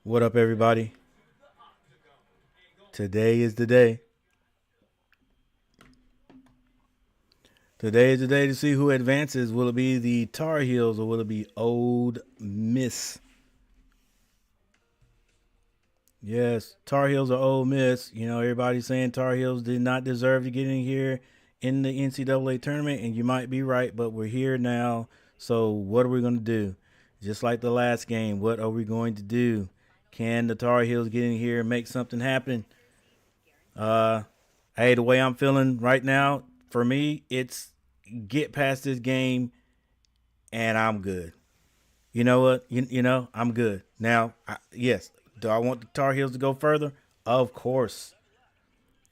What up, everybody? Today is the day. Today is the day to see who advances. Will it be the Tar Heels or will it be Old Miss? Yes, Tar Heels or Old Miss. You know, everybody's saying Tar Heels did not deserve to get in here in the NCAA tournament, and you might be right, but we're here now. So, what are we going to do? Just like the last game, what are we going to do? Can the Tar Heels get in here and make something happen? Uh, hey, the way I'm feeling right now, for me, it's get past this game and I'm good. You know what? I'm good. Now, yes, do I want the Tar Heels to go further? Of course.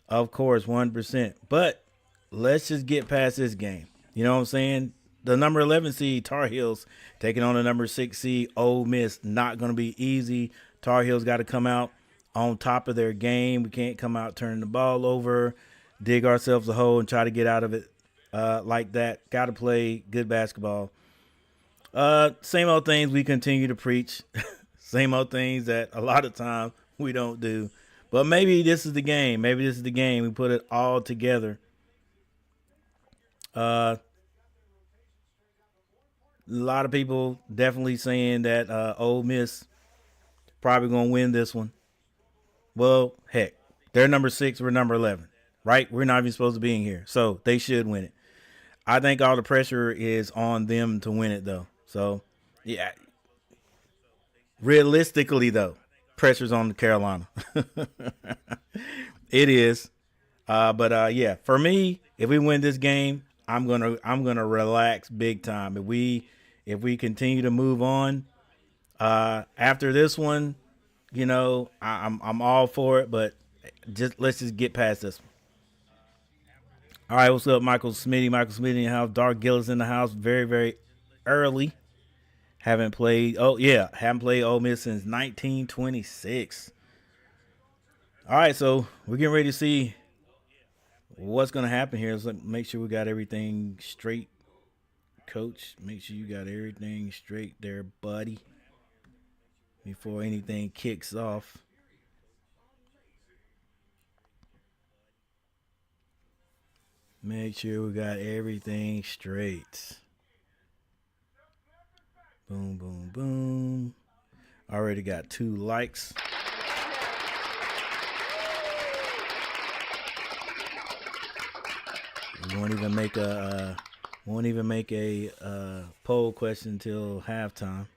Of course, 1%. But let's just get past this game. You know what I'm saying? The number 11 seed, Tar Heels, taking on the number 6 seed, Ole Miss. Not going to be easy. Tar Heels got to come out on top of their game. We can't come out turning the ball over, dig ourselves a hole, and try to get out of it like that. Got to play good basketball. Same old things we continue to preach. Same old things that a lot of times we don't do. But maybe this is the game. Maybe this is the game. We put it all together. A lot of people definitely saying that Ole Miss probably gonna win this one. Well, heck, they're number 6. We're number 11, right? We're not even supposed to be in here, so they should win it. I think all the pressure is on them to win it, though. So, yeah, realistically, though, pressure's on Carolina. It is. But yeah, for me, if we win this game, I'm gonna relax big time. If we continue to move on after this one, I'm all for it. But just let's just get past this one. All right, what's up, Michael Smitty? Michael Smitty in the house. Dark Gillis in the house. Very very early. Haven't played. Oh yeah, haven't played Ole Miss since 1926. All right, so we're getting ready to see what's going to happen here. Let's make sure we got everything straight, coach. Make sure you got everything straight there, buddy, before anything kicks off. Make sure we got everything straight. Boom, boom, boom. Already got 2 likes. We won't even make a poll question until halftime.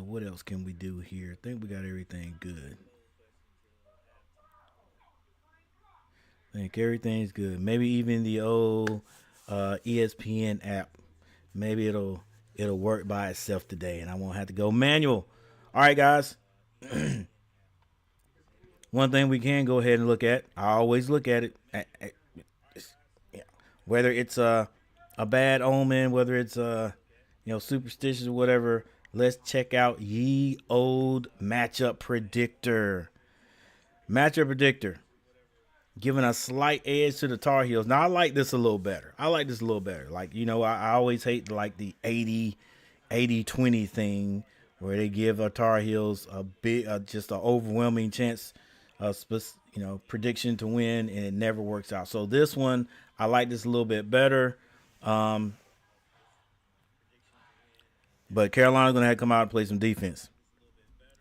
What else can we do here? I think we got everything good. I think everything's good. Maybe even the old ESPN app. Maybe it'll work by itself today, and I won't have to go manual. All right, guys. One thing we can go ahead and look at. I always look at it. Whether it's a bad omen, whether it's superstitious or whatever. Let's check out ye old matchup predictor. Matchup predictor giving a slight edge to the Tar Heels. Now I like this a little better. Like, I always hate like the 80-20 thing where they give a Tar Heels a big, just an overwhelming chance, prediction to win, and it never works out. So this one, I like this a little bit better. But Carolina's gonna have to come out and play some defense.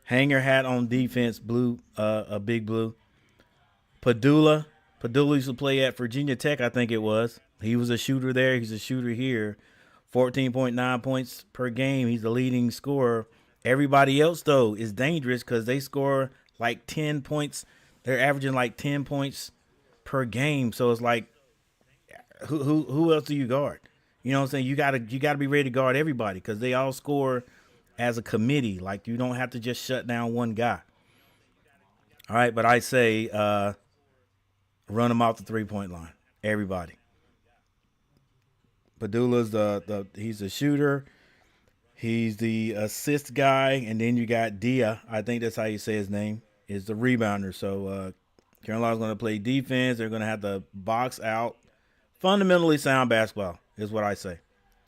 Hang your hat on defense, blue, a big blue. Padula. Padula used to play at Virginia Tech, I think it was. He was a shooter there. He's a shooter here. 14.9 points per game. He's the leading scorer. Everybody else, though, is dangerous because they score like 10 points. They're averaging like 10 points per game. So it's like, who else do you guard? You know what I'm saying? You gotta be ready to guard everybody because they all score as a committee. Like, you don't have to just shut down one guy. All right, but I say run them off the 3-point line. Everybody. Padula's he's a shooter. He's the assist guy, and then you got Dia. I think that's how you say his name. Is the rebounder. So Carolina's going to play defense. They're going to have to box out. Fundamentally sound basketball is what I say.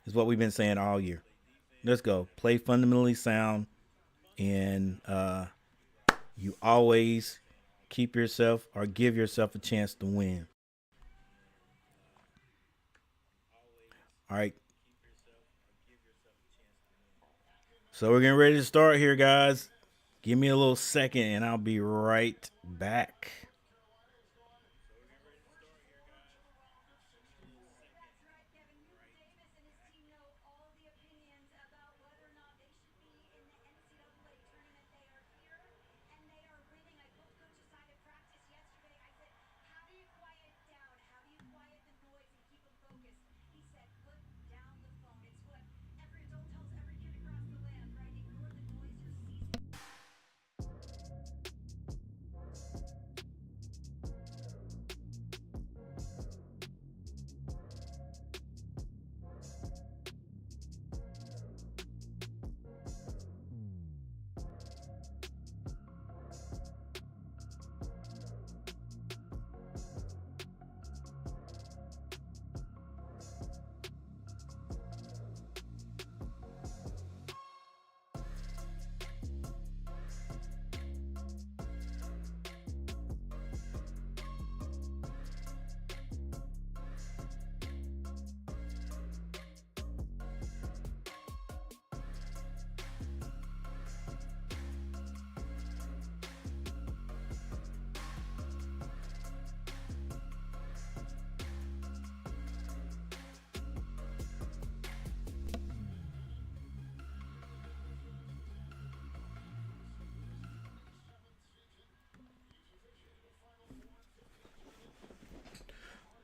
Is what we've been saying all year. Let's go. Play fundamentally sound, and you always keep yourself or give yourself a chance to win. All right. So we're getting ready to start here, guys. Give me a little second, and I'll be right back.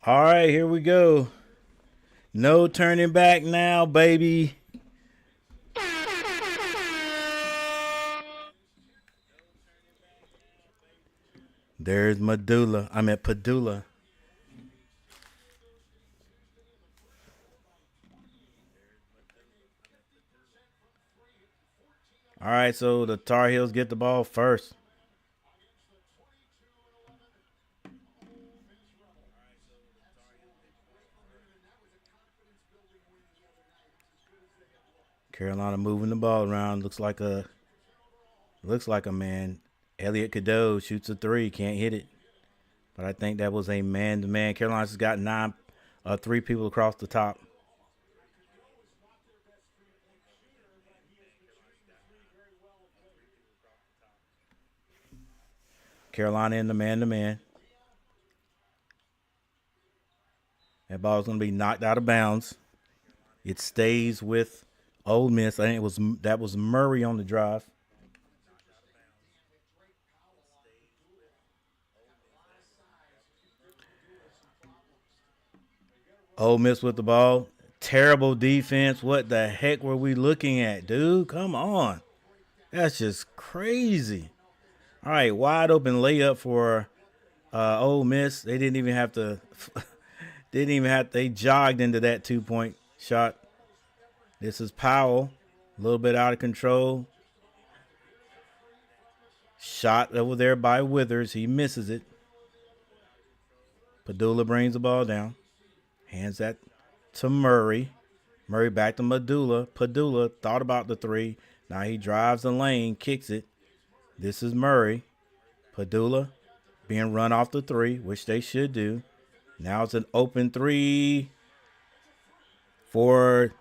All right, here we go. No turning back now, baby. There's Medulla. I'm at Padula. All right, so the Tar Heels get the ball first. Carolina moving the ball around. Looks like a man. Elliot Cadeau shoots a three, can't hit it. But I think that was a man-to-man. Carolina's got three people across the top. Carolina in the man-to-man. That ball's going to be knocked out of bounds. It stays with Ole Miss. I think that was Murray on the drive. Ole Miss with the ball. Terrible defense. What the heck were we looking at, dude? Come on. That's just crazy. All right, wide open layup for Ole Miss. They didn't even have to. They jogged into that 2-point shot. This is Powell. A little bit out of control. Shot over there by Withers. He misses it. Padula brings the ball down. Hands that to Murray. Murray back to Medulla. Padula thought about the three. Now he drives the lane, kicks it. This is Murray. Padula being run off the three, which they should do. Now it's an open three for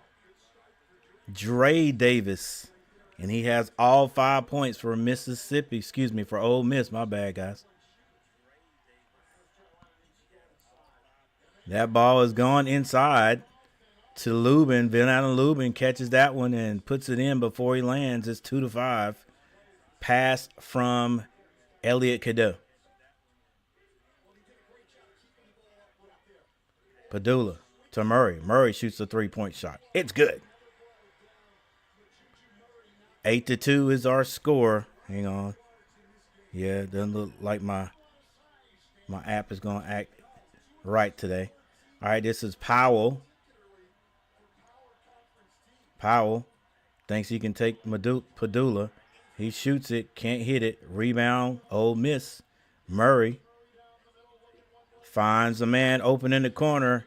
Dre Davis. And he has all 5 points for for Ole Miss. My bad, guys. That ball is gone inside to Lubin. Van Allen Lubin catches that one and puts it in before he lands. It's 2-5. Pass from Elliot Cadeau. Padula to Murray. Murray shoots a 3-point shot. It's good. 8-2 is our score. Hang on. Yeah, it doesn't look like my app is going to act right today. All right, this is Powell. Powell thinks he can take Padula. He shoots it, can't hit it. Rebound, Ole Miss. Murray finds a man open in the corner.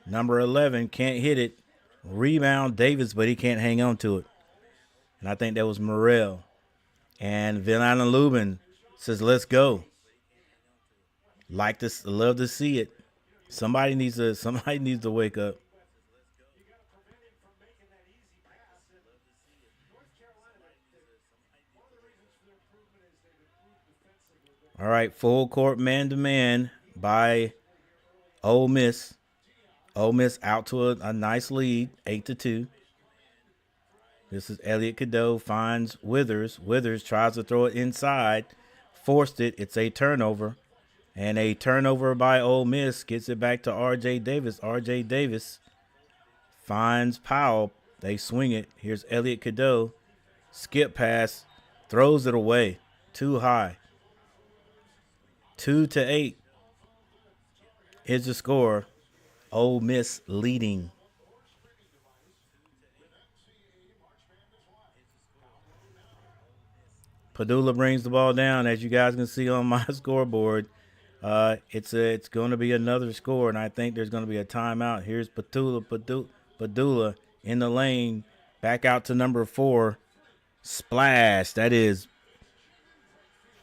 Number 11 can't hit it. Rebound Davis, but he can't hang on to it. And I think that was Morrell. And Vilana Lubin says, let's go. Like this, love to see it. Somebody needs to wake up. All right, full court man-to-man by Ole Miss. Ole Miss out to a nice lead, 8-2. This is Elliott Cadeau finds Withers. Withers tries to throw it inside, forced it. It's a turnover. And a turnover by Ole Miss gets it back to R.J. Davis. R.J. Davis finds Powell. They swing it. Here's Elliott Cadeau. Skip pass. Throws it away. Too high. 2-8 is the score. Ole Miss leading. Padula brings the ball down, as you guys can see on my scoreboard. It's going to be another score, and I think there's going to be a timeout. Here's Padula in the lane, back out to number 4. Splash. That is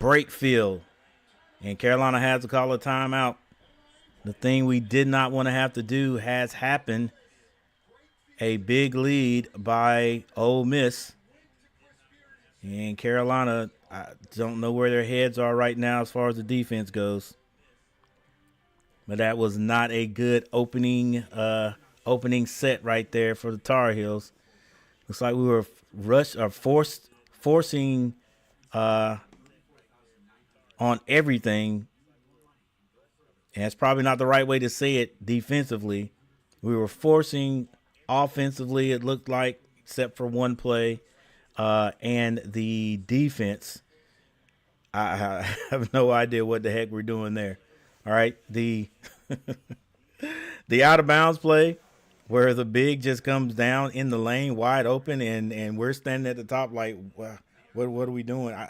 Breakfield. And Carolina has to call a timeout. The thing we did not want to have to do has happened. A big lead by Ole Miss. And Carolina, I don't know where their heads are right now as far as the defense goes. But that was not a good opening set right there for the Tar Heels. Looks like we were forcing on everything. And it's probably not the right way to say it defensively. We were forcing offensively, it looked like, except for one play. And the defense, I have no idea what the heck we're doing there. All right, the out of bounds play where the big just comes down in the lane wide open, and we're standing at the top like, wow, what are we doing? All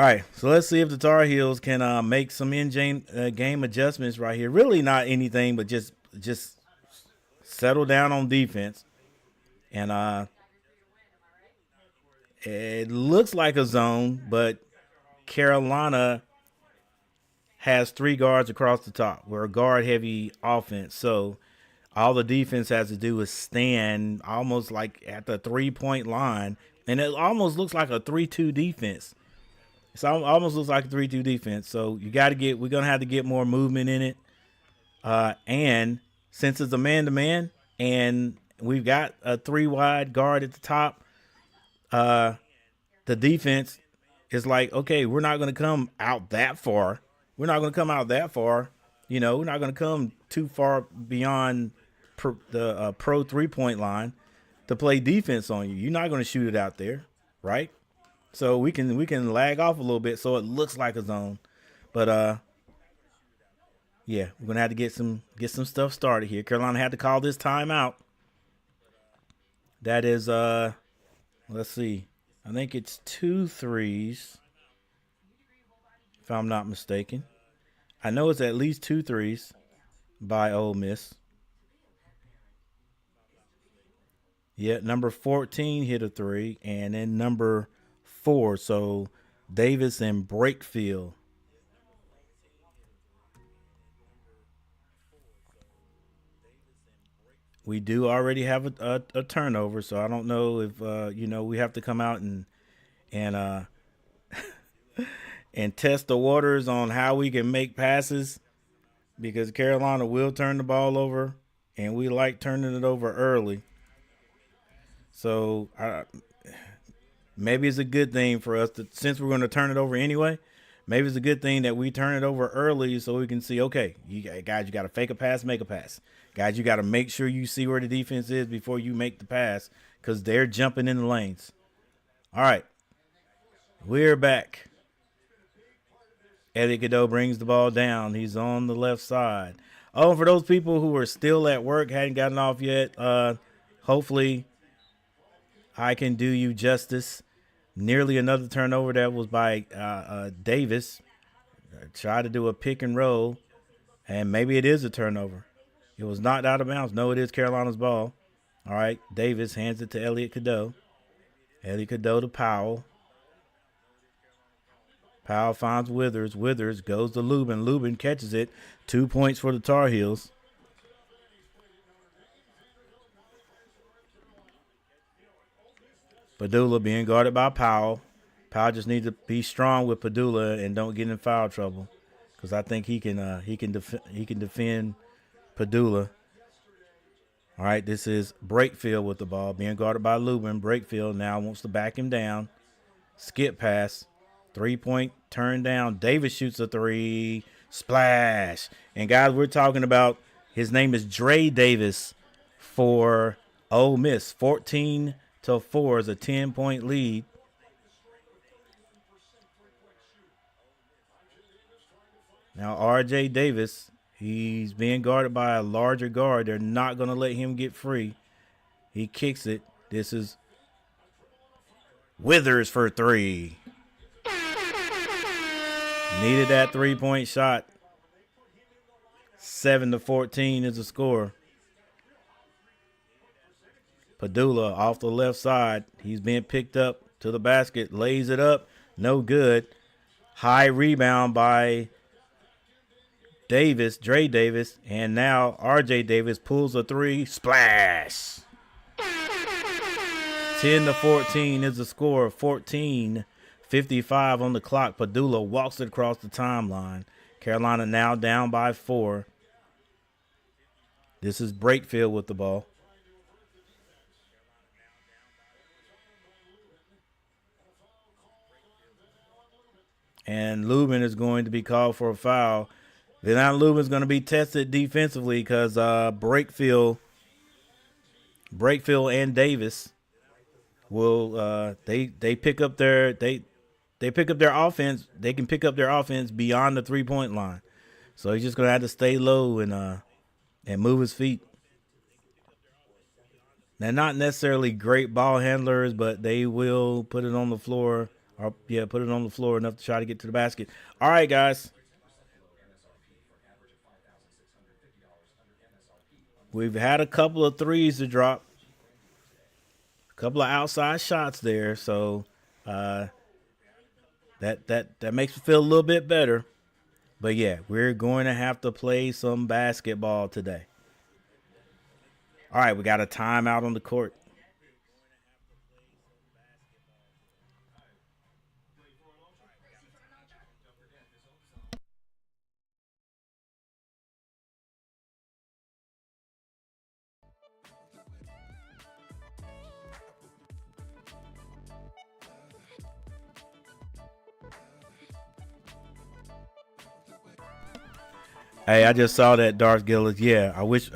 right, so let's see if the Tar Heels can make some game adjustments right here. Really not anything, but just settle down on defense. And it looks like a zone, but Carolina has 3 guards across the top. We're a guard-heavy offense, so all the defense has to do is stand almost like at the 3-point line, and it almost looks like a 3-2 defense. It almost looks like a 3-2 defense. So we're going to have to get more movement in it. And since it's a man-to-man and we've got a 3-wide guard at the top, the defense is like, okay, we're not going to come out that far. We're not going to come out that far. You know, we're not going to come too far beyond the pro 3-point line to play defense on you. You're not going to shoot it out there, right? So we can lag off a little bit so it looks like a zone. But yeah, we're going to have to get some stuff started here. Carolina had to call this timeout. That is let's see. I think it's 2 threes, if I'm not mistaken. I know it's at least 2 threes by Ole Miss. Yeah, number 14 hit a 3, and then number 4. So Davis and Breakfield. We do already have a turnover, so I don't know if we have to come out and and test the waters on how we can make passes, because Carolina will turn the ball over, and we like turning it over early. So maybe it's a good thing for us since we're going to turn it over anyway. Maybe it's a good thing that we turn it over early so we can see, okay, you got to fake a pass, make a pass. Guys, you got to make sure you see where the defense is before you make the pass, because they're jumping in the lanes. All right, we're back. Elliott Cadeau brings the ball down. He's on the left side. Oh, for those people who are still at work, hadn't gotten off yet, hopefully I can do you justice. Nearly another turnover that was by Davis. Try to do a pick and roll, and maybe it is a turnover. It was knocked out of bounds. No, it is Carolina's ball. All right, Davis hands it to Elliot Cadeau. Elliot Cadeau to Powell. Powell finds Withers. Withers goes to Lubin. Lubin catches it. 2 points for the Tar Heels. Padula being guarded by Powell. Powell just needs to be strong with Padula and don't get in foul trouble, because I think he can defend Padula. All right, this is Brakefield with the ball, being guarded by Lubin. Brakefield now wants to back him down. Skip pass. 3-point turn down. Davis shoots a three. Splash. And, guys, we're talking about his name is Dre Davis for Ole Miss. 14-4 is a 10-point lead. Now, R.J. Davis, he's being guarded by a larger guard. They're not going to let him get free. He kicks it. This is Withers for three. Needed that 3-point shot. 7-14 is the score. Padula off the left side. He's being picked up to the basket. Lays it up. No good. High rebound by Davis, Dre Davis. And now R.J. Davis pulls a three. Splash. 10-14 is the score. 14:55 on the clock. Padula walks it across the timeline. Carolina now down by 4. This is Brakefield with the ball. And Lubin is going to be called for a foul. Then Lubin's going to be tested defensively because Brakefield and Davis will they pick up their pick up their offense. They can pick up their offense beyond the 3-point line. So he's just going to have to stay low and move his feet. They're not necessarily great ball handlers, but they will put it on the floor. Put it on the floor enough to try to get to the basket. All right, guys. We've had a couple of threes to drop. A couple of outside shots there. So that makes me feel a little bit better. But, yeah, we're going to have to play some basketball today. All right, we got a timeout on the court. Hey, I just saw that, Darth Gillis. Yeah, I wish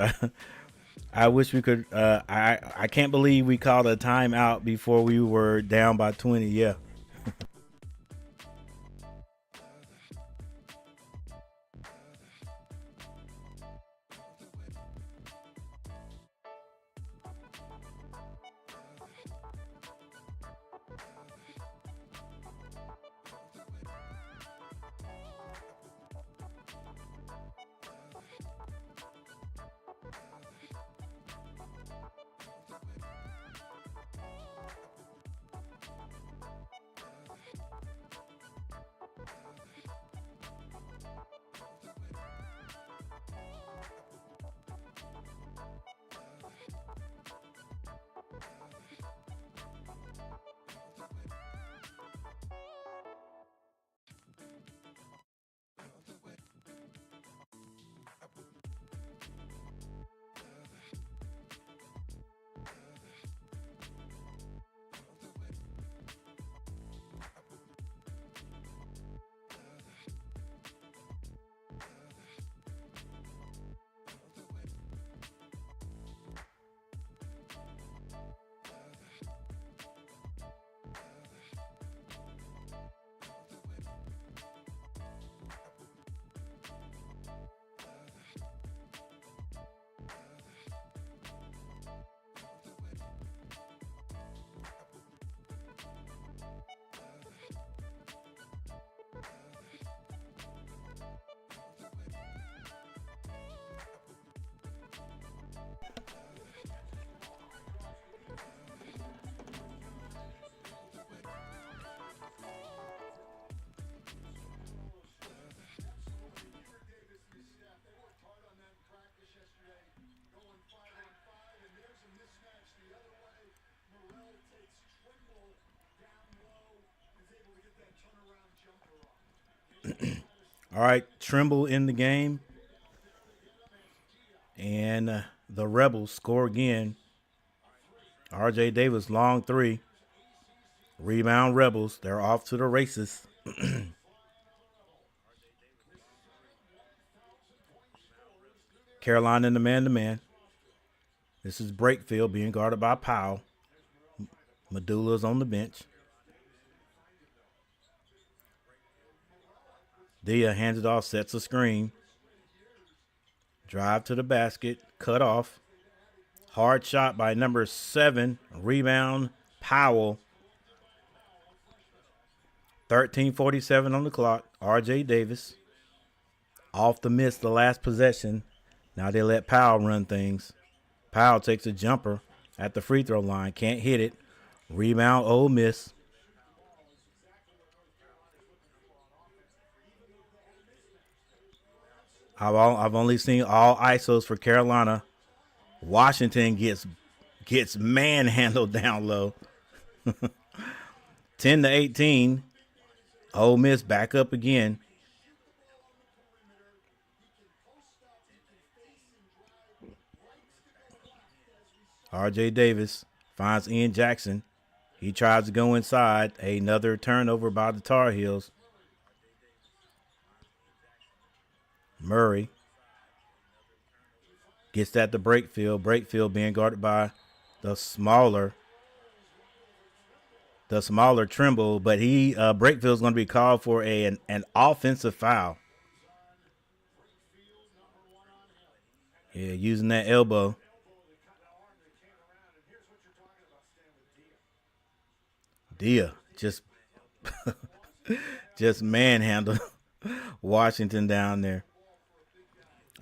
we could. I can't believe we called a timeout before we were down by 20. Yeah. All right, Trimble in the game. And the Rebels score again. R.J. Davis, long three. Rebound Rebels. They're off to the races. Carolina in the man-to-man. This is Brakefield being guarded by Powell. Medulla's on the bench. Dia hands it off, sets a screen. Drive to the basket, cut off. Hard shot by number 7. Rebound, Powell. 13:47 on the clock. R.J. Davis. Off the miss the last possession. Now they let Powell run things. Powell takes a jumper at the free throw line. Can't hit it. Rebound, Ole Miss. I've only seen all ISOs for Carolina. Washington gets manhandled down low. 10-18. Ole Miss back up again. R.J. Davis finds Ian Jackson. He tries to go inside. Another turnover by the Tar Heels. Murray gets that to Brakefield. Brakefield being guarded by the smaller Trimble, but Brakefield's going to be called for an offensive foul. Yeah, using that elbow. Dia just manhandled Washington down there.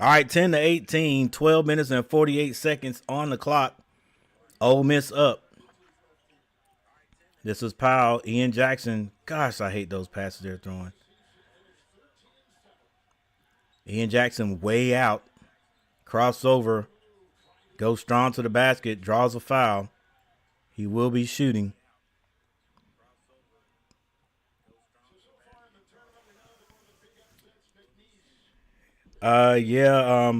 All right, 10-18, 12 minutes and 48 seconds on the clock. Ole Miss up. This is Powell, Ian Jackson. Gosh, I hate those passes they're throwing. Ian Jackson way out. Crossover. Goes strong to the basket. Draws a foul. He will be shooting. Darv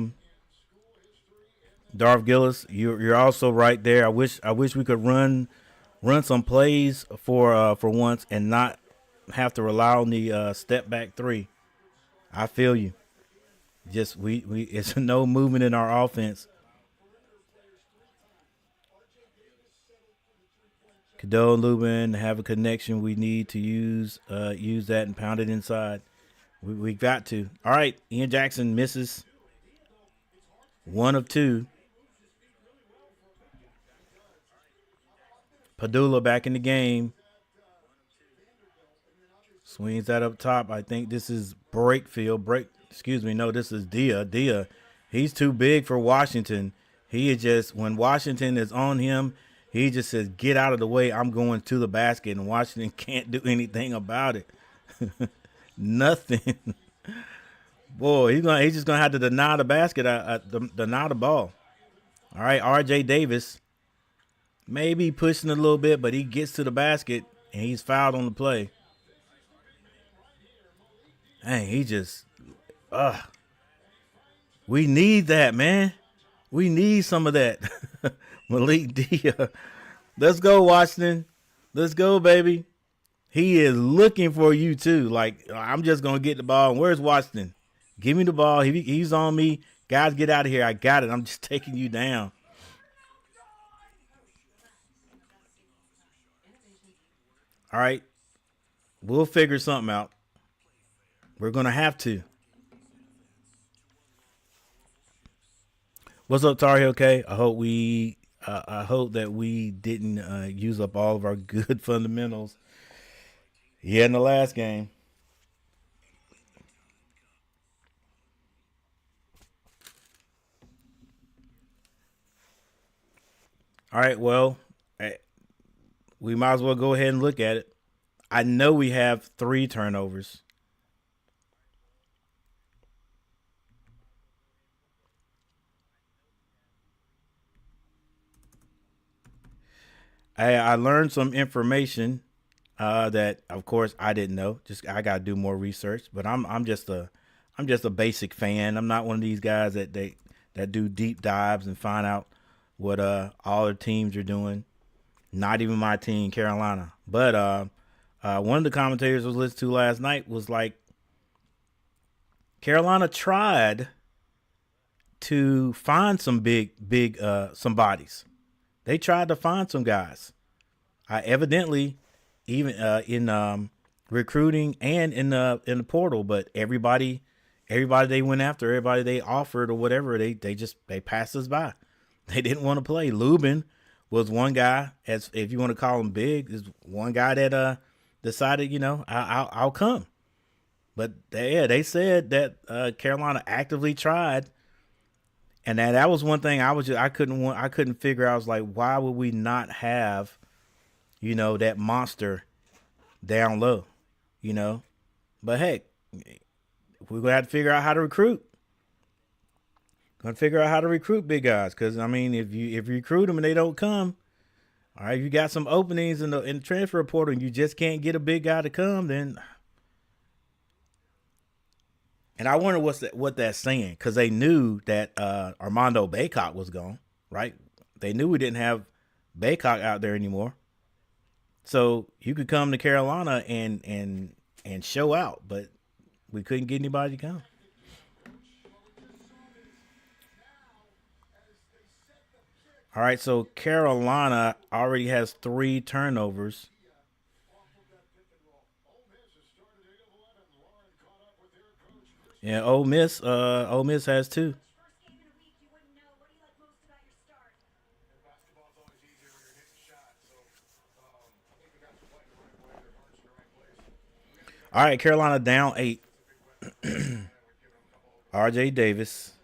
Gillis, you're also right there. I wish we could run some plays for once and not have to rely on the step back three. I feel you. Just we it's no movement in our offense. Cadeau and Lubin have a connection. We need to use that and pound it inside. We got to. All right, Ian Jackson misses 1 of 2. Padula back in the game. Swings that up top. I think this is Brakefield. This is Dia. Dia, he's too big for Washington. He is just, when Washington is on him, he just says, get out of the way. I'm going to the basket, and Washington can't do anything about it. Nothing. Boy, he's just gonna have to deny the basket, deny the ball. All right, R.J. Davis, maybe pushing a little bit, but he gets to the basket and he's fouled on the play. Dang, he just, we need that, man. We need some of that. Malik Dia. Let's go, Washington. Let's go, baby. He is looking for you too. Like, I'm just gonna get the ball. Where's Washington? Give me the ball. He's on me. Guys, get out of here. I got it. I'm just taking you down. All right. We'll figure something out. We're gonna have to. What's up, Tar Heel K? I hope that we didn't use up all of our good fundamentals. Yeah, in the last game. All right, well, we might as well go ahead and look at it. I know we have 3 turnovers. I learned some information. that of course I didn't know. Just I gotta do more research. But I'm just a basic fan. I'm not one of these guys that do deep dives and find out what all the teams are doing. Not even my team, Carolina. But one of the commentators I was listening to last night was like, Carolina tried to find some big some bodies. They tried to find some guys. Evidently, even in recruiting and in the portal, but everybody they went after, everybody they offered or whatever, they passed us by. They didn't want to play. Lubin was one guy, as if you want to call him big, is one guy that decided, I'll come. But they said that Carolina actively tried, and that was one thing I couldn't figure out. I was like, why would we not have, that monster down low, But heck, we're gonna have to figure out how to recruit. Gonna figure out how to recruit big guys, because I mean, if you recruit them and they don't come, all right, you got some openings in the transfer portal, and you just can't get a big guy to come, then. And I wonder what that's saying, because they knew that Armando Baycock was gone, right? They knew we didn't have Baycock out there anymore, so you could come to Carolina and show out, but we couldn't get anybody to come. All right, so Carolina already has 3 turnovers. Yeah, Ole Miss has 2. All right, Carolina down 8. RJ Davis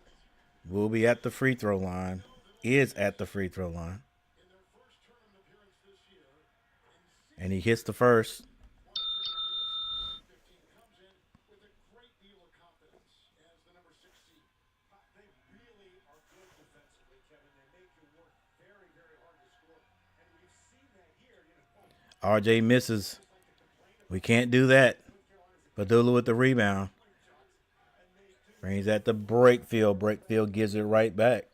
will be at the free throw line. Is at the free throw line. And he hits the first. RJ misses. We can't do that. Padula with the rebound. Brings that to Breakfield. Breakfield gives it right back.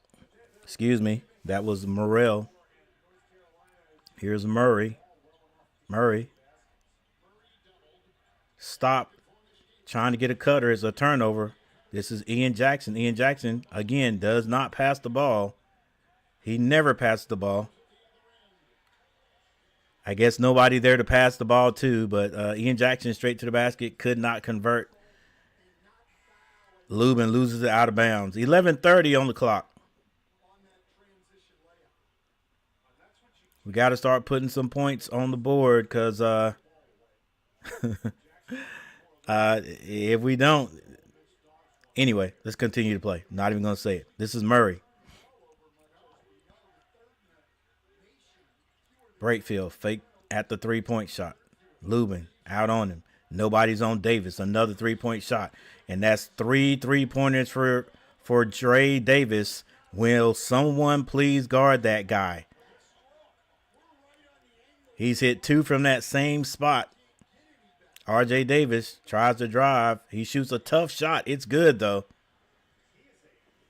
Excuse me. That was Morrell. Here's Murray. Murray. Stop. Trying to get a cutter. It's a turnover. This is Ian Jackson. Ian Jackson, again, does not pass the ball. He never passes the ball. I guess nobody there to pass the ball to, but Ian Jackson straight to the basket, could not convert. Lubin loses it out of bounds. 11:30 on the clock. We got to start putting some points on the board, because if we don't, anyway, let's continue to play. Not even going to say it. This is Murray. Breakfield fake at the 3-point shot. Lubin out on him. Nobody's on Davis. Another 3-point shot. And that's 3 3-pointers for Dre Davis. Will someone please guard that guy? He's hit 2 from that same spot. RJ Davis tries to drive. He shoots a tough shot. It's good, though.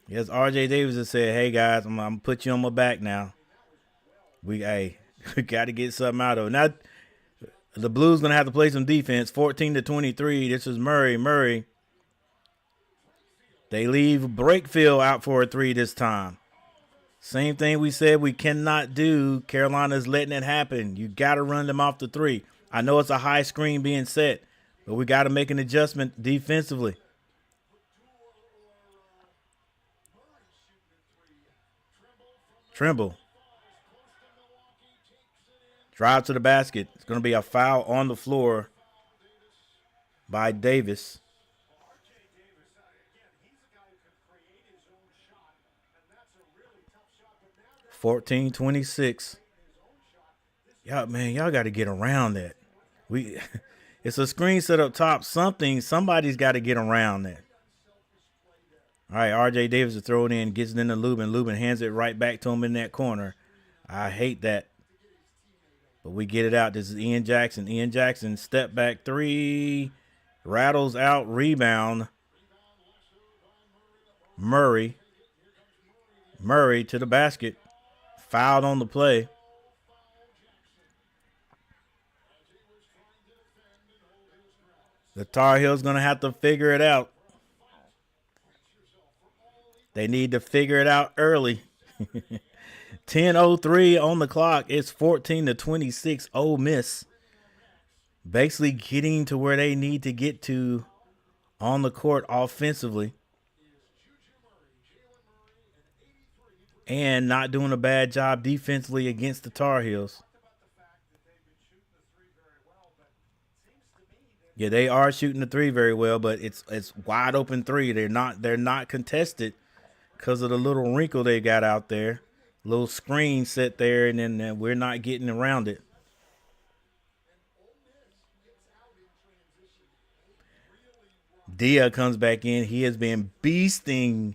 Yes, RJ Davis has said, hey, guys, I'm going to put you on my back now. We got to get something out of it. Now, the Blues going to have to play some defense. 14-23. This is Murray. Murray. They leave Breakfield out for a 3 this time. Same thing we said we cannot do. Carolina's letting it happen. You got to run them off the 3. I know it's a high screen being set, but we got to make an adjustment defensively. Trimble. Drive to the basket. It's going to be a foul on the floor by Davis. 14-26. Y'all got to get around that. It's a screen set up top. Somebody's got to get around that. All right, RJ Davis is throwing in, gets it into Lubin. Lubin hands it right back to him in that corner. I hate that. But we get it out. This is Ian Jackson. Ian Jackson, step back three. Rattles out, rebound. Murray to the basket. Fouled on the play. The Tar Heels going to have to figure it out. They need to figure it out early. 10:03 on the clock. It's 14-26 Ole Miss. Basically getting to where they need to get to on the court offensively. And not doing a bad job defensively against the Tar Heels. Yeah, they are shooting the three very well, but it's wide open three. They're not contested because of the little wrinkle they got out there. Little screen set there, and then we're not getting around it. Dia comes back in. He has been beasting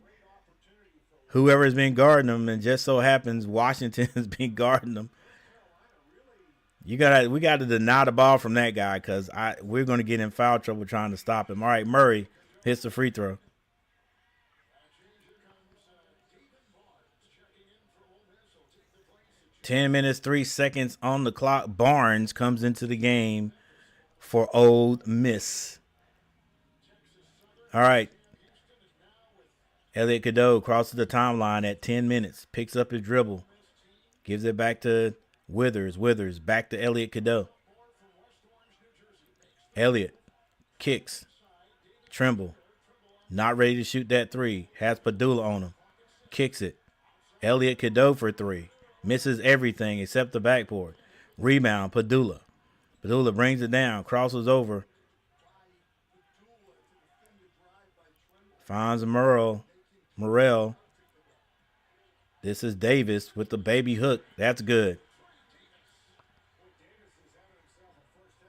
whoever has been guarding him, and just so happens Washington has been guarding him. We got to deny the ball from that guy because we're going to get in foul trouble trying to stop him. All right, Murray hits the free throw. 10 minutes, 3 seconds on the clock. Barnes comes into the game for Ole Miss. All right. Elliot Cadeau crosses the timeline at 10 minutes, picks up his dribble, gives it back to Withers, back to Elliot Cadeau. Elliot kicks. Trimble, not ready to shoot that three. Has Padula on him. Kicks it. Elliot Cadeau for three. Misses everything except the backboard. Rebound, Padula. Padula brings it down, crosses over. Finds Morrell. This is Davis with the baby hook. That's good.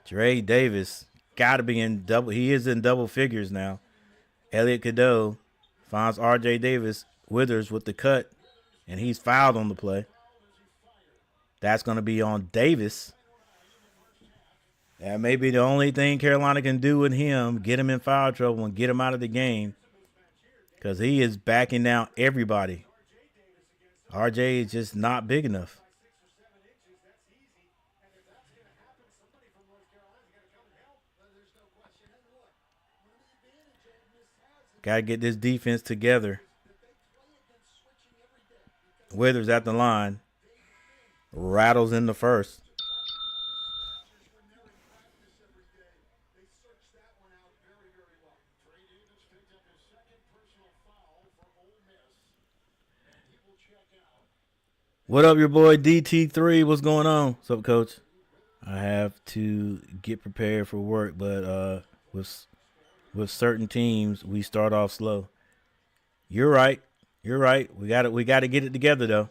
Dre Davis got to be in double. He is in double figures now. Elliot Cadeau finds R.J. Davis. Withers with the cut, and he's fouled on the play. That's going to be on Davis. That may be the only thing Carolina can do with him, get him in foul trouble and get him out of the game, because he is backing down everybody. RJ is just not big enough. Got to get this defense together. Withers at the line. Rattles in the first. What up, your boy DT3? What's going on? What's up, Coach? I have to get prepared for work, but with certain teams, we start off slow. You're right. We got to get it together, though.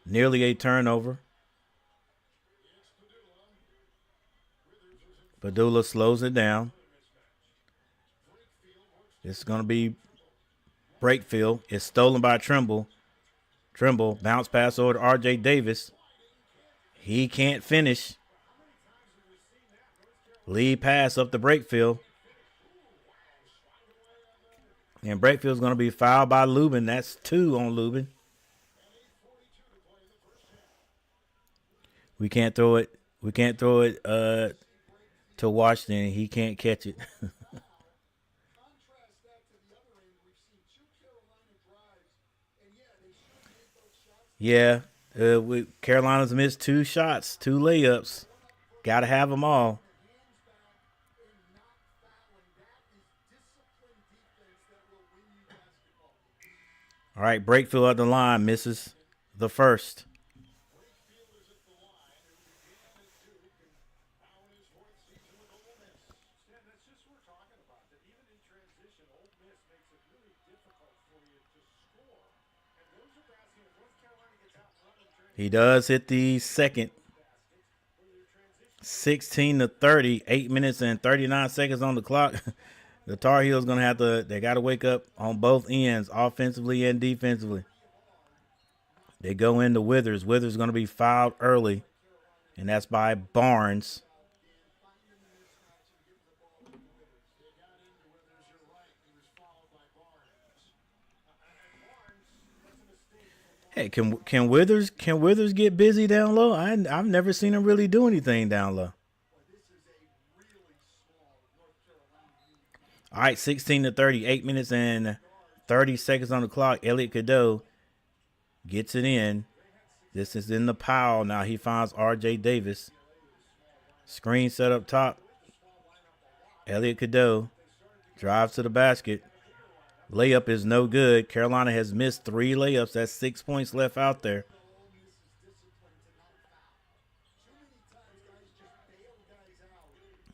Nearly a turnover. Padula slows it down. It's going to be Breakfield. It's stolen by Trimble. Trimble, bounce pass over to R.J. Davis. He can't finish. Lead pass up to Breakfield. And Breakfield's going to be fouled by Lubin. That's 2 on Lubin. We can't throw it to Washington. He can't catch it. Yeah, Carolina's missed 2 shots, 2 layups. Got to have them all. All right, Breakfield at the line, misses the first. He does hit the second. 16-30, 8 minutes and 39 seconds on the clock. The Tar Heels going to have to, they got to wake up on both ends, offensively and defensively. They go into Withers. Withers going to be fouled early. and that's by Barnes. Hey, can Withers get busy down low? I've never seen him really do anything down low. All right, 16-30, 8 minutes and 30 seconds on the clock. Elliot Cadeau gets it in. This is in the pile. Now he finds R.J. Davis. Screen set up top. Elliot Cadeau drives to the basket. Layup is no good. Carolina has missed 3 layups. That's 6 points left out there.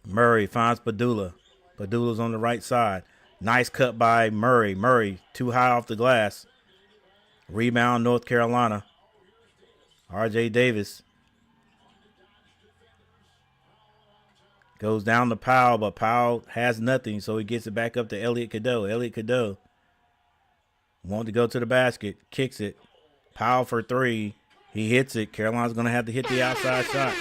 Murray finds Padula. Padula's on the right side. Nice cut by Murray. Murray too high off the glass. Rebound North Carolina. R.J. Davis goes down to Powell, but Powell has nothing, so he gets it back up to Elliot Cadeau. Elliot Cadeau wants to go to the basket, kicks it. Powell for 3. He hits it. Carolina's going to have to hit the outside shot.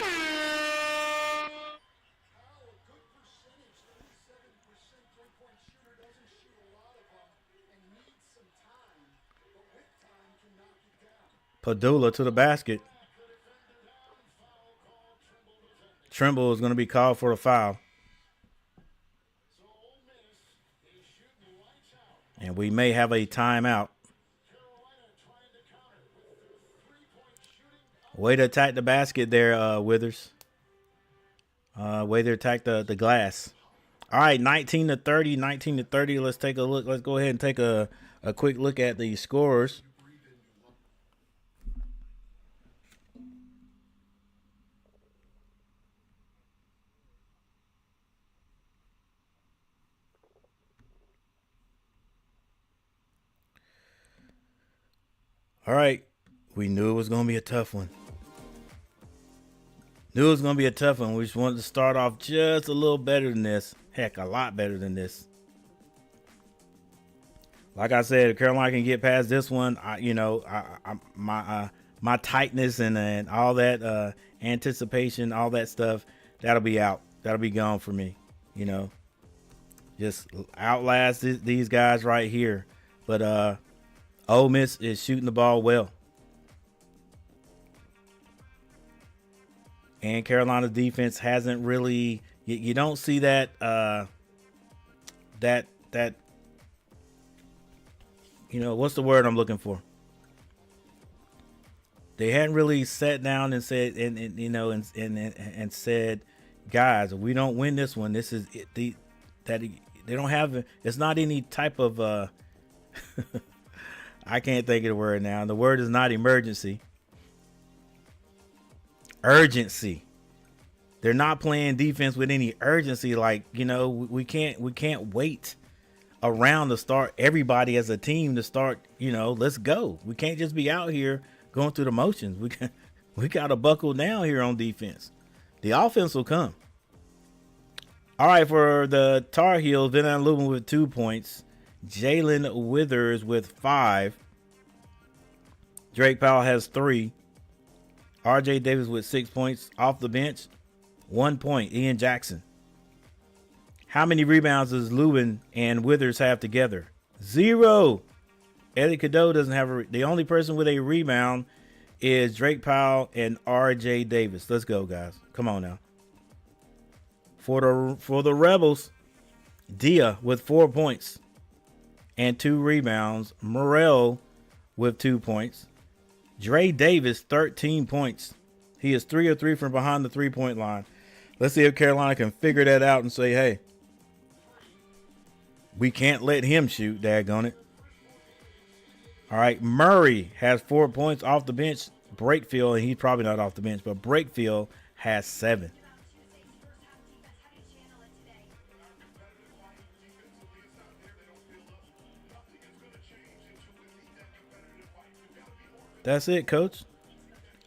Padula to the basket. Trimble is going to be called for a foul. And we may have a timeout. Way to attack the basket there, Withers. Way to attack the glass. All right, 19-30, 19-30. Let's take a look. Let's go ahead and take a quick look at the scores. All right, we knew it was going to be a tough one. We just wanted to start off just a little better than this. Heck, a lot better than this. Like I said, if Carolina can get past this one, my tightness and all that anticipation, all that stuff, that'll be out. That'll be gone for me. Just outlast these guys right here. But Ole Miss is shooting the ball well. And Carolina's defense hasn't really, you don't see that, what's the word I'm looking for? They hadn't really sat down and said, and said, guys, if we don't win this one, this is it. They don't have, it's not any type of, I can't think of the word now. The word is not emergency. Urgency. They're not playing defense with any urgency. Like, we can't wait around to start everybody as a team to start, let's go. We can't just be out here going through the motions. We got to buckle down here on defense. The offense will come. All right, for the Tar Heels, Van Lubin with 2 points. Jalen Withers with 5. Drake Powell has 3. R.J. Davis with 6 points. Off the bench, 1 point. Ian Jackson. How many rebounds does Lubin and Withers have together? 0. Eddie Cadeau doesn't have the only person with a rebound is Drake Powell and R.J. Davis. Let's go, guys. Come on now. For the Rebels, Dia with 4 points and 2 rebounds. Morrell with 2 points. Dre Davis, 13 points. He is 3 of 3 from behind the 3-point line. Let's see if Carolina can figure that out and say, hey, we can't let him shoot, daggone it. All right, Murray has 4 points off the bench. Brakefield, and he's probably not off the bench, but Brakefield has 7. That's it, Coach.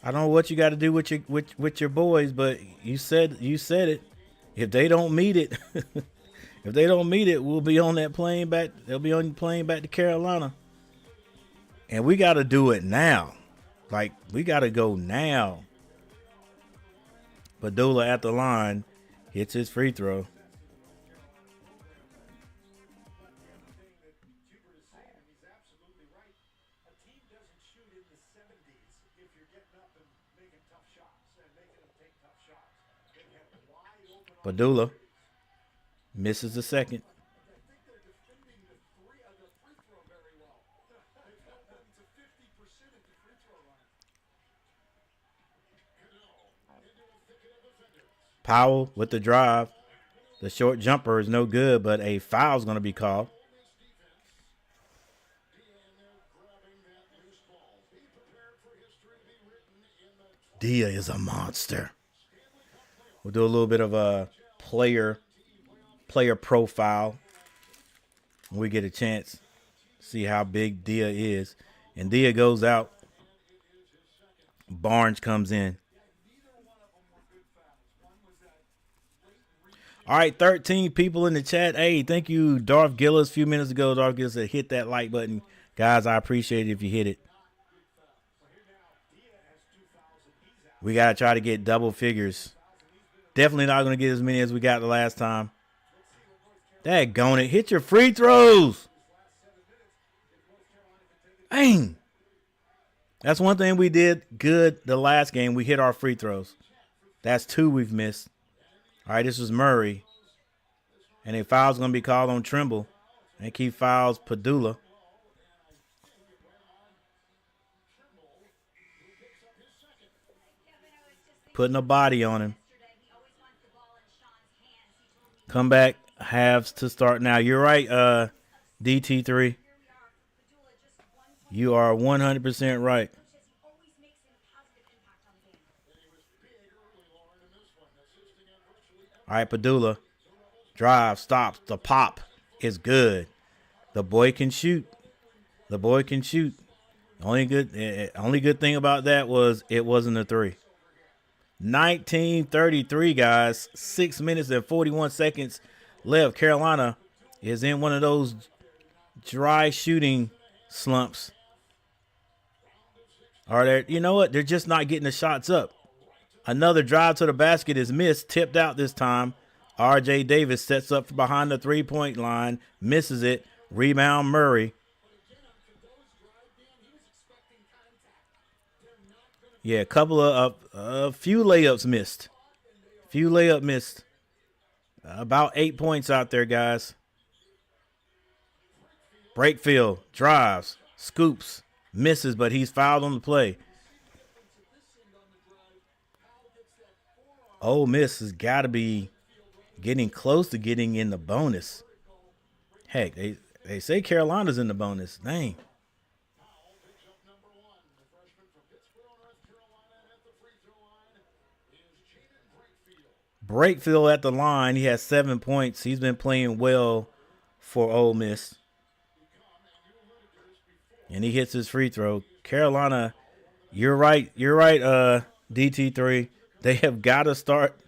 I don't know what you got to do with your boys, but you said it. If they don't meet it, we'll be on that plane back. They'll be on the plane back to Carolina, and we got to do it now. Like, we got to go now. Padula at the line hits his free throw. Padula misses the second. Powell with the drive. The short jumper is no good, but a foul is going to be called. Dia is a monster. We'll do a little bit of a player profile when we get a chance. See how big Dia is. And Dia goes out. Barnes comes in. All right, 13 people in the chat. Hey, thank you, Darth Gillis. A few minutes ago, Darth Gillis said hit that like button. Guys, I appreciate it if you hit it. We got to try to get double figures. Definitely not going to get as many as we got the last time. Daggone it. Hit your free throws. Dang. That's one thing we did good the last game. We hit our free throws. That's 2 we've missed. All right, this was Murray. And a foul's going to be called on Trimble. And keep fouls Padula. Putting a body on him. Come back, halves to start now. You're right, DT3. You are 100% right. All right, Padula. Drive, stops. The pop is good. The boy can shoot. The boy can shoot. Only good thing about that was it wasn't a 3. 19:33, guys. 6 minutes and 41 seconds left. Carolina is in one of those dry shooting slumps. You know what? They're just not getting the shots up. Another drive to the basket is missed, tipped out this time. R.J. Davis sets up from behind the three-point line, misses it. Rebound Murray. Yeah, a few layups missed. About 8 points out there, guys. Brakefield drives, scoops, misses, but he's fouled on the play. Ole Miss has got to be getting close to getting in the bonus. Heck, they say Carolina's in the bonus. Dang. Brakefield at the line. He has 7 points. He's been playing well for Ole Miss. And he hits his free throw. Carolina, you're right, DT3. They have got to start.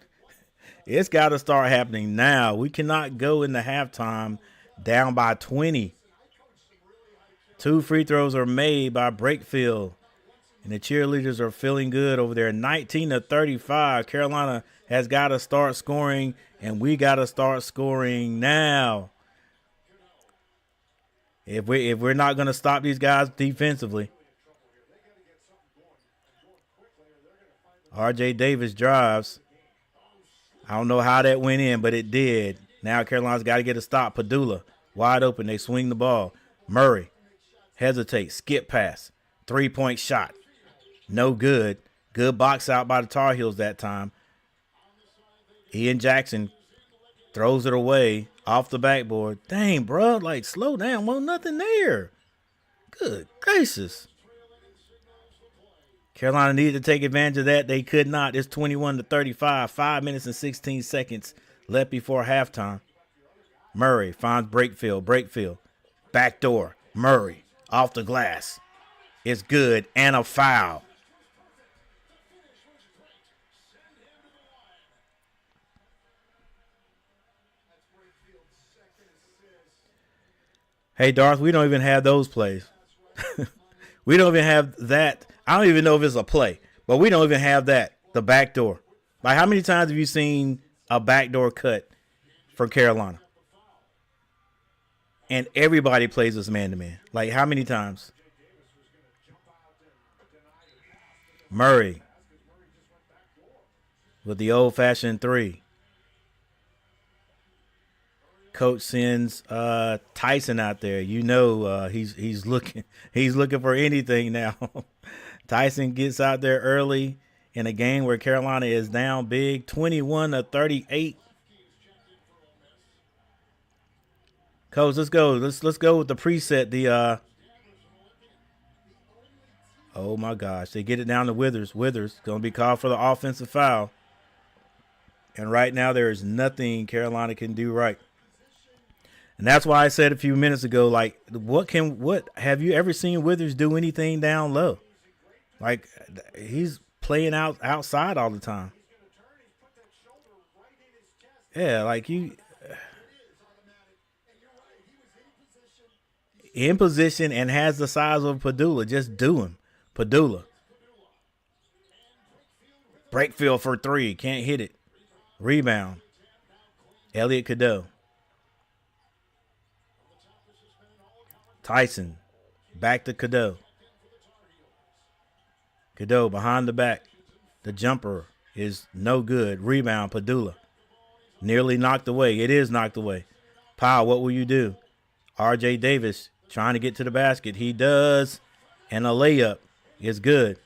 It's got to start happening now. We cannot go into halftime down by 20. 2 free throws are made by Brakefield. And the cheerleaders are feeling good over there. 19-35. Carolina has got to start scoring, and we got to start scoring now. If we're not going to stop these guys defensively. R.J. Davis drives. I don't know how that went in, but it did. Now Carolina's got to get a stop. Padula, wide open. They swing the ball. Murray hesitates. Skip pass. 3-point shot. No good. Good box out by the Tar Heels that time. Ian Jackson throws it away off the backboard. Dang, bro. Like, slow down. Well, nothing there. Good gracious. Carolina needed to take advantage of that. They could not. It's 21-35. 5 minutes and 16 seconds left before halftime. Murray finds Brakefield. Backdoor. Murray off the glass. It's good and a foul. Hey, Darth, we don't even have those plays. We don't even have that. I don't even know if it's a play, but we don't even have that. The back door. Like, how many times have you seen a backdoor cut for Carolina? And everybody plays us man to man. Like, how many times? Murray with the old fashioned three. Coach sends Tyson out there. You know he's looking for anything now. Tyson gets out there early in a game where Carolina is down big, 21-38. Coach, let's go. Let's go with the preset. Oh my gosh, they get it down to Withers. Withers gonna be called for the offensive foul. And right now there is nothing Carolina can do right. And that's why I said a few minutes ago, like, what have you ever seen Withers do anything down low? Like, he's playing outside all the time. Yeah, like you in position and has the size of Padula. Just do him. Padula. Breakfield for three. Can't hit it. Rebound. Elliot Cadeau. Tyson. Back to Cadeau. Cadeau behind the back. The jumper is no good. Rebound, Padula. Nearly knocked away. It is knocked away. Powell, what will you do? R.J. Davis trying to get to the basket. He does. And a layup is good.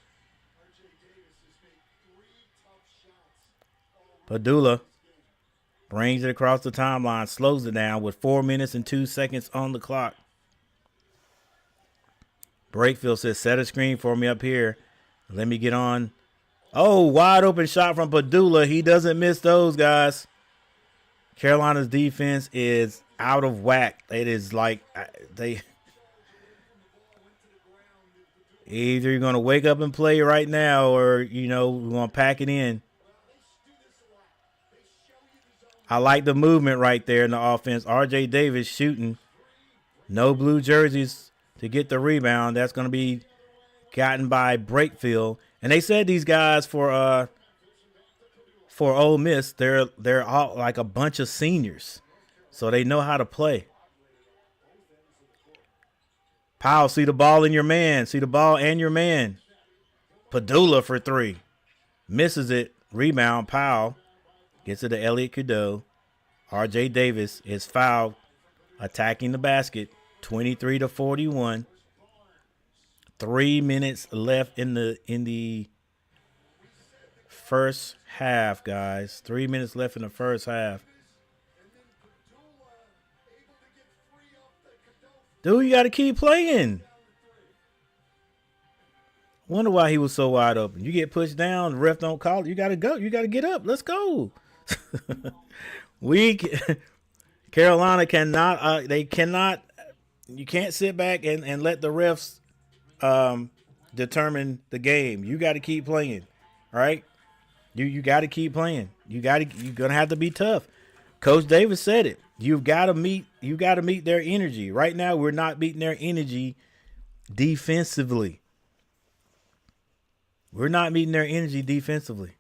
Padula brings it across the timeline, slows it down with 4 minutes and 2 seconds on the clock. Breakfield says, set a screen for me up here. Let me get on. Oh, wide open shot from Padula. He doesn't miss those, guys. Carolina's defense is out of whack. It is like they either you're going to wake up and play right now or, we're going to pack it in. I like the movement right there in the offense. R.J. Davis shooting. No blue jerseys to get the rebound. That's going to be gotten by Breakfield. And they said these guys for Ole Miss, they're all like a bunch of seniors. So they know how to play. Powell, see the ball in your man. See the ball and your man. Padula for three. Misses it. Rebound, Powell. Gets it to Elliot Cadeau. R.J. Davis is fouled. Attacking the basket. 23-41. 3 minutes left in the first half, guys. 3 minutes left in the first half. Dude, you got to keep playing. Wonder why he was so wide open. You get pushed down, the ref don't call it. You got to go. You got to get up. Let's go. Carolina cannot. They cannot. You can't sit back and let the refs determine the game. You got to keep playing. All right. You got to keep playing. You're gonna have to be tough. Coach Davis said it. You got to meet their energy. Right now, we're not meeting their energy defensively. We're not meeting their energy defensively.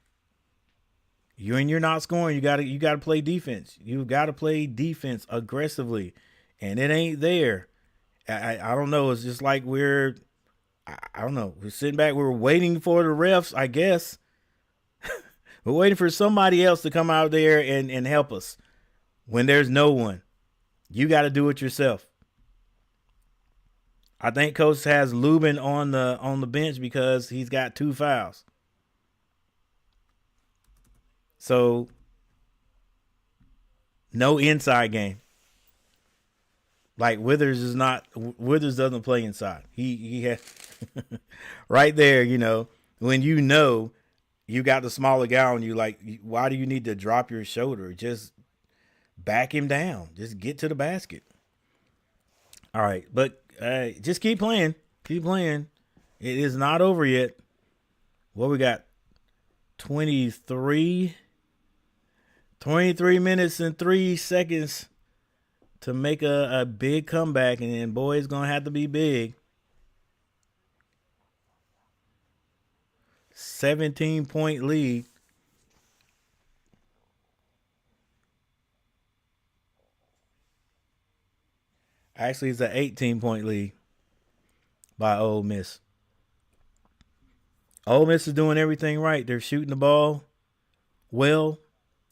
You're not scoring. You gotta play defense. You've got to play defense aggressively, and it ain't there. I don't know. It's just like I don't know. We're sitting back. We're waiting for the refs, I guess. We're waiting for somebody else to come out there and help us. When there's no one, you got to do it yourself. I think Coach has Lubin on the bench because he's got 2 fouls. So no inside game. Like Withers doesn't play inside. He has right there, when you got the smaller guy on you, like, why do you need to drop your shoulder? Just back him down. Just get to the basket. All right, but just keep playing. Keep playing. It is not over yet. What we got? 23 minutes and 3 seconds to make a big comeback, and then, boy, it's going to have to be big. 17-point lead. Actually, it's an 18-point lead by Ole Miss. Ole Miss is doing everything right. They're shooting the ball well.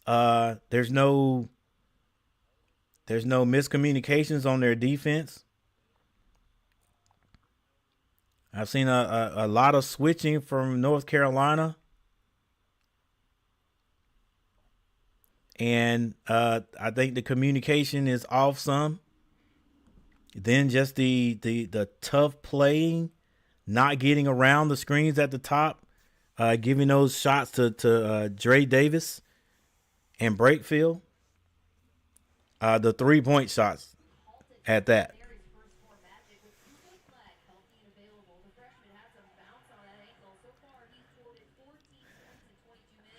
There's no miscommunications on their defense. I've seen a lot of switching from North Carolina. And I think the communication is off some. Then just the tough playing, not getting around the screens at the top, giving those shots to Dre Davis and Brakefield. The 3-point shots at that.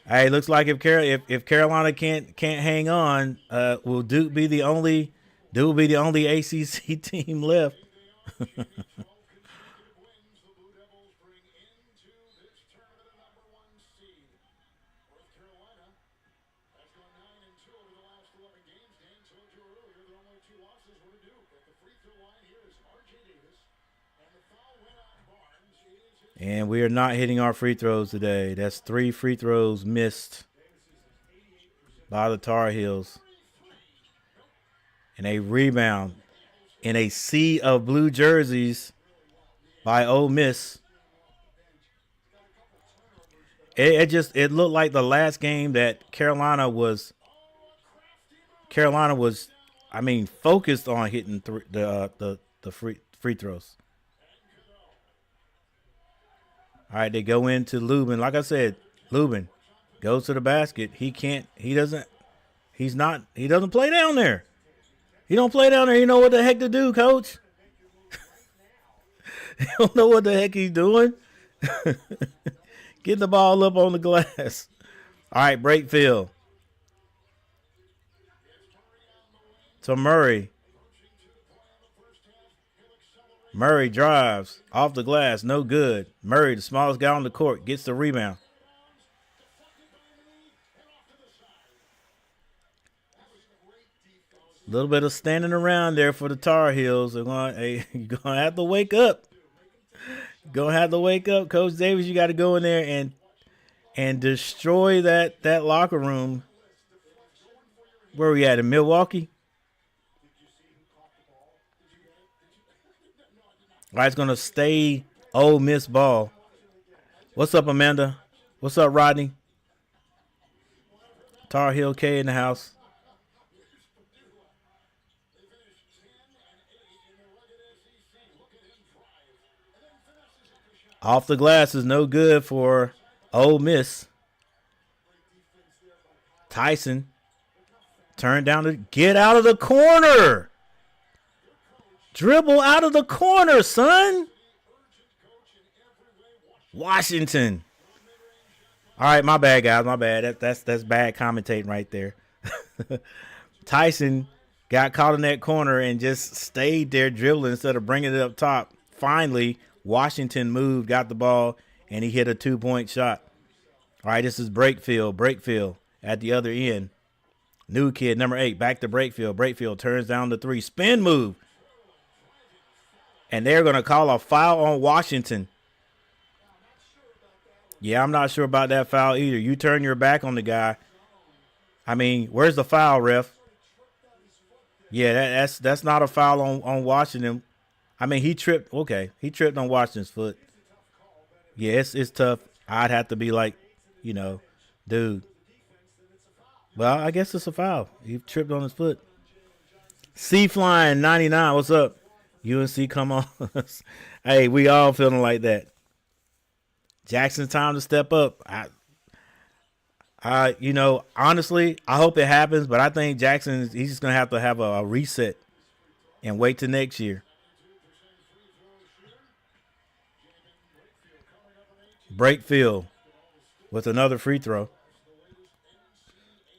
Hey, looks like if Carolina can't hang on, will Duke be the only ACC team left? And we are not hitting our free throws today. That's 3 free throws missed by the Tar Heels. And a rebound in a sea of blue jerseys by Ole Miss. It looked like the last game that Carolina was focused on hitting the free throws. All right, they go into Lubin. Like I said, Lubin goes to the basket. He doesn't play down there. He don't play down there. You know what the heck to do, coach? He don't know what the heck he's doing. Get the ball up on the glass. All right, Brakefield. To Murray. Murray drives off the glass, no good. Murray, the smallest guy on the court, gets the rebound. A little bit of standing around there for the Tar Heels. You're going to have to wake up. You're going to have to wake up. Coach Davis, you got to go in there and destroy that locker room. Where are we at, in Milwaukee? All right, it's going to stay Ole Miss ball. What's up, Amanda? What's up, Rodney? Tar Heel K in the house. Off the glass is no good for Ole Miss. Tyson turned down to get out of the corner. Dribble out of the corner, son. Washington. All right, my bad, guys. My bad. That's bad commentating right there. Tyson got caught in that corner and just stayed there dribbling instead of bringing it up top. Finally, Washington moved, got the ball, and he hit a 2-point shot. All right, this is Brakefield. Brakefield at the other end. New kid, number 8, back to Brakefield. Brakefield turns down the 3. Spin move. And they're going to call a foul on Washington. Yeah, I'm not sure about that foul either. You turn your back on the guy. I mean, where's the foul, ref? Yeah, that's not a foul on Washington. I mean, he tripped. Okay, he tripped on Washington's foot. Yeah, it's tough. I'd have to be like, dude. Well, I guess it's a foul. He tripped on his foot. C Flying 99, what's up? UNC, come on. Hey, we all feeling like that. Jackson's time to step up. Honestly, I hope it happens, but I think Jackson, he's just going to have a reset and wait till next year. Brakefield with another free throw.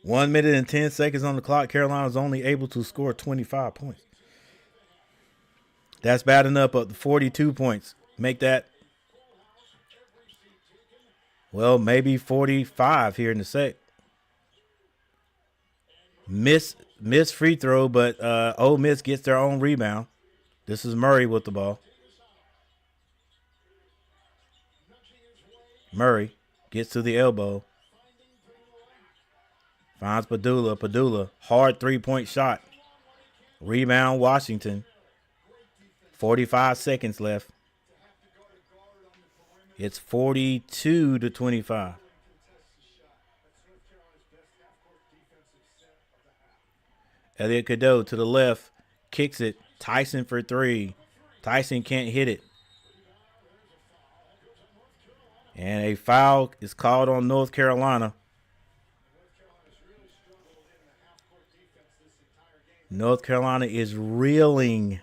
1 minute and 10 seconds on the clock. Carolina's only able to score 25 points. That's bad enough, but 42 points. Make that, well, maybe 45 here in the sec. Miss free throw, but Ole Miss gets their own rebound. This is Murray with the ball. Murray gets to the elbow. Finds Padula. Padula, hard three-point shot. Rebound, Washington. 45 seconds left. It's 42-25. Elliot Cadeau to the left. Kicks it. Tyson for three. Tyson can't hit it. And a foul is called on North Carolina. North Carolina is reeling.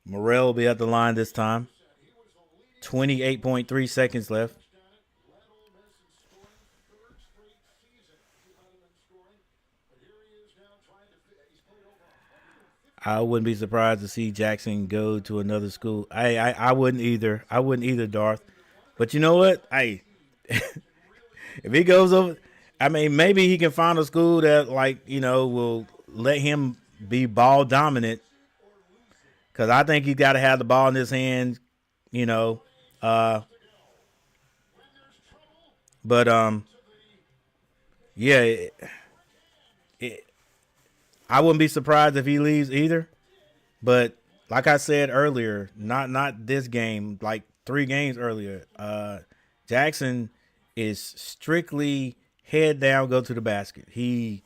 Morrell will be at the line this time. 28.3 seconds left. I wouldn't be surprised to see Jackson go to another school. I wouldn't either. I wouldn't either, Darth. But you know what? If he goes over, I mean, maybe he can find a school that, like, you know, will let him be ball dominant. Because I think he's got to have the ball in his hand, you know. Yeah, I wouldn't be surprised if he leaves either. But like I said earlier, not this game, like 3 games earlier, Jackson is strictly head down, go to the basket. He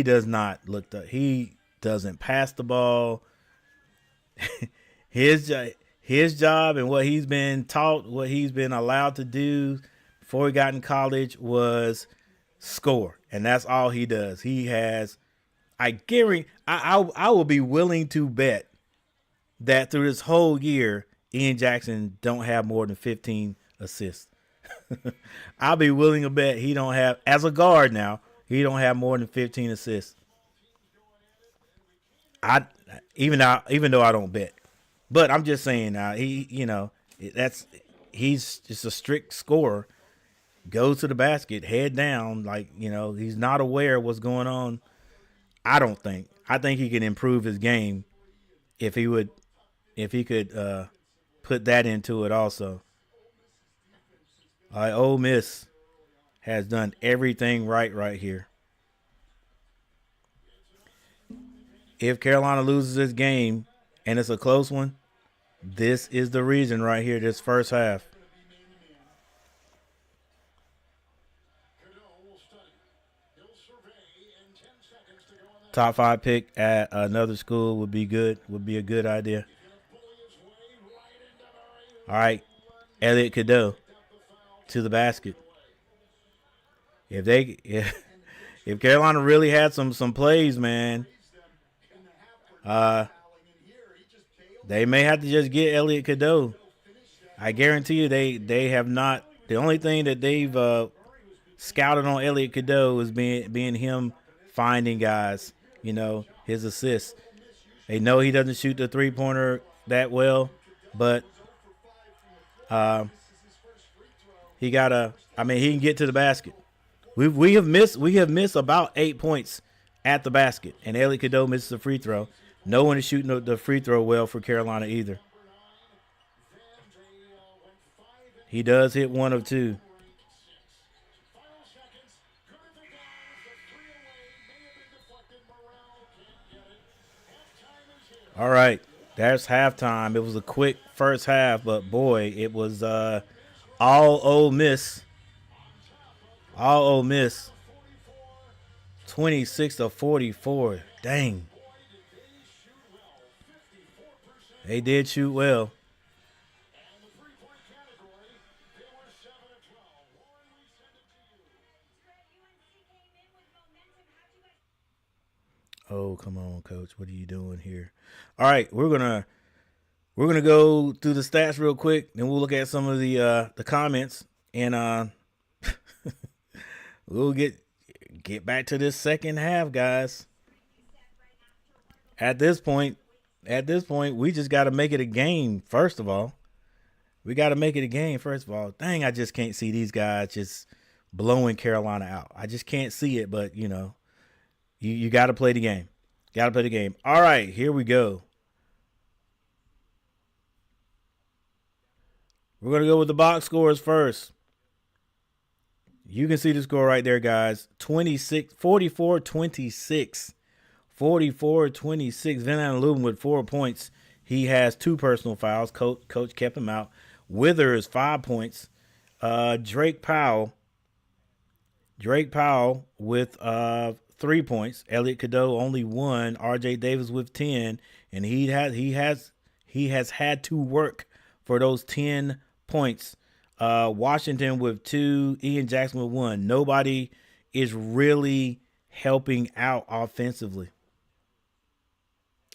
does not look up. He doesn't pass the ball. His job and what he's been taught, what he's been allowed to do before he got in college was score. And that's all he does. He has, I guarantee, I will be willing to bet that through this whole year, Ian Jackson don't have more than 15 assists. I'll be willing to bet he don't have, as a guard now, he don't have more than 15 assists. Even though I don't bet, but I'm just saying now he's just a strict scorer. Goes to the basket, head down, like, you know, he's not aware of what's going on. I think he can improve his game if he could put that into it also. All right, Ole Miss has done everything right here. If Carolina loses this game and it's a close one, this is the reason right here, this first half. Top 5 pick at another school would be good, would be a good idea. All right, Elliot Cadeau to the basket. If Carolina really had some plays, man, they may have to just get Elliot Cadeau. I guarantee you they have not. The only thing that they've scouted on Elliot Cadeau is being him finding guys, you know, his assists. They know he doesn't shoot the three-pointer that well, but he can get to the basket. We have missed about 8 points at the basket, and Elliot Cadeau misses a free throw. No one is shooting the free throw well for Carolina either. He does hit 1 of 2. All right, that's halftime. It was a quick first half, but boy, it was all Ole Miss. All Ole Miss. 26-44. Dang. They did shoot well. Oh, come on, Coach. What are you doing here? All right, we're gonna go through the stats real quick, then we'll look at some of the comments, and we'll get back to this second half, guys. At this point, we just got to make it a game. First of all, We got to make it a game, first of all. Dang, I just can't see these guys just blowing Carolina out. I just can't see it, but, you got to play the game. Got to play the game. All right, here we go. We're going to go with the box scores first. You can see the score right there, guys. 44-26. 44-26. Van Allen with 4 points. He has 2 personal fouls. Coach kept him out. Withers, 5 points. Drake Powell with 3 points. Elliot Cadeau only 1. RJ Davis with 10. And he has had to work for those 10 points. Washington with 2. Ian Jackson with 1. Nobody is really helping out offensively.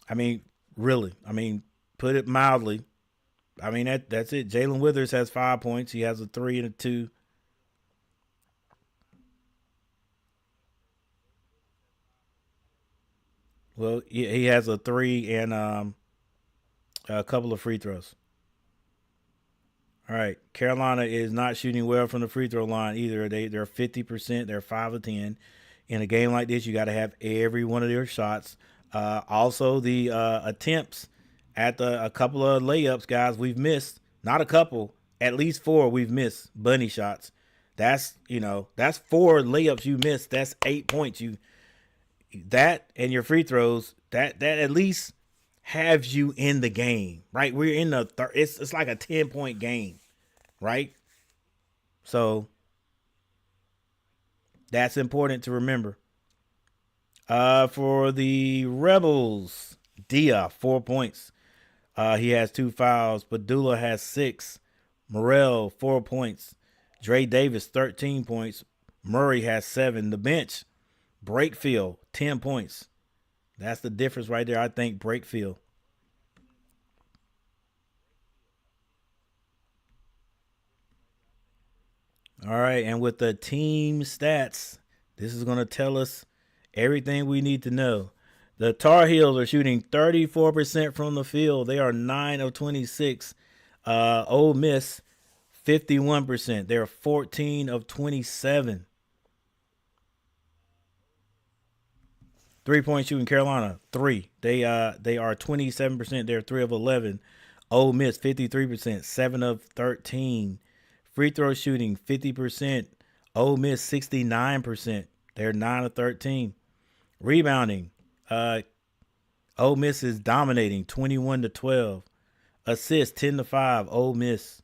I mean, really. I mean, put it mildly. I mean, that's it. Jalen Withers has 5 points. He has a 3 and a 2. Well, he has a 3 and a couple of free throws. All right. Carolina is not shooting well from the free throw line either. They're 50%. They're 5 of 10. In a game like this, you got to have every one of their shots. Also, the attempts at a couple of layups, guys, we've missed. Not a couple, at least 4 we've missed bunny shots. That's 4 layups you missed. That's 8 points. That and your free throws, that at least has you in the game, right? We're in the it's like a 10-point game, right? So that's important to remember. For the Rebels, Dia, 4 points. He has 2 fouls. Padula has 6. Morrell, 4 points. Dre Davis, 13 points. Murray has 7. The bench, Brakefield, 10 points. That's the difference right there, I think, Brakefield. All right, and with the team stats, this is going to tell us everything we need to know. The Tar Heels are shooting 34% from the field. They are 9 of 26. Ole Miss, 51%. They're 14 of 27. 3-point shooting, Carolina, 3. They are 27%. They're 3 of 11. Ole Miss, 53%, 7 of 13. Free throw shooting, 50%. Ole Miss, 69%. They're 9 of 13. Rebounding, Ole Miss is dominating, 21-12. Assists, 10-5. Ole Miss.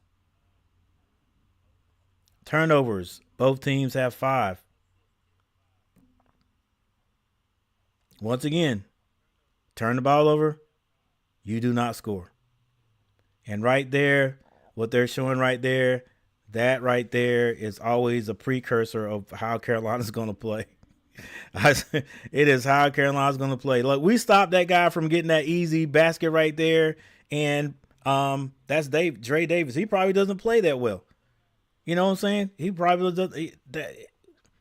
Turnovers, both teams have 5. Once again, turn the ball over, you do not score. And right there, what they're showing right there, that right there is always a precursor of how Carolina's going to play. It is how Carolina's going to play. Look, we stopped that guy from getting that easy basket right there, and that's Dre Davis. He probably doesn't play that well. You know what I'm saying? He probably doesn't.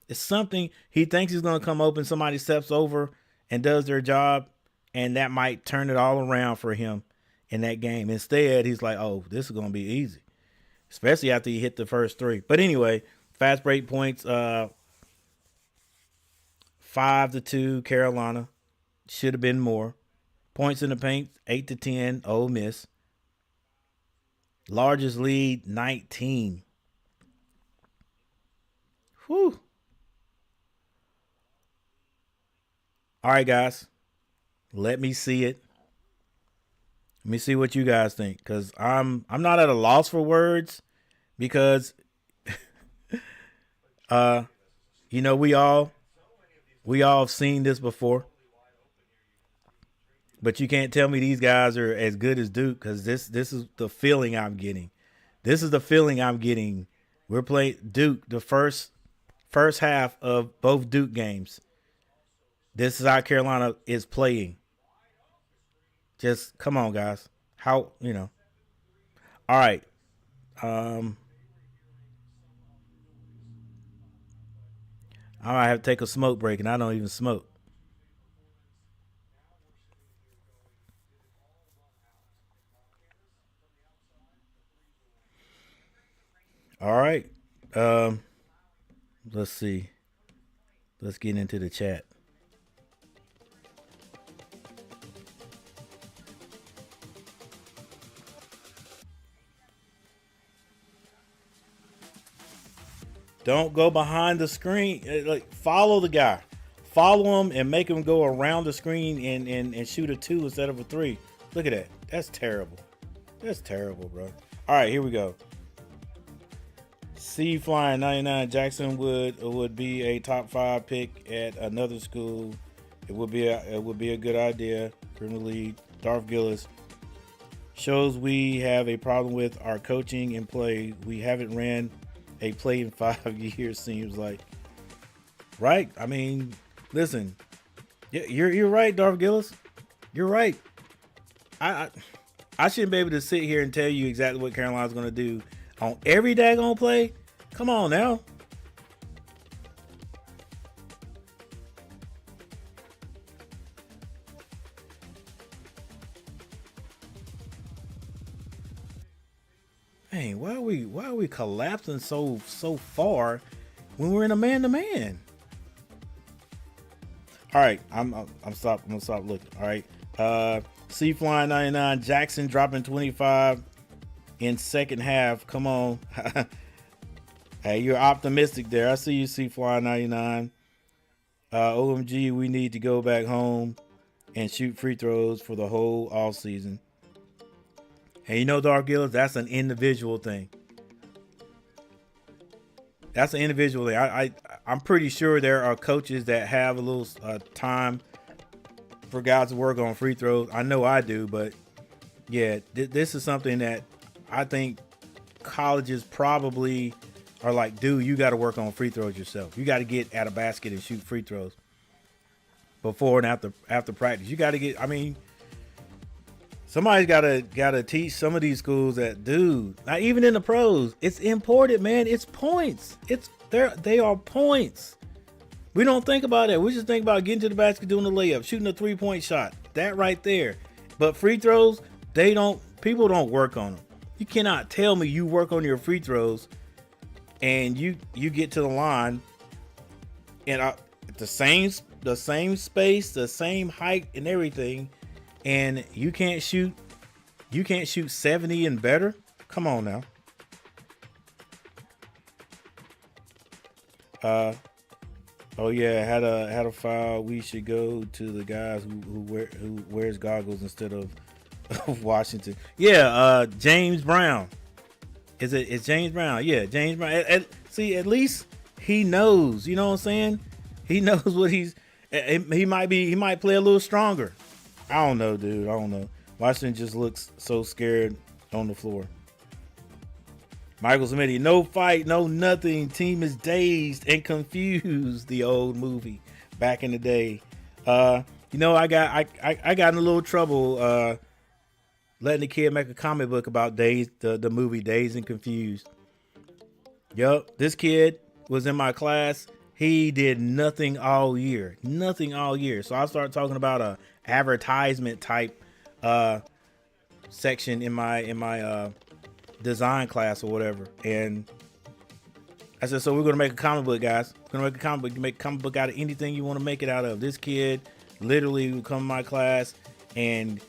It's something he thinks he's going to come open. Somebody steps over and does their job, and that might turn it all around for him in that game. Instead, he's like, oh, this is going to be easy, especially after he hit the first 3. But anyway, fast break points, 5-2 Carolina. Should have been more. Points in the paint, 8-10 Ole Miss. Largest lead, 19. Whew. All right, guys. Let me see it. Let me see what you guys think, because I'm not at a loss for words, because we all have seen this before. But you can't tell me these guys are as good as Duke, because this is the feeling I'm getting. This is the feeling I'm getting. We're playing Duke the first half of both Duke games. This is how Carolina is playing. Just come on, guys. How. All right. I might have to take a smoke break, and I don't even smoke. All right. Um, let's see. Let's get into the chat. Don't go behind the screen. Like, follow the guy. Follow him and make him go around the screen and shoot a 2 instead of a 3. Look at that. That's terrible. That's terrible, bro. All right, here we go. C flying 99 Jackson would be a top 5 pick at another school. It would be a good idea. Premier League. Darth Gillis shows we have a problem with our coaching and play. We haven't ran a play in 5 years. Seems like, right? I mean, listen, you're right, Darth Gillis. You're right. I shouldn't be able to sit here and tell you exactly what Carolina's going to do on every daggone play. Come on now. Man, why are we collapsing so far when we're in a man-to-man? All right, I'm gonna stop looking. All right, C flying 99 Jackson dropping 25 in second half. Come on. Hey, you're optimistic there. I see you, C flying 99. OMG, we need to go back home and shoot free throws for the whole off season. And you know, Dark Gillis, that's an individual thing. That's an individual thing. I'm pretty sure there are coaches that have a little time for guys to work on free throws. I know I do, but yeah, this is something that I think colleges probably are like, dude, you got to work on free throws yourself. You got to get at a basket and shoot free throws before and after practice. You got to get. I mean, somebody's gotta teach some of these schools that, dude, not even in the pros, it's important, man. It's points. They are points. We don't think about it. We just think about getting to the basket, doing the layup, shooting a 3-point shot. That right there. But free throws, people don't work on them. You cannot tell me you work on your free throws and you get to the line and the same space, the same height and everything, and you can't shoot 70 and better. Come on now. Oh yeah, had a foul. We should go to the guys who wears goggles instead of Washington. Yeah, James Brown. It's James Brown. Yeah, James Brown. See, at least he knows. You know what I'm saying? He knows what he might play a little stronger. I don't know, dude. I don't know. Washington just looks so scared on the floor. Michael Smitty, no fight, no nothing. Team is dazed and confused. The old movie back in the day. I got in a little trouble letting the kid make a comic book about the movie Dazed and Confused. Yup, this kid was in my class. He did nothing all year. So I started talking about a advertisement type section in my design class or whatever, and I said, so we're gonna make a comic book, guys. We're gonna make a comic book. You make a comic book out of anything you want to make it out of. This kid literally would come to my class and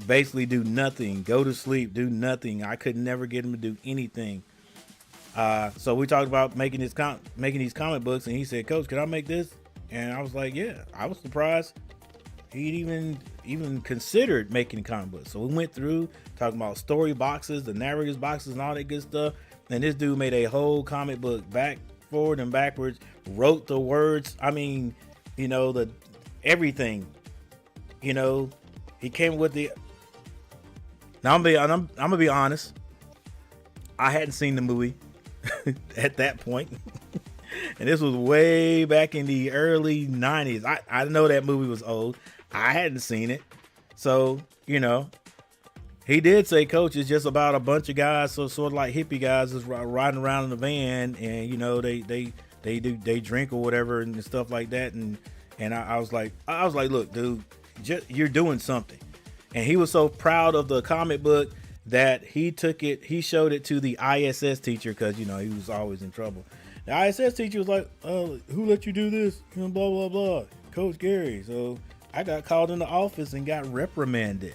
basically do nothing, go to sleep, do nothing. I could never get him to do anything. So we talked about making these comic books, and he said, Coach, can I make this? And I was like, yeah. I was surprised he'd even considered making a comic book. So we went through talking about story boxes, the narrator's boxes, and all that good stuff. And this dude made a whole comic book, back, forward, and backwards. Wrote the words. I mean, the everything. He came with the. Now I'm gonna be honest. I hadn't seen the movie at that point. And this was way back in the early 90s. I know that movie was old. I hadn't seen it. So, he did say, Coach, it's just about a bunch of guys, so sort of like hippie guys, just riding around in a van, and they drink or whatever and stuff like that. And I was like, look, dude, you're doing something. And he was so proud of the comic book that he showed it to the ISS teacher because, you know, he was always in trouble. The ISS teacher was like, who let you do this? You know, blah, blah, blah. Coach Gary. So I got called in the office and got reprimanded.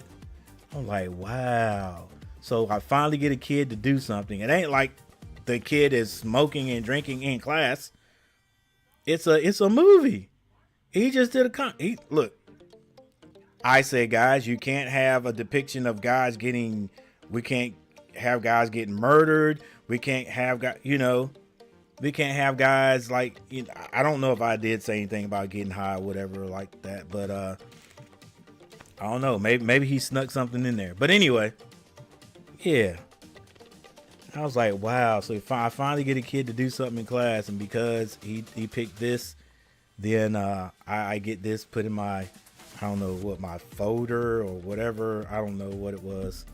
I'm like, wow. So I finally get a kid to do something. It ain't like the kid is smoking and drinking in class. It's a movie. He just did look. I say, guys, you can't have a depiction of guys we can't have guys getting murdered. We can't have guys, we can't have guys like, I don't know if I did say anything about getting high or whatever like that, but I don't know. Maybe he snuck something in there. But anyway, yeah. I was like, wow. So if I finally get a kid to do something in class, and because he picked this, then I get this put in my, I don't know what, my folder or whatever. I don't know what it was.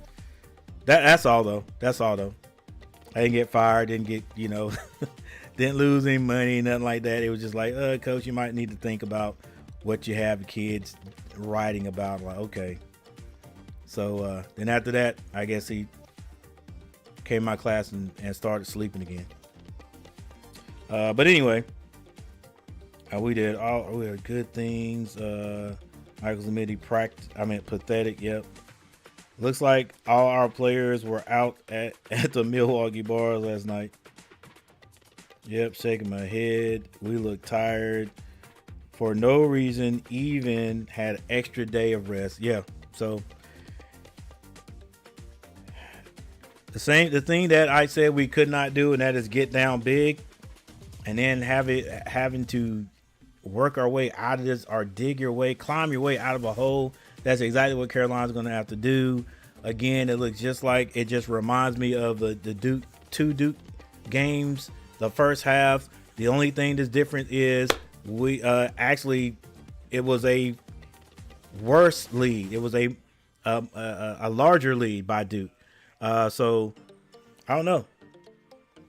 That's all though. I didn't get fired, didn't get, didn't lose any money, nothing like that. It was just like, coach, you might need to think about what you have the kids writing about. Like, okay. So then after that, I guess he came to my class and started sleeping again. But anyway, we did good things. Michael's admitted pathetic. Yep. Looks like all our players were out at the Milwaukee bars last night. Yep, shaking my head. We look tired for no reason, even had an extra day of rest. Yeah, so the thing that I said we could not do, and that is get down big and then having to work our way out of this, or climb your way out of a hole. That's exactly what Carolina's going to have to do. Again, it looks just like, it just reminds me of the two Duke games, the first half. The only thing that's different is we it was a worse lead. It was a larger lead by Duke. So I don't know.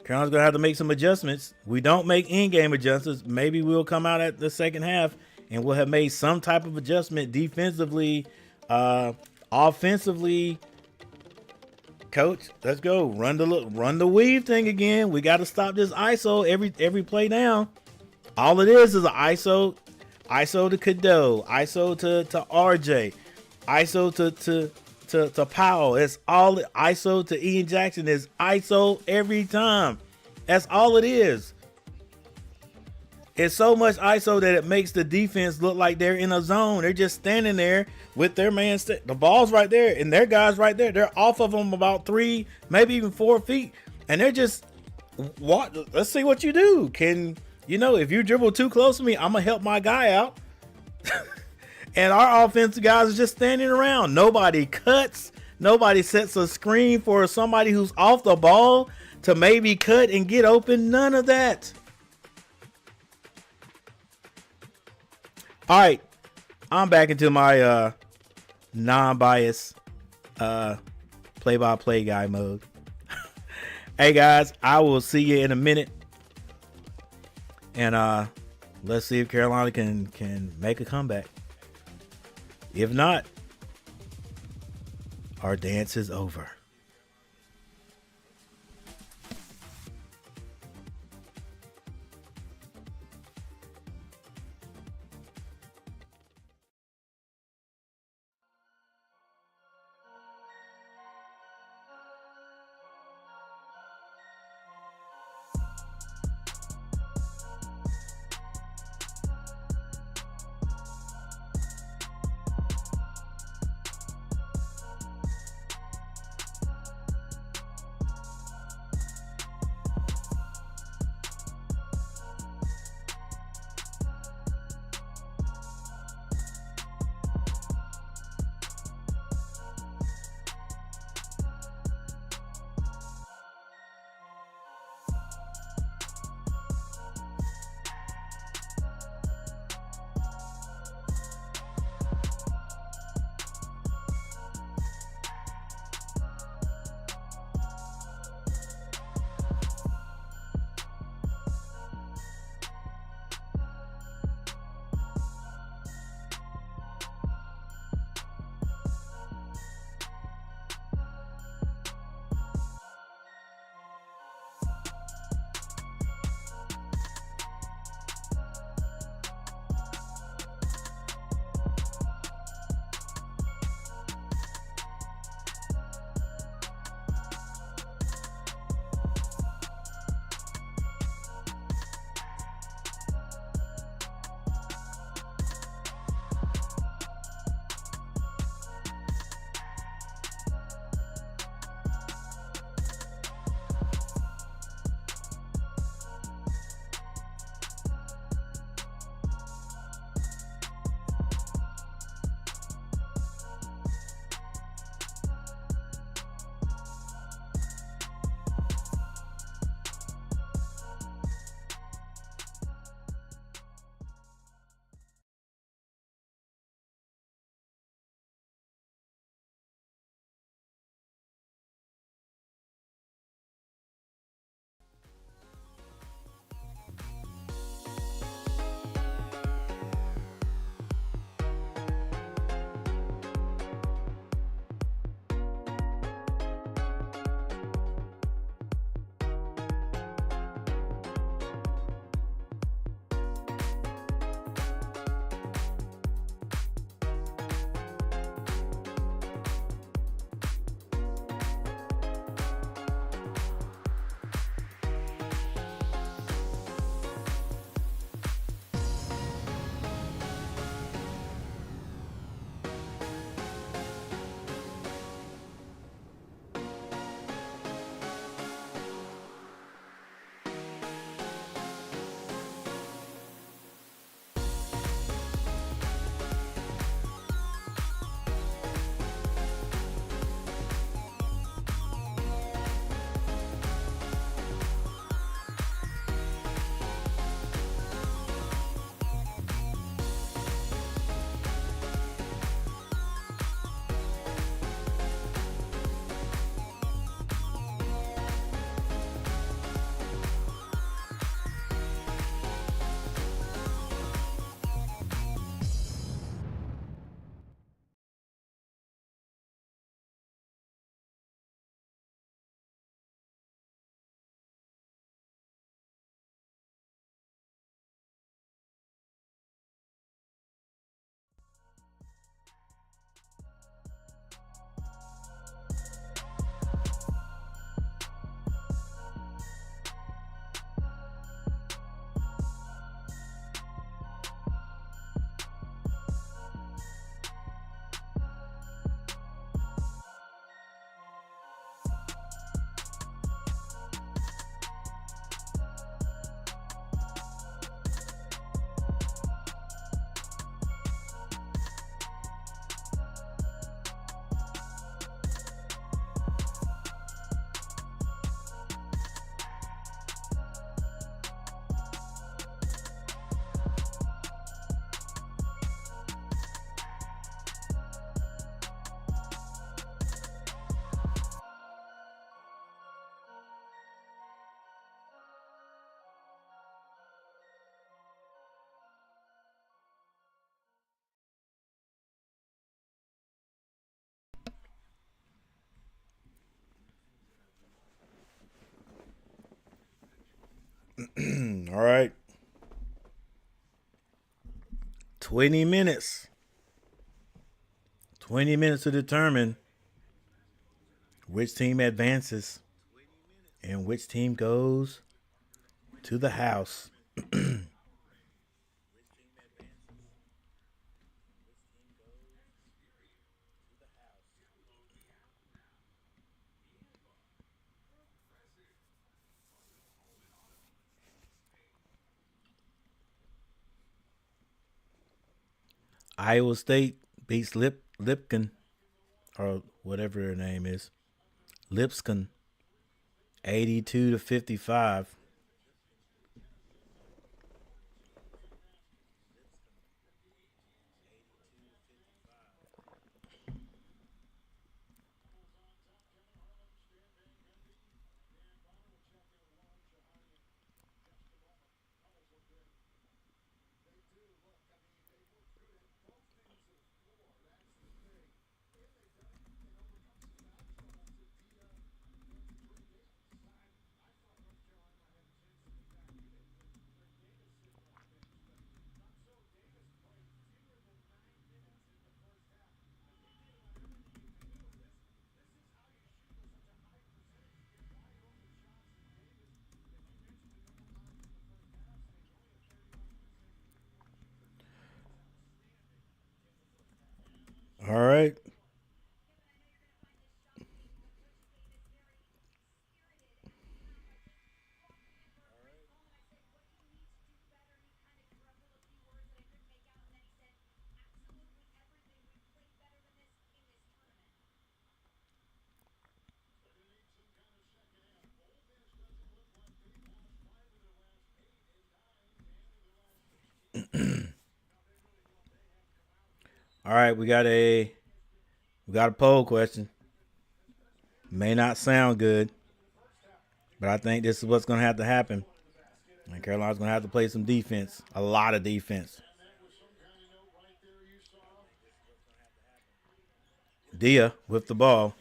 Carolina's going to have to make some adjustments. We don't make in-game adjustments. Maybe we'll come out at the second half and we'll have made some type of adjustment defensively, offensively. Coach, let's go. Run the weave thing again. We got to stop this ISO every play down. All it is an ISO to Cadeau, ISO to RJ, ISO to Powell. It's all ISO to Ian Jackson is ISO every time. That's all it is. It's so much ISO that it makes the defense look like they're in a zone. They're just standing there with their man. The ball's right there and their guys right there. They're off of them about 3, maybe even 4 feet. And they're just, let's see what you do. If you dribble too close to me, I'm going to help my guy out. And our offensive guys are just standing around. Nobody cuts. Nobody sets a screen for somebody who's off the ball to maybe cut and get open. None of that. All right. I'm back into my non-biased play-by-play guy mode. Hey, guys, I will see you in a minute. And let's see if Carolina can make a comeback. If not, our dance is over. All right. 20 minutes. 20 minutes to determine which team advances and which team goes to the house. Iowa State beats Lipkin, or whatever their name is. Lipscomb, 82-55. All right. All right, we got a poll question. May not sound good, but I think this is what's going to have to happen. And Carolina's going to have to play some defense, a lot of defense. Dia with the ball,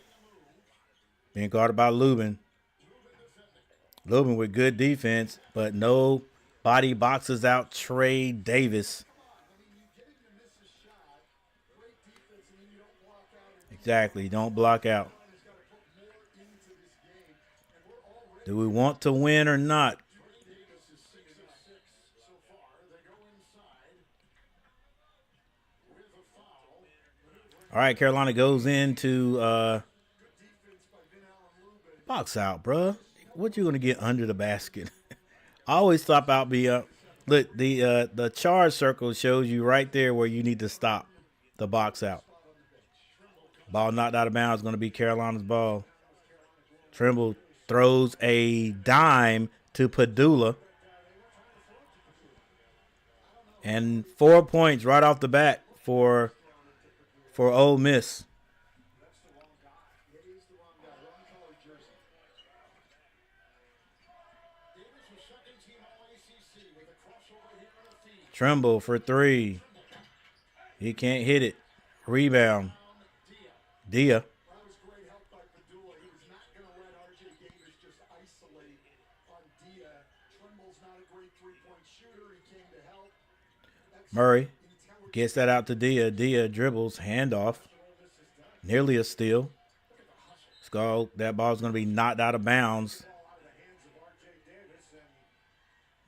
being guarded by Lubin. Lubin with good defense, but no body boxes out Trey Davis. Exactly, don't block out. Do we want to win or not? All right, Carolina goes into box out, bruh. What you gonna get under the basket? I always stop out. Look, the charge circle shows you right there where you need to stop the box out. Ball knocked out of bounds, going to be Carolina's ball. Trimble throws a dime to Padula. And 4 points right off the bat for Ole Miss. Trimble for three. He can't hit it. Rebound. Dia. Murray gets that out to Dia. Dia dribbles, handoff. Nearly a steal. That ball's going to be knocked out of bounds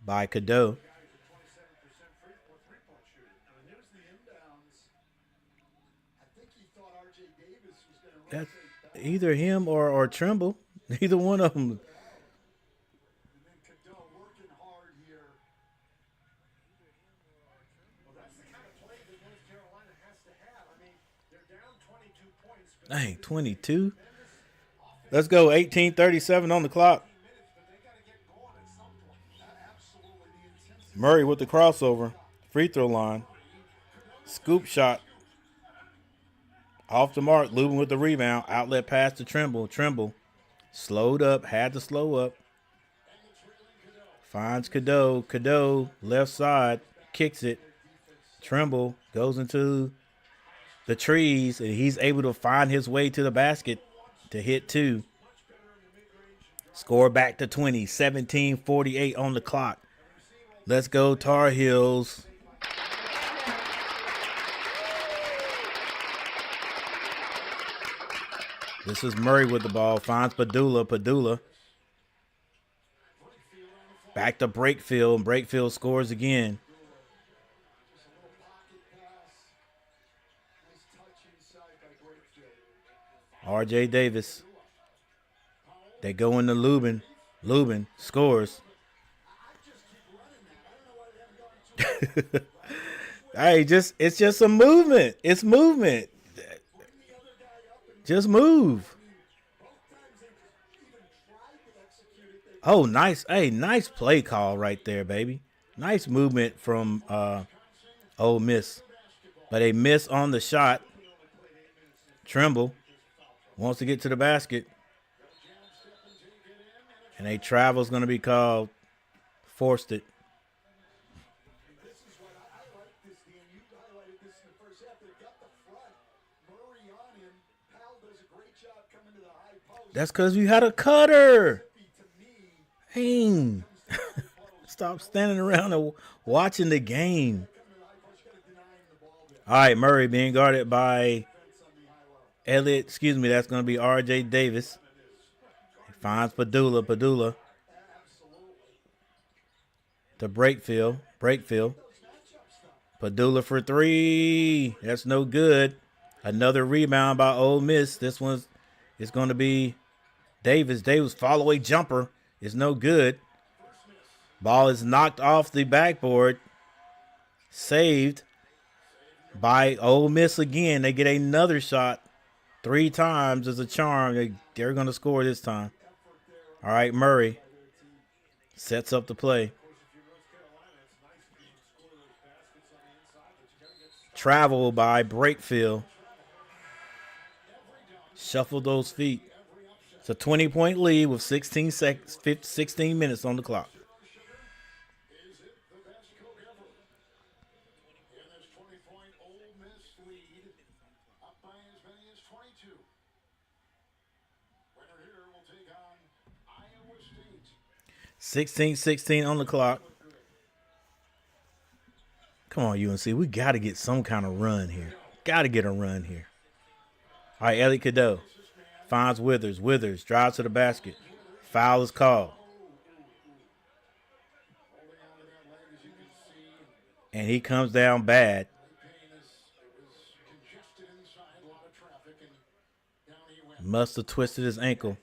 by Cadeau. That's either him or Trimble. Neither one of them. Dang, 22. Let's go. 18:37 on the clock. Murray with the crossover. Free throw line. Scoop shot. Off the mark. Lubin with the rebound. Outlet pass to Trimble. Trimble slowed up. Had to slow up. Finds Cadeau. Cadeau left side. Kicks it. Trimble goes into the trees, and he's able to find his way to the basket to hit two. Score back to 20. 17:48 on the clock. Let's go, Tar Heels. This is Murray with the ball. Finds Padula. Padula. Back to Brakefield. Brakefield scores again. R.J. Davis. They go into Lubin. Lubin scores. Hey, it's just a movement. It's movement. Just move. Oh, nice. Hey, nice play call right there, baby. Nice movement from Ole Miss. But they miss on the shot. Trimble wants to get to the basket. And a travel is going to be called. Forced it. That's because you had a cutter. Dang. Stop standing around and watching the game. All right, Murray being guarded by Elliott. Excuse me, that's going to be R.J. Davis. He finds Padula. Padula to Brakefield. Brakefield. Padula for three. That's no good. Another rebound by Ole Miss. This one's going to be Davis. Davis follow-away jumper is no good. Ball is knocked off the backboard. Saved by Ole Miss again. They get another shot. 3 times as a charm. They're going to score this time. All right, Murray sets up the play. Travel by Brakefield. Shuffle those feet. It's a 20-point lead with 16 minutes on the clock. By as many as 22. Winner here will take on Iowa State. 16-16 on the clock. Come on, UNC. We got to get some kind of run here. Got to get a run here. All right, Elliot Cadeau finds Withers. Withers drives to the basket. Foul is called. And he comes down bad. Must have twisted his ankle.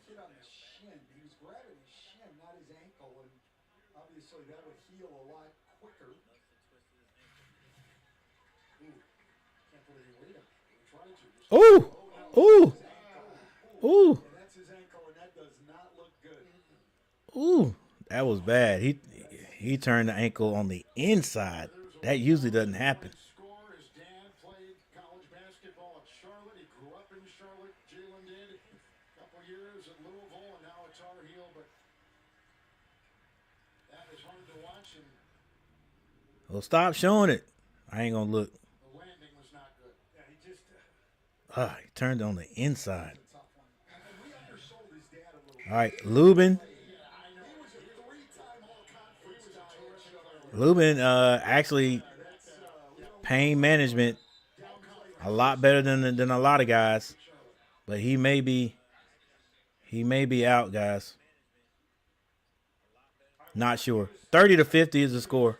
Ooh, ooh, ooh. Ooh, that was bad. He turned the ankle on the inside. That usually doesn't happen. His dad played college basketball at Charlotte. He grew up in Charlotte. Jalen did. A couple years at Louisville and now at Tar Heel. But that is hard to watch. Well, stop showing it. I ain't gonna look. The landing was not good. Yeah, he just. He turned on the inside. All right, Lubin. Lubin actually pain management a lot better than a lot of guys, but he may be out, guys. Not sure. 30-50 is the score.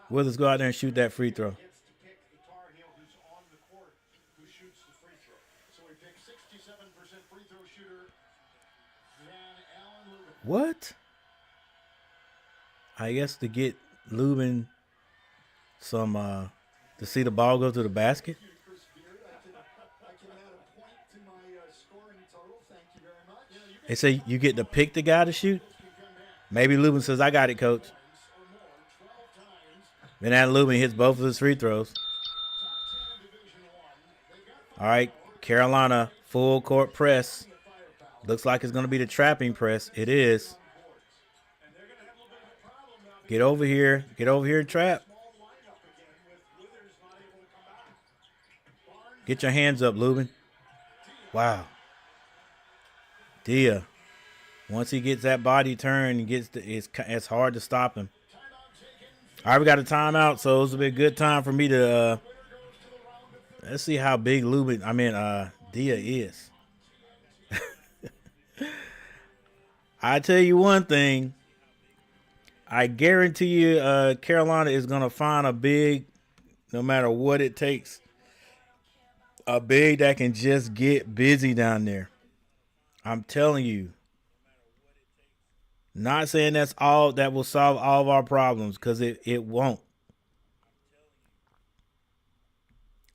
Withers go out there and shoot that free throw. What? I guess to get Lubin some to see the ball go to the basket. They say you get to pick the guy to shoot. Maybe Lubin says, "I got it, coach." Then that Lubin hits both of his free throws. All right, Carolina full court press. Looks like it's going to be the trapping press. It is. Get over here. Get over here and trap. Get your hands up, Lubin. Wow. Dia. Once he gets that body turn, it's hard to stop him. All right, we got a timeout, so this will be a good time for me to let's see how big Dia is. I tell you one thing. I guarantee you Carolina is going to find a big, no matter what it takes, a big that can just get busy down there. I'm telling you. Not saying that's all that will solve all of our problems, because it won't.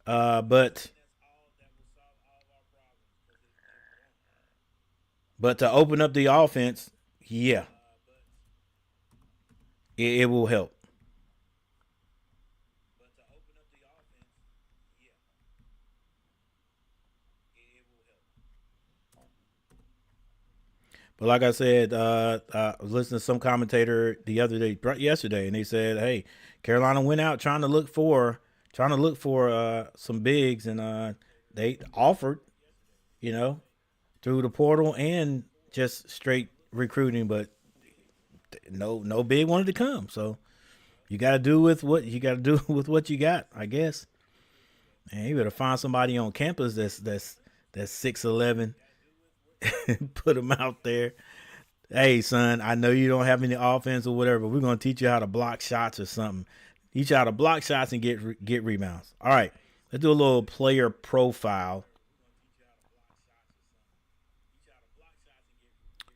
But to open up the offense, yeah, it will help. But like I said, I was listening to some commentator yesterday, and they said, "Hey, Carolina went out trying to look for some bigs, and they offered, you know, through the portal and just straight recruiting, but no big wanted to come. So you got to do with what you got to do with what you got, I guess. And you better find somebody on campus that's 6'11", put them out there. Hey, son, I know you don't have any offense or whatever, but we're gonna teach you how to block shots or something. Teach you how to block shots and get rebounds. All right, let's do a little player profile.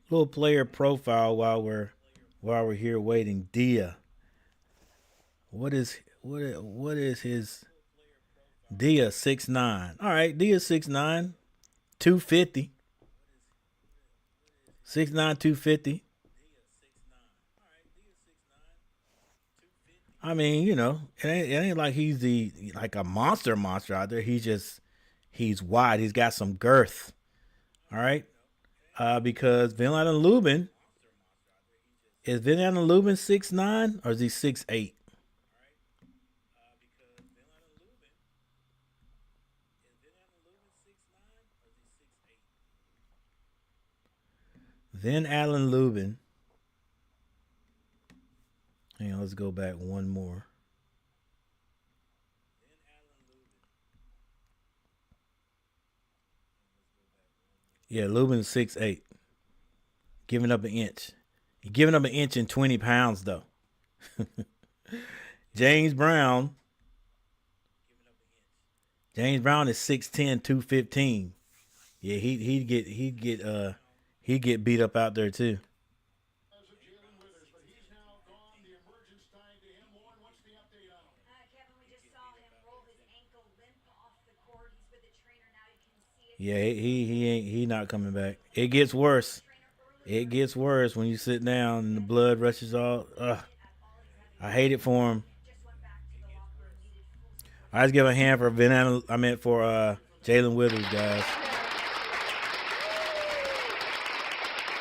Little player profile while we're here waiting. Dia. What is his Dia 6'9"? All right, Dia 6'9", 250. 6'9", 250. I mean, it ain't like he's like a monster out there. He's wide. He's got some girth. All right. Because Van Lubin, is Van Lubin 6'9" or is he 6'8"? Then Allen Lubin. Hang on, let's go back one more. Yeah, Lubin's 6'8", giving up an inch. He's giving up an inch and 20 pounds though. James Brown. James Brown is 6'10", 215. Yeah, he'd get beat up out there too. Yeah, he not coming back. It gets worse. It gets worse when you sit down and the blood rushes all. I hate it for him. I just give a hand for Jalen Withers, guys.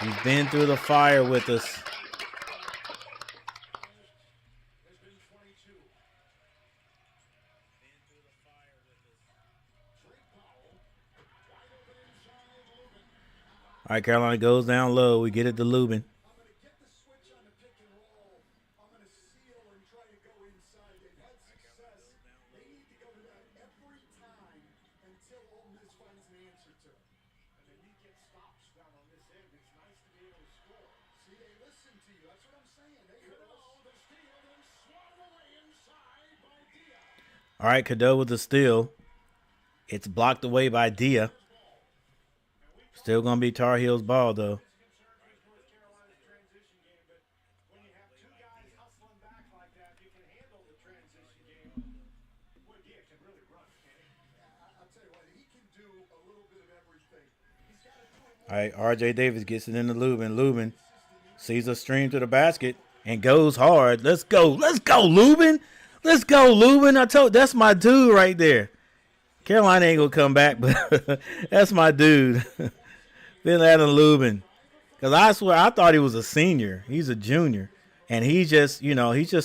He's been through the fire with us. All right, Carolina goes down low. We get it to Lubin. All right, Cadeau with the steal. It's blocked away by Dia. Still going to be Tar Heels ball, though. All right, R.J. Davis gets it into Lubin. Lubin sees a stream to the basket and goes hard. Let's go. Let's go, Lubin. Let's go, Lubin. That's my dude right there. Carolina ain't going to come back, but that's my dude. Then Adam Lubin. Because I swear, I thought he was a senior. He's a junior. And he's just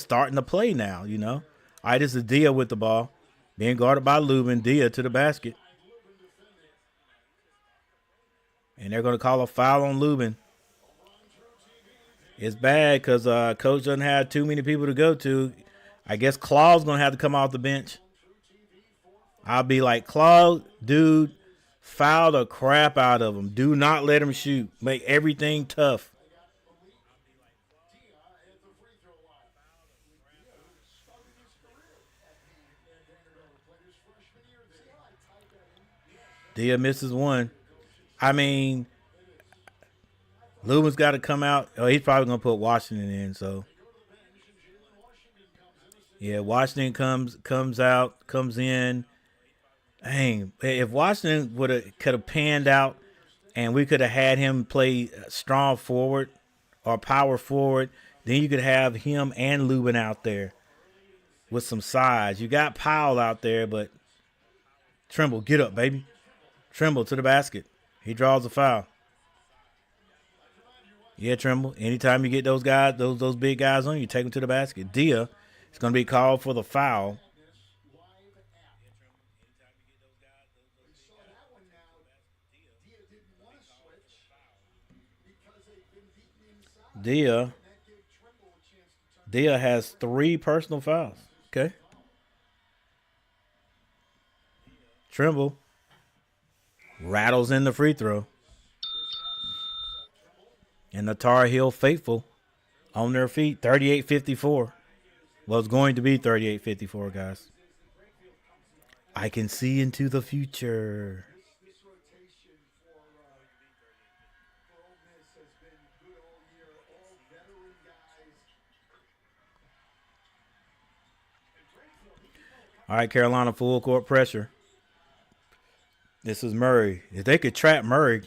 starting to play now, All right, this is Dia with the ball. Being guarded by Lubin. Dia to the basket. And they're going to call a foul on Lubin. It's bad because coach doesn't have too many people to go to. I guess Claw's going to have to come off the bench. I'll be like, Claw, dude, foul the crap out of him. Do not let him shoot. Make everything tough. Dia misses one. I mean, Lubin's got to come out. Oh, he's probably going to put Washington in. So, yeah, Washington comes in. Dang, if Washington could have panned out, and we could have had him play strong forward or power forward, then you could have him and Lubin out there with some size. You got Powell out there, but Trimble, get up, baby. Trimble to the basket. He draws a foul. Yeah, Trimble. Anytime you get those guys, those big guys on you, take them to the basket. Dia is going to be called for the foul. Dia has 3 personal fouls. Okay. Trimble rattles in the free throw. And the Tar Heel faithful on their feet, 38-54. Well, it's going to be 38-54, guys. I can see into the future. All right, Carolina, full court pressure. This is Murray. If they could trap Murray.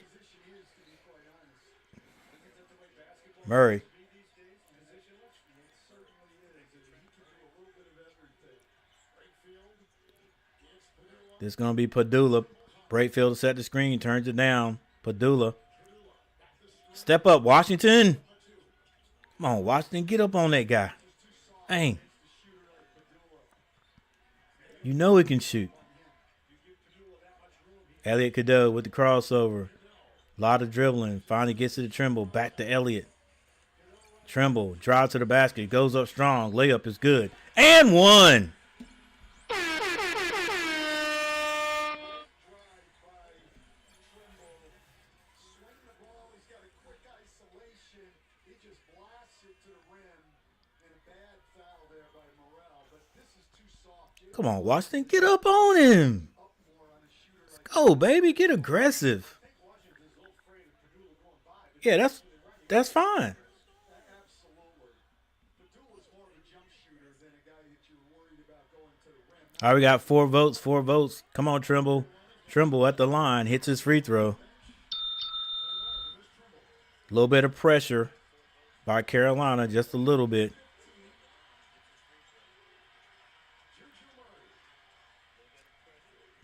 This is going to be Padula. Brakefield set the screen, turns it down. Padula. Step up, Washington. Come on, Washington, get up on that guy. Dang. You know he can shoot. Elliott Cadeau with the crossover. A lot of dribbling. Finally gets to the Trimble. Back to Elliott. Trimble drives to the basket. Goes up strong. Layup is good. And one. Come on, Washington. Get up on him. Let's go, baby. Get aggressive. Yeah, that's fine. All right, we got 4 votes. Come on, Trimble. Trimble at the line. Hits his free throw. A little bit of pressure by Carolina, just a little bit.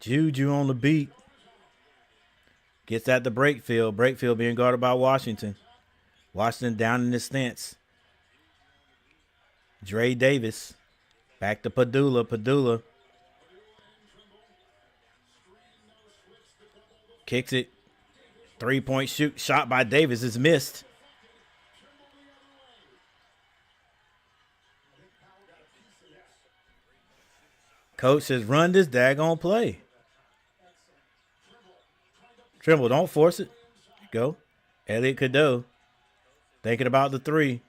Juju on the beat. Gets at the Brakefield. Brakefield being guarded by Washington. Washington down in the stance. Dre Davis. Back to Padula. Padula. Kicks it. 3-point shot by Davis is missed. Coach says, run this daggone play. Trimble, don't force it. Go. Elliott Cadeau. Thinking about the 3.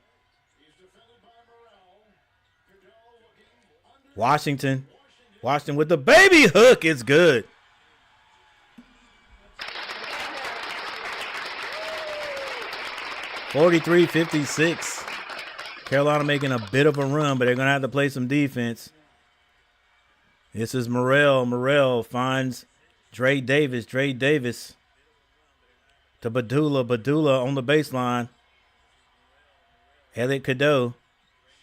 Washington. Washington with the baby hook. It's good. (43-56). Carolina making a bit of a run, but they're going to have to play some defense. This is Morrell. Morrell finds Dre Davis. Dre Davis to Badula. Badula on the baseline. Elliott Cadeau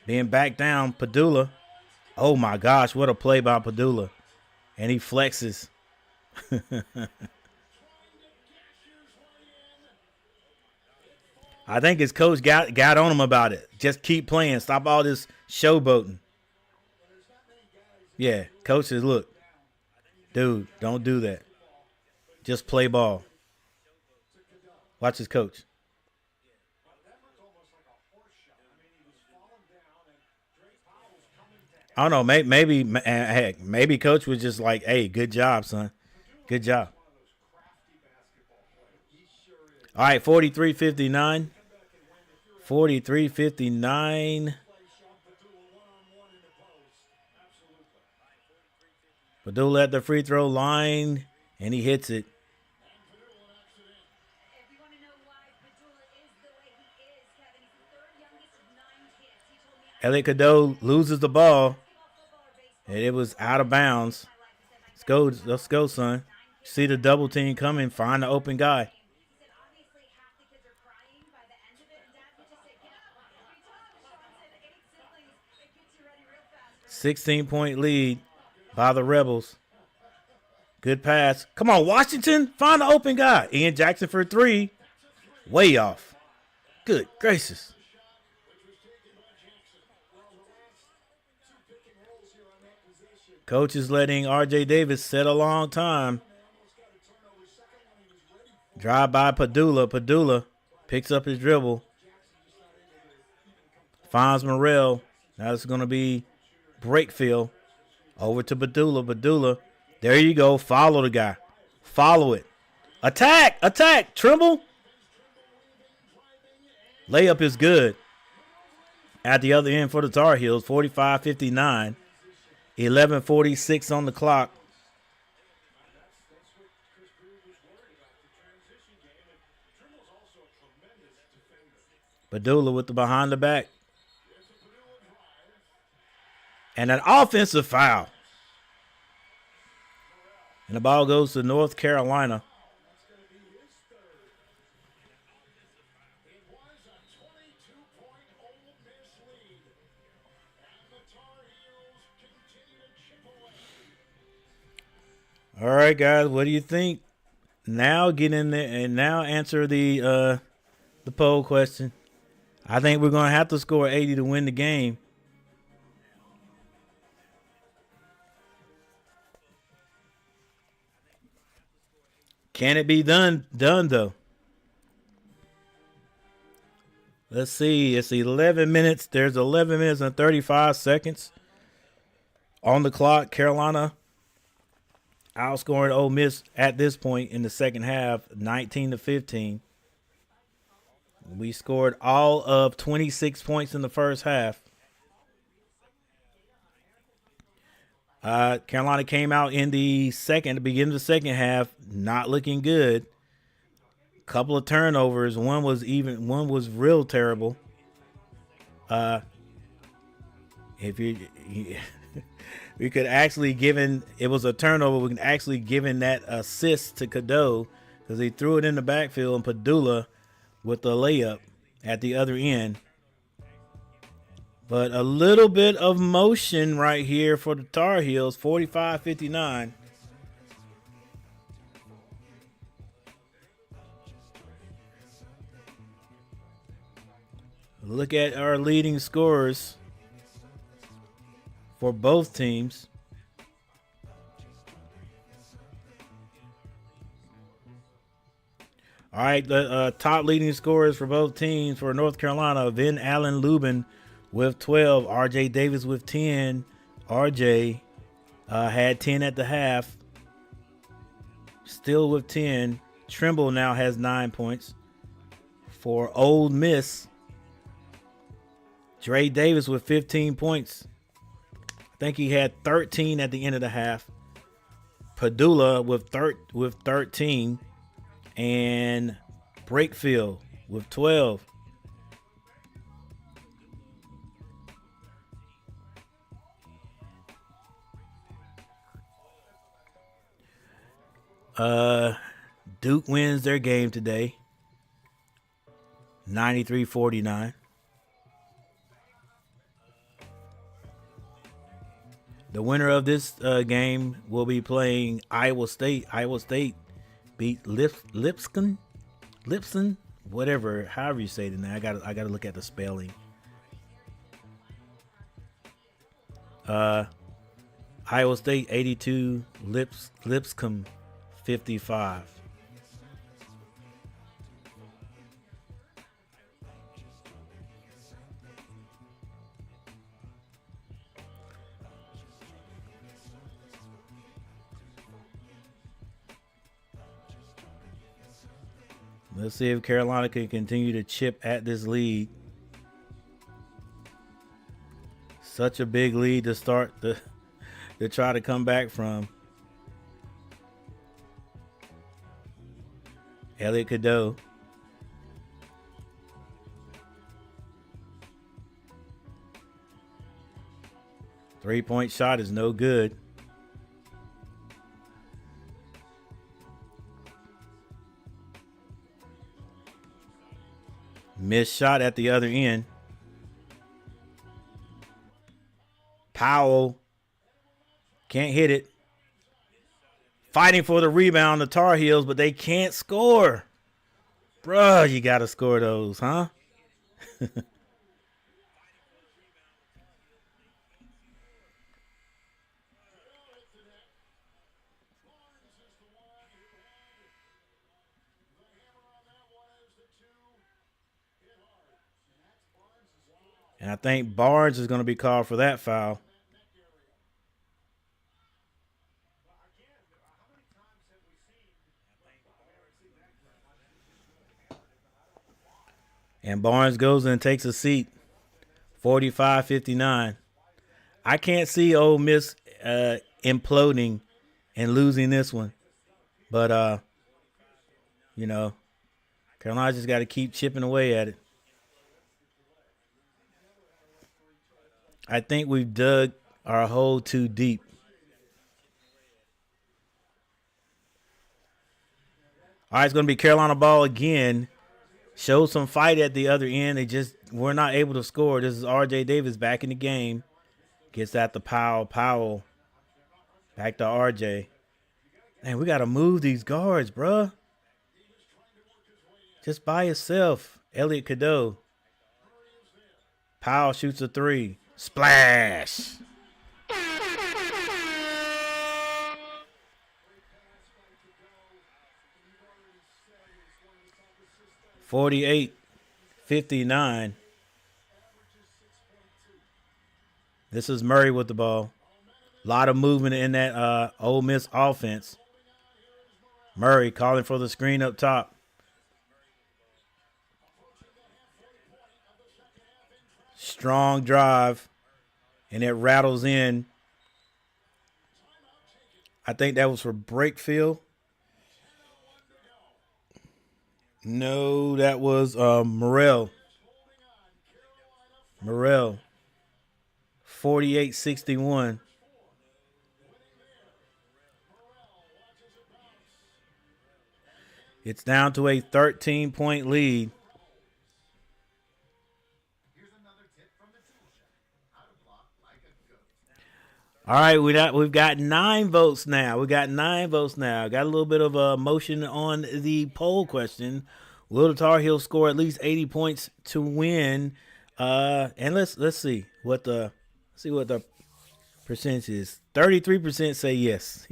being backed down. Padula. Oh, my gosh. What a play by Padula. And he flexes. I think his coach got on him about it. Just keep playing. Stop all this showboating. Yeah, coach says, look, Dude, don't do that. Just play ball. Watch his coach. I don't know. Maybe coach was just like, "Hey, good job, son. Good job." All right, 43-59. 43-59. Padula at the free throw line, and he hits it. Elliot Cadeau loses the ball, and it was out of bounds. Let's go, son. See the double team coming. Find the open guy. 16-point lead by the Rebels. Good pass. Come on, Washington. Find the open guy. Ian Jackson for 3. Way off. Good gracious. Coach is letting R.J. Davis sit a long time. Drive by Padula. Padula picks up his dribble. Finds Morrell. Now it's going to be Breakfield. Over to Padula. Padula. There you go. Follow the guy. Follow it. Attack. Attack. Trimble. Layup is good. At the other end for the Tar Heels. 45-59. 11:46 on the clock. Padula with the behind the back. And an offensive foul. And the ball goes to North Carolina. All right, guys, what do you think? Now get in there and now answer the poll question. I think we're going to have to score 80 to win the game. Can it be done though? Let's see. It's 11 minutes. There's 11 minutes and 35 seconds on the clock. Carolina outscoring Ole Miss at this point in the second half, 19-15. We scored all of 26 points in the first half. Carolina came out in the beginning of the second half, not looking good. Couple of turnovers. One was real terrible. If we could actually it was a turnover. We can actually given that assist to Cadeau because he threw it in the backfield and Padula with the layup at the other end. But a little bit of motion right here for the Tar Heels, 45-59. Look at our leading scorers for both teams. All right, the top leading scorers for both teams for North Carolina, Vin Allen Lubin with 12, R.J. Davis with 10. R.J. had 10 at the half, still with 10. Trimble now has 9 points. For Ole Miss, Dre Davis with 15 points. I think he had 13 at the end of the half. Padula with 13. And Breakfield with 12. Duke wins their game today, 93-49. The winner of this game will be playing Iowa State. Iowa State beat Lipscomb, whatever, however you say it. Now I gotta look at the spelling. Iowa State 82, Lipscomb 55. Let's see if Carolina can continue to chip at this lead. Such a big lead to start to try to come back from. Elliot Cadeau. Three-point shot is no good. Missed shot at the other end. Powell can't hit it. Fighting for the rebound, the Tar Heels, but they can't score. Bruh, you got to score those, huh? And I think Barnes is going to be called for that foul. And Barnes goes and takes a seat. 45-59. I can't see Ole Miss imploding and losing this one. But, Carolina just got to keep chipping away at it. I think we've dug our hole too deep. All right, it's going to be Carolina ball again. Showed some fight at the other end. They just were not able to score. This is R.J. Davis back in the game. Gets at the Powell. Powell back to R.J. Man, we got to move these guards, bruh. Just by yourself. Elliot Cadeau. Powell shoots a three. Splash. (48-59). This is Murray with the ball. A lot of movement in that Ole Miss offense. Murray calling for the screen up top. Strong drive. And it rattles in. I think that was for Brakefield. No, that was Morrell. 48-61. It's down to a 13-point lead. All right, we've got 9 votes now. Got a little bit of motion on the poll question. Will the Tar Heels score at least 80 points to win? And let's see what the percentage is. 33% say yes.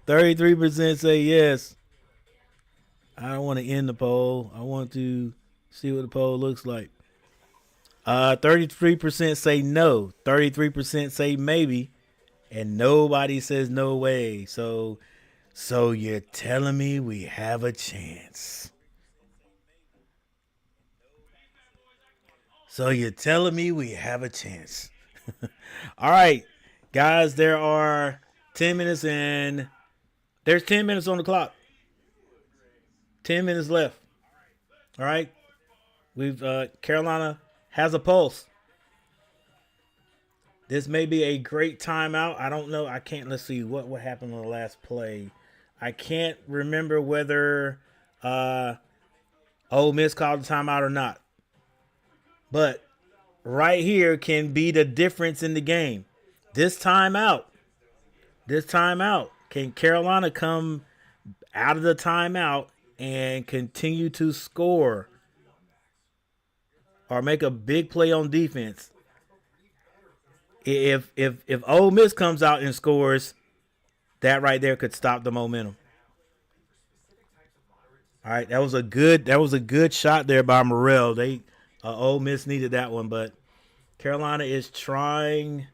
33% say yes. I don't want to end the poll. I want to see what the poll looks like. 33% say no. 33% say maybe. And nobody says no way. So you're telling me we have a chance. All right, guys, there's 10 minutes on the clock. 10 minutes left. All right. Carolina has a pulse. This may be a great timeout. I don't know. Let's see what happened on the last play. I can't remember whether Ole Miss called the timeout or not. But right here can be the difference in the game. This timeout. Can Carolina come out of the timeout and continue to score or make a big play on defense? If Ole Miss comes out and scores, that right there could stop the momentum. All right, that was a good shot there by Morrell. Ole Miss needed that one, but Carolina is trying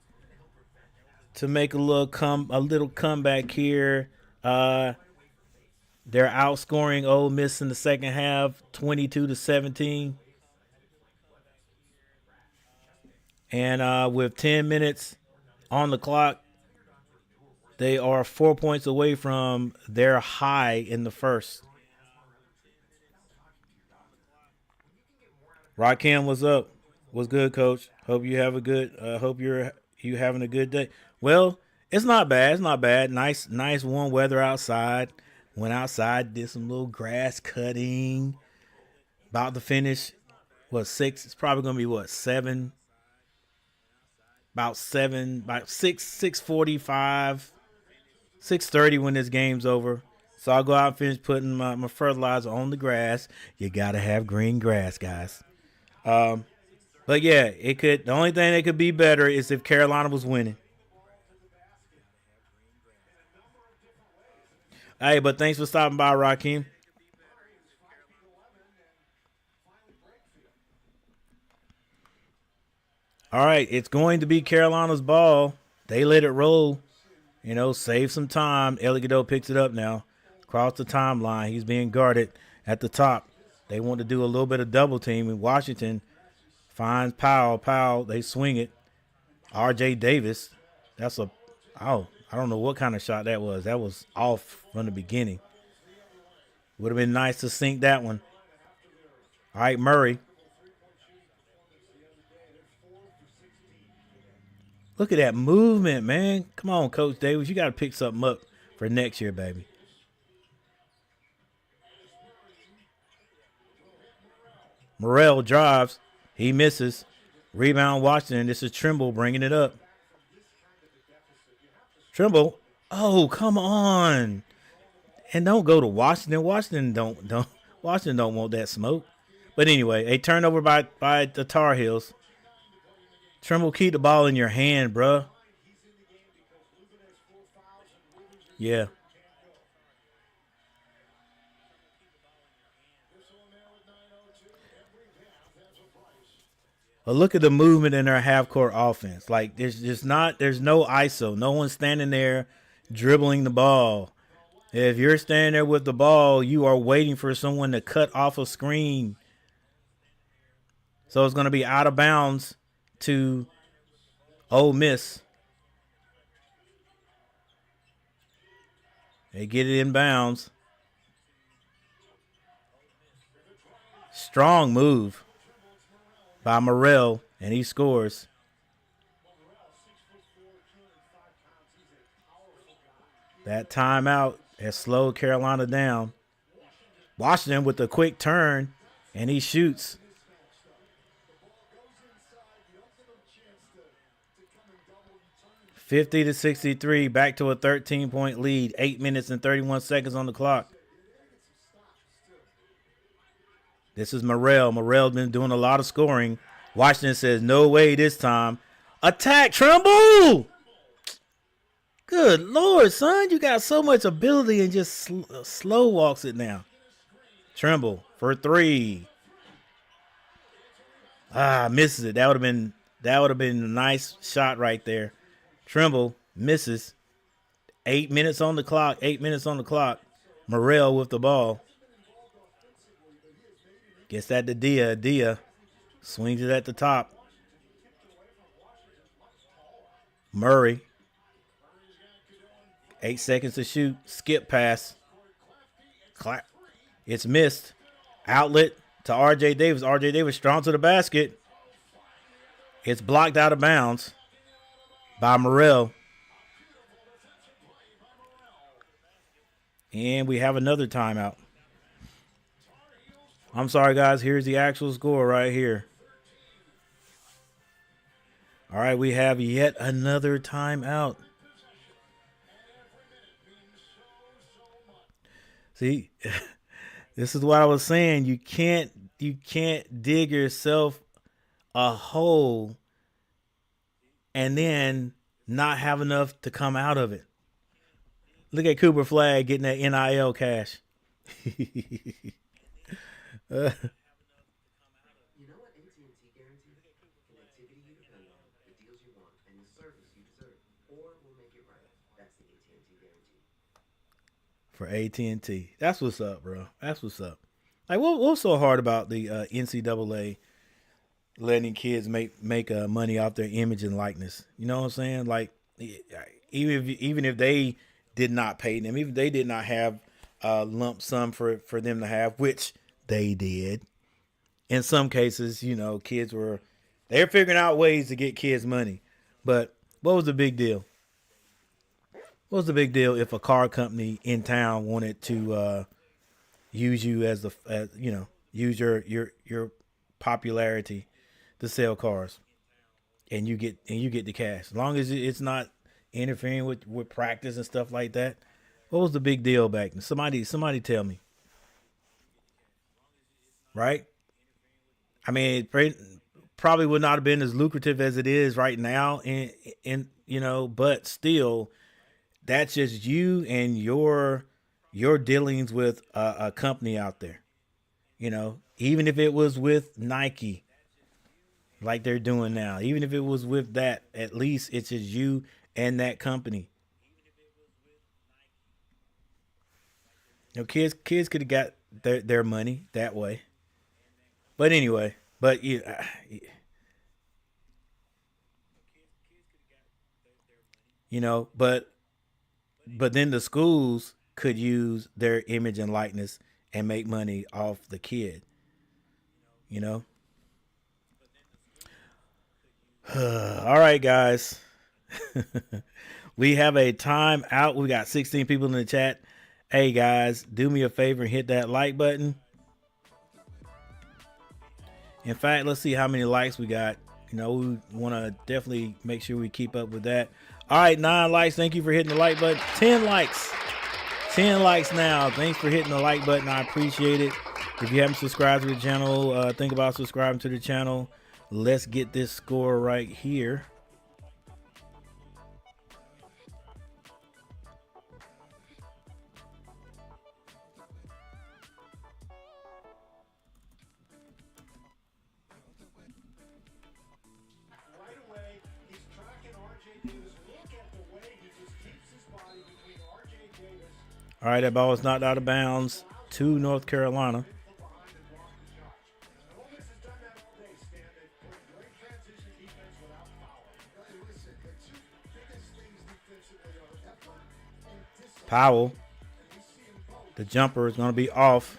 to make a little comeback here. They're outscoring Ole Miss in the second half, 22-17, and with 10 minutes on the clock, they are 4 points away from their high in the first. Rakim, what's up? What's good, Coach? Hope you have a good. Hope you having a good day. Well, it's not bad. It's not bad. Nice warm weather outside. Went outside, did some little grass cutting. About to finish. What, 6? It's probably gonna be what, 7? About 7. About 6:45, 6:30 when this game's over. So I'll go out and finish putting my fertilizer on the grass. You gotta have green grass, guys. But yeah, it could. The only thing that could be better is if Carolina was winning. Hey, but thanks for stopping by, Raheem. All right, it's going to be Carolina's ball. They let it roll. Save some time. Ellie Godot picks it up now. Across the timeline. He's being guarded at the top. They want to do a little bit of double team. And Washington finds Powell. Powell, they swing it. R.J. Davis. I don't know what kind of shot that was. That was off from the beginning. Would have been nice to sink that one. All right, Murray. Look at that movement, man. Come on, Coach Davis. You got to pick something up for next year, baby. Morrell drives. He misses. Rebound Washington. This is Trimble bringing it up. Trimble. Oh, come on. And don't go to Washington. Washington don't want that smoke. But anyway, a turnover by the Tar Heels. Trimble, keep the ball in your hand, bruh. Yeah. But look at the movement in their half court offense. Like there's no ISO. No one's standing there dribbling the ball. If you're standing there with the ball, you are waiting for someone to cut off a screen. So it's going to be out of bounds to Ole Miss. They get it in bounds. Strong move by Morrell, and he scores. That timeout has slowed Carolina down. Washington with a quick turn, and he shoots. (50-63), back to a 13-point lead. 8 minutes and 31 seconds on the clock. This is Morrell. Morrell's been doing a lot of scoring. Washington says, no way this time. Attack, Trimble! Good Lord, son. You got so much ability and just slow walks it now. Trimble for 3. Misses it. That would have been a nice shot right there. Trimble misses. 8 minutes on the clock. 8 minutes on the clock. Morrell with the ball. Gets that to Dia. Dia swings it at the top. Murray. 8 seconds to shoot. Skip pass. Clap. It's missed. Outlet to R.J. Davis. R.J. Davis strong to the basket. It's blocked out of bounds by Morrell. And we have another timeout. I'm sorry, guys. Here's the actual score right here. All right, we have yet another timeout. See, this is what I was saying. You can't dig yourself a hole and then not have enough to come out of it. Look at Cooper Flag getting that NIL cash. uh, You know what AT&T guarantees? Connectivity you depend on, the deals you want, and the service you deserve. Or we'll make it right. That's the AT&T guarantee. for AT&T. That's what's up, bro. That's what's up. Like, what's so hard about the NCAA letting kids make money off their image and likeness? You know what I'm saying? Like, even if they did not pay them, even if they did not have a lump sum for them to have, which they did. In some cases, kids they're figuring out ways to get kids money. But what was the big deal? What was the big deal if a car company in town wanted to use you use your popularity to sell cars, and you get the cash, as long as it's not interfering with practice and stuff like that? What was the big deal back then? Somebody tell me, right? I mean, it probably would not have been as lucrative as it is right now, but still, that's just you and your dealings with a company out there. Even if it was with Nike, like they're doing now, even if it was with that, at least it's just you and that company. Kids could have got their money that way. But anyway, but then the schools could use their image and likeness and make money off the kid. You know. All right, guys. We have a time out. We got 16 people in the chat. Hey guys, do me a favor and hit that like button. In fact, let's see how many likes we got. We want to definitely make sure we keep up with that. All right, 9 likes. Thank you for hitting the like button. 10 likes. 10 likes now. Thanks for hitting the like button. I appreciate it. If you haven't subscribed to the channel, think about subscribing to the channel. Let's get this score right here. All right, that ball was knocked out of bounds to North Carolina. Powell, the jumper is going to be off.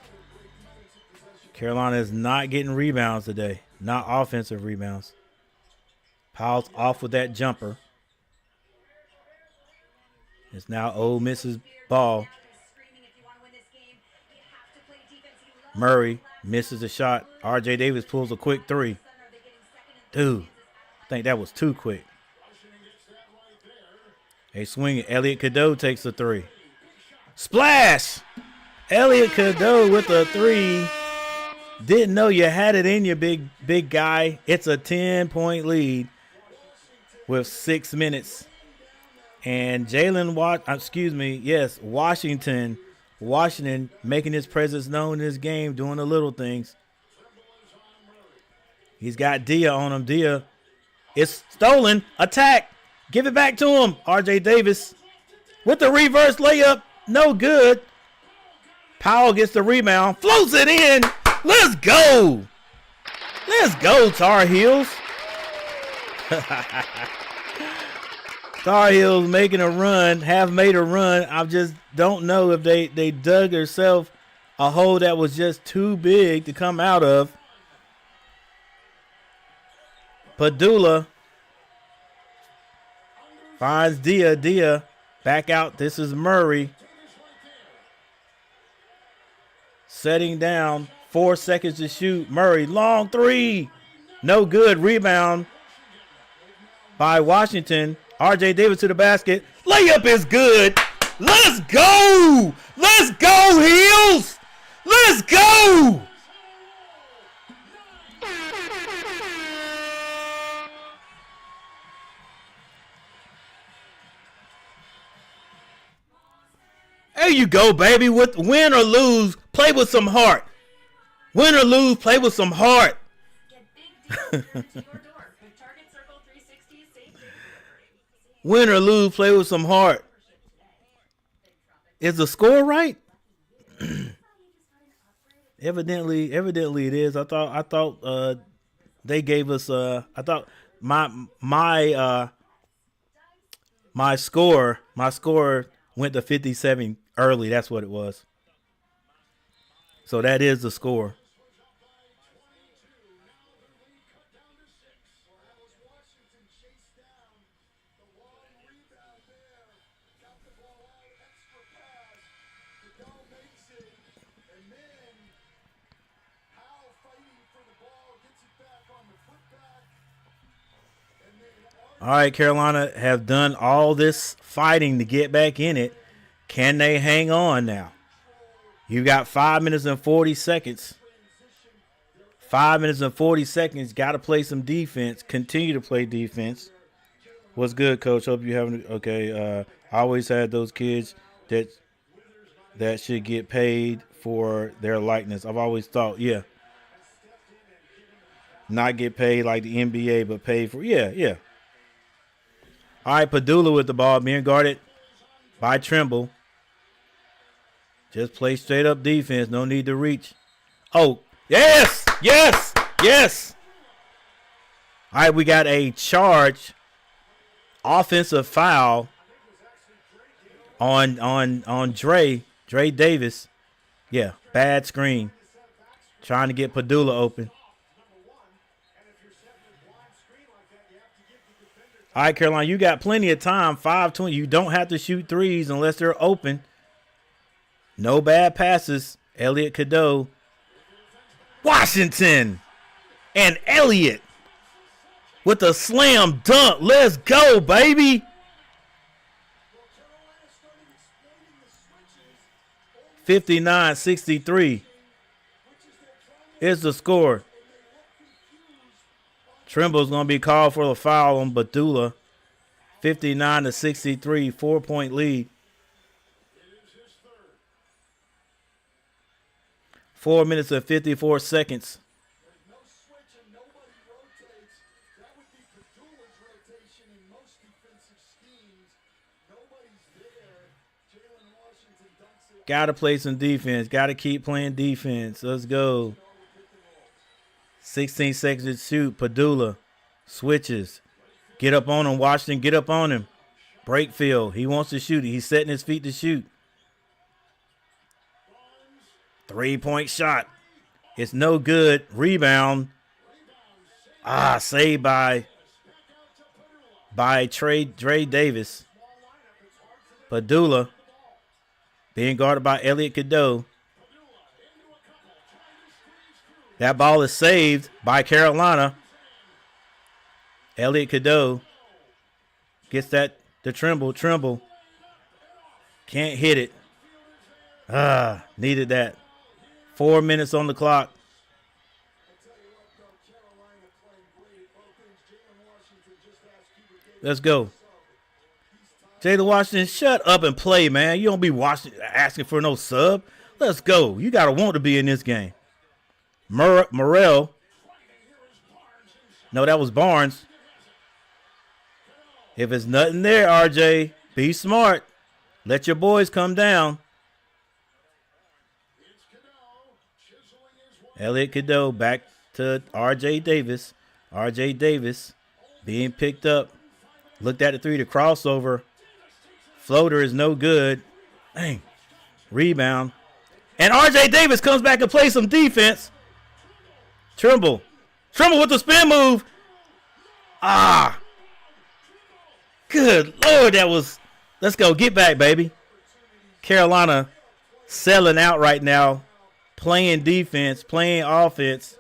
Carolina is not getting rebounds today, not offensive rebounds. Powell's off with that jumper. It's now Ole Miss's ball. Murray misses a shot. R.J. Davis pulls a quick 3. Dude, I think that was too quick. They swing it. Elliot Cadeau takes a 3. Splash! Elliot Cadeau with a 3. Didn't know you had it in you, big guy. It's a 10-point lead with 6 minutes. And Washington making his presence known in this game, doing the little things. He's got Dia on him. Dia, it's stolen. Attack. Give it back to him. R.J. Davis with the reverse layup. No good. Powell gets the rebound. Floats it in. Let's go. Let's go, Tar Heels. Tar Heels making a run, have made a run. I just don't know if they dug themselves a hole that was just too big to come out of. Padula finds Dia. Dia back out. This is Murray. Setting down. 4 seconds to shoot. Murray, long 3. No good. Rebound by Washington. R.J. Davis to the basket. Layup is good. Let's go. Let's go, Heels. Let's go. There you go, baby. With win or lose, play with some heart. Win or lose, play with some heart. Win or lose, play with some heart. Is the score right? Evidently it is. I thought they gave us I thought my score went to 57 early. That's what it was. So that is the score. All right, Carolina have done all this fighting to get back in it. Can they hang on now? You got 5 minutes and 40 seconds. 5 minutes and 40 seconds. Got to play some defense. Continue to play defense. What's good, Coach? Hope you having okay. I always had those kids that should get paid for their likeness. I've always thought, yeah, not get paid like the NBA, but paid for yeah. All right, Padula with the ball, being guarded by Trimble. Just play straight up defense. No need to reach. Oh, yes. All right, we got a charge, offensive foul on Dre Davis. Yeah, bad screen. Trying to get Padula open. All right, Carolina, you got plenty of time. 5:20. You don't have to shoot threes unless they're open. No bad passes. Elliot Cadeau. Washington and Elliot with a slam dunk. Let's go, baby. 59-63 is the score. Trimble's going to be called for the foul on Padula. 59-63, 4-point lead. 4 minutes and 54 seconds. Got to play some defense. Got to keep playing defense. Let's go. 16 seconds to shoot. Padula switches. Get up on him, Washington. Get up on him. Breakfield. He wants to shoot. He's setting his feet to shoot. 3-point shot. It's no good. Rebound. Saved by Dre Davis. Padula being guarded by Elliot Cadeau. That ball is saved by Carolina. Elliot Cadeau gets that to Trimble. Trimble can't hit it. Needed that. 4 minutes on the clock. Let's go. Jalen Washington, shut up and play, man. You don't be asking for no sub. Let's go. You got to want to be in this game. Morrell. No, that was Barnes. If it's nothing there, RJ, be smart. Let your boys come down. Elliot Cadeau back to RJ Davis. RJ Davis being picked up. Looked at the three to crossover. Floater is no good. Dang. Rebound. And RJ Davis comes back and plays some defense. Trimble with the spin move. Good Lord, that was. Let's go. Get back, baby. Carolina selling out right now. Playing defense, playing offense.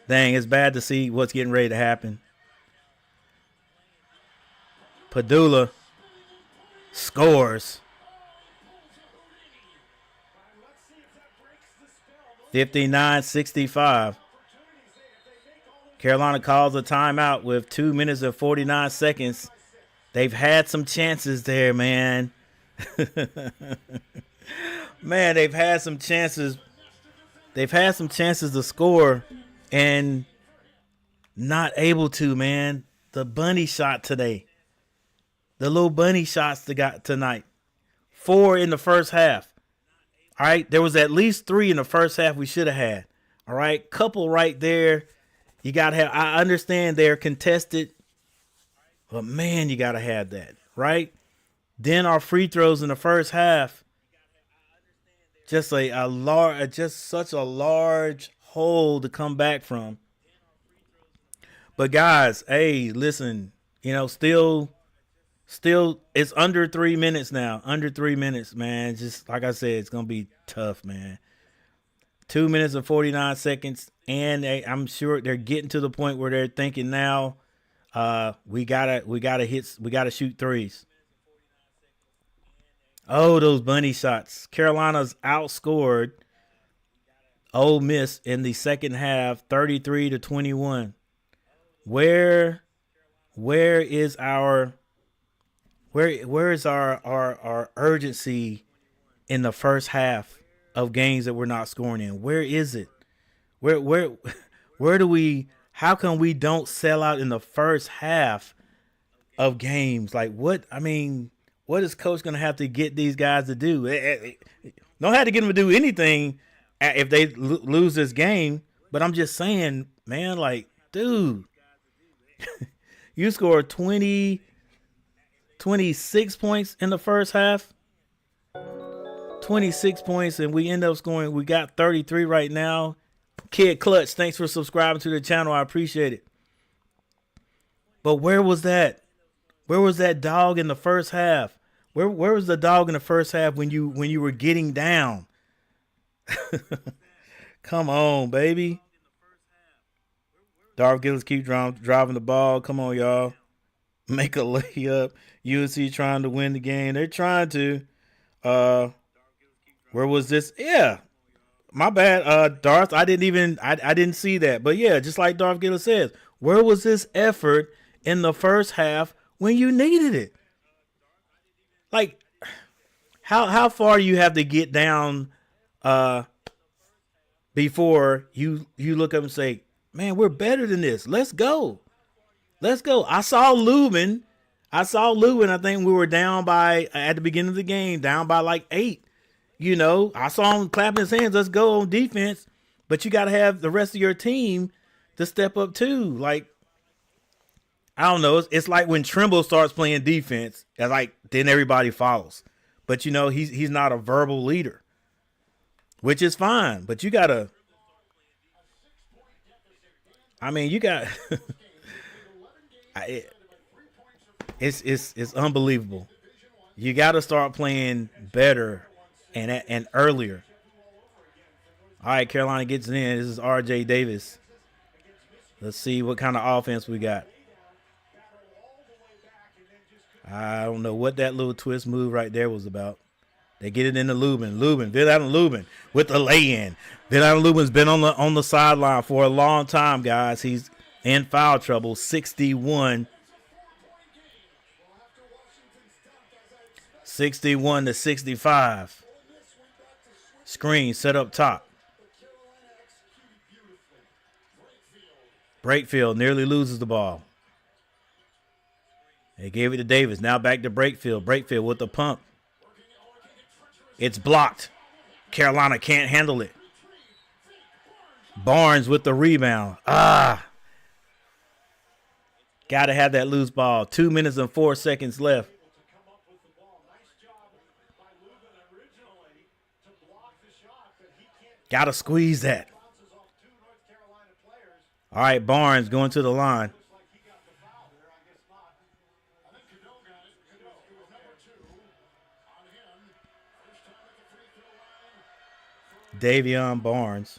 Dang, it's bad to see what's getting ready to happen. Padula scores. 59-65. Carolina calls a timeout with 2 minutes and 49 seconds. They've had some chances there, man. Man, they've had some chances. They've had some chances to score and not able to, man. The bunny shot today. The little bunny shots they got tonight. 4 in the first half. All right. There was at least 3 in the first half we should have had. All right. Couple right there. You got to have, I understand they're contested, but man, you got to have that. Right. Then our free throws in the first half. Just just such a large hole to come back from. But guys, hey, listen, still, it's under 3 minutes now. Under 3 minutes, man. Just like I said, it's gonna be tough, man. 2 minutes and 49 seconds, and I'm sure they're getting to the point where they're thinking now, we gotta shoot threes. Oh, those bunny shots. Carolina's outscored Ole Miss in the second half, 33-21. Where is our our urgency in the first half of games that we're not scoring in? Where is it? Where where do we? How come we don't sell out in the first half of games? Like what? I mean, what is coach gonna have to get these guys to do? Don't have to get them to do anything if they lose this game. But I'm just saying, man, like, dude, you scored 26 points in the first half. 26 points, and we end up scoring. We got 33 right now. Kid Clutch, thanks for subscribing to the channel. I appreciate it. But where was that? Where was that dog in the first half? Where was the dog in the first half when you were getting down? Come on, baby. Darth Gillis keep driving the ball. Come on, y'all. Make a layup. UNC trying to win the game. They're trying to. Where was this? Yeah. My bad, Darth. I didn't see that. But yeah, just like Darth Gillis says, where was this effort in the first half when you needed it? Like, how far do you have to get down before you look up and say, man, we're better than this. Let's go. Let's go. I saw Lubin. I think we were down by, at the beginning of the game, down by like 8. I saw him clapping his hands. Let's go on defense. But you got to have the rest of your team to step up too. Like, I don't know. It's like when Trimble starts playing defense, and like then everybody follows. But he's not a verbal leader, which is fine. But you gotta. I mean, you got. It's unbelievable. You got to start playing better and earlier. All right, Carolina gets it in. This is R.J. Davis. Let's see what kind of offense we got. I don't know what that little twist move right there was about. They get it into Lubin. Villan Lubin with the lay-in. Villan Lubin's been on the sideline for a long time, guys. He's in foul trouble. 61. 61-65. Screen set up top. Brakefield nearly loses the ball. They gave it to Davis. Now back to Brakefield. Brakefield with the pump. It's blocked. Carolina can't handle it. Barnes with the rebound. Got to have that loose ball. 2 minutes and 4 seconds left. Got to squeeze that. All right, Barnes going to the line. Davion Barnes.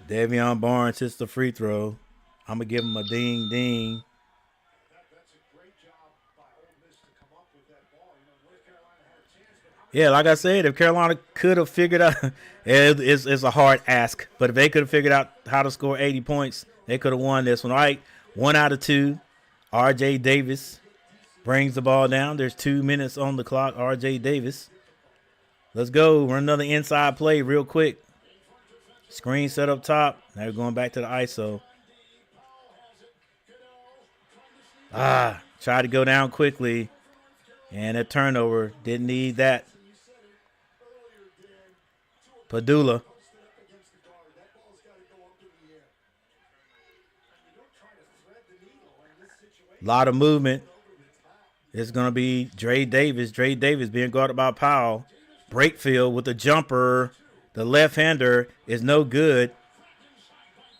Davion Barnes hits the free throw. I'm going to give him a ding, ding. Yeah, like I said, if Carolina could have figured out, it's a hard ask, but if they could have figured out how to score 80 points, they could have won this one. All right, 1 out of 2. R.J. Davis Brings the ball down. There's 2 minutes on the clock. R.J. Davis. Let's go. Run another inside play real quick. Screen set up top. Now we're going back to the ISO. Tried to go down quickly. And a turnover. Didn't need that. Padula. A lot of movement. It's going to be Dre Davis. Dre Davis being guarded by Powell. Breakfield with the jumper. The left-hander is no good.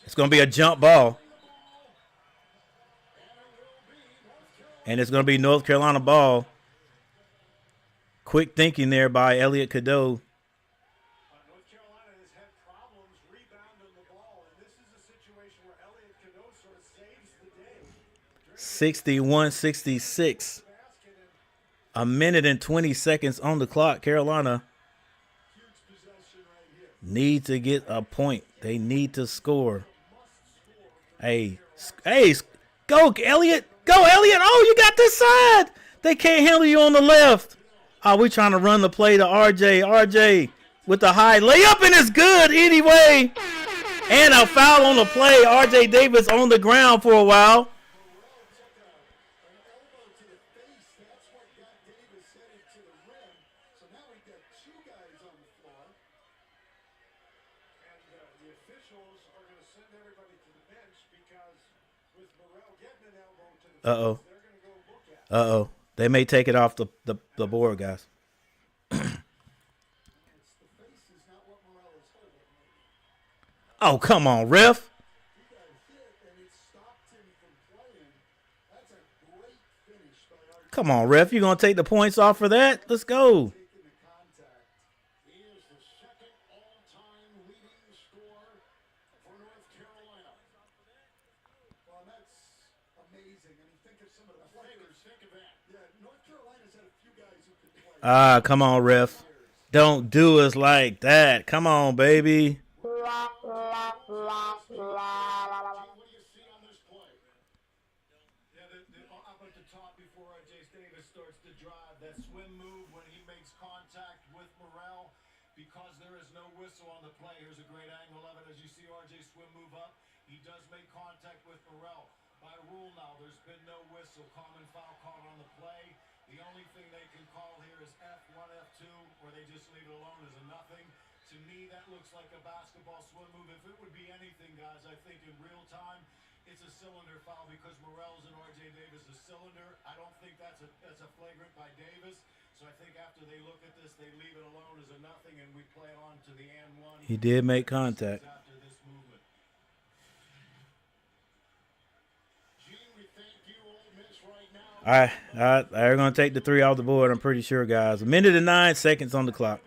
It's going to be a jump ball. And it's going to be North Carolina ball. Quick thinking there by Elliot Cadeau. North Carolina has had problems rebounding the ball, and this is a situation where Elliot Cadeau sort of saves the day. 61-66. A minute and 20 seconds on the clock. Carolina need to get a point. They need to score. Hey, go, Elliot. Go, Elliot. Oh, you got this side. They can't handle you on the left. Oh, we trying to run the play to RJ. RJ with the high layup, and it's good anyway. And a foul on the play. RJ Davis on the ground for a while. Uh-oh. They may take it off the board, guys. Oh, come on, ref. Come on, ref. You going to take the points off for that? Let's go. Come on, ref. Don't do us like that. Come on, baby. Up at the top before RJ Davis starts to drive, that swim move when he makes contact with Morrell, because there is no whistle on the play. Here's a great angle of it as you see RJ swim move up. He does make contact with Morrell. By rule now, there's been no whistle. Common foul called on the play. The only thing they can call here is F1, F2, or they just leave it alone as a nothing. To me, that looks like a basketball swim move. If it would be anything, guys, I think in real time, it's a cylinder foul because Morrell's and RJ Davis a cylinder. I don't think that's a flagrant by Davis. So I think after they look at this, they leave it alone as a nothing, and we play on to the and one. He did make contact. After this movement. Gene, we thank you, Ole Miss, right now. They're going to take the 3 off the board, I'm pretty sure, guys. A minute and 9 seconds on the clock.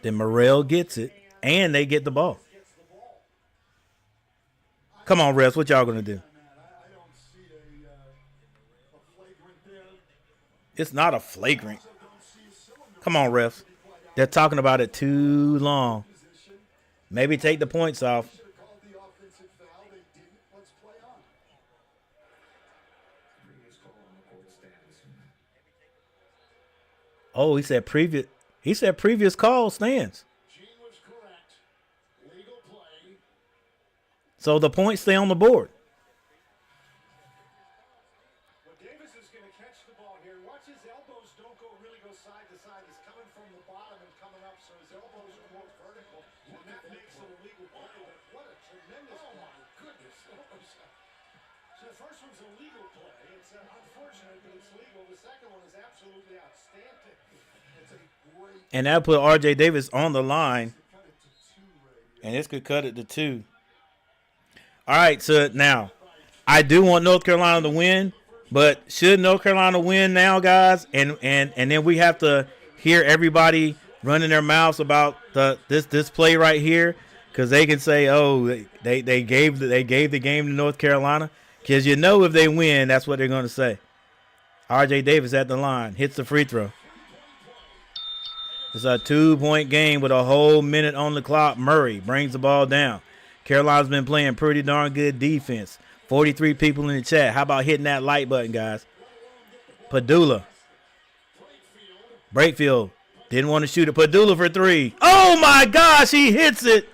Then Morrell gets it, and they get the ball. Come on, refs, what y'all going to do? It's not a flagrant. Come on, refs. They're talking about it too long. Maybe take the points off. Oh, he said previous call stands. So the points stay on the board. Well, Davis is going to catch the ball here. Watch his elbows don't really go side to side. He's coming from the bottom and coming up, so his elbows are more vertical. And that makes it a legal play. But what a tremendous play. Oh, my goodness. So the first one's a legal play. It's unfortunate, but it's legal. The second one is absolutely outstanding. It's a great. And that put R.J. Davis on the line. And this could cut it to 2. All right, so now, I do want North Carolina to win, but should North Carolina win now, guys, and then we have to hear everybody running their mouths about this play right here, because they can say, oh, they gave the game to North Carolina, because you know if they win, that's what they're going to say. R.J. Davis at the line, hits the free throw. It's a 2-point game with a whole minute on the clock. Murray brings the ball down. Carolina's been playing pretty darn good defense. 43 people in the chat. How about hitting that like button, guys? Padula. Brakefield. Didn't want to shoot it. Padula for 3. Oh, my gosh. He hits it.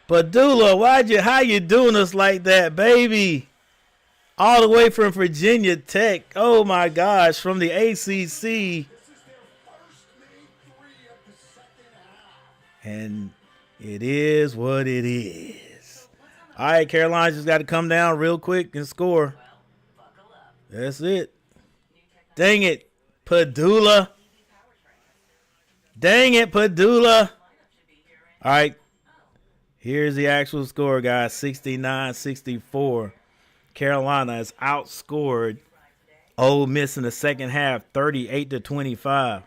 Padula, how you doing us like that, baby? All the way from Virginia Tech. Oh, my gosh. From the ACC. And it is what it is. All right, Carolina just got to come down real quick and score. That's it. Dang it, Padula. Dang it, Padula. All right. Here's the actual score, guys. 69-64. Carolina has outscored Ole Miss in the second half, 38-25.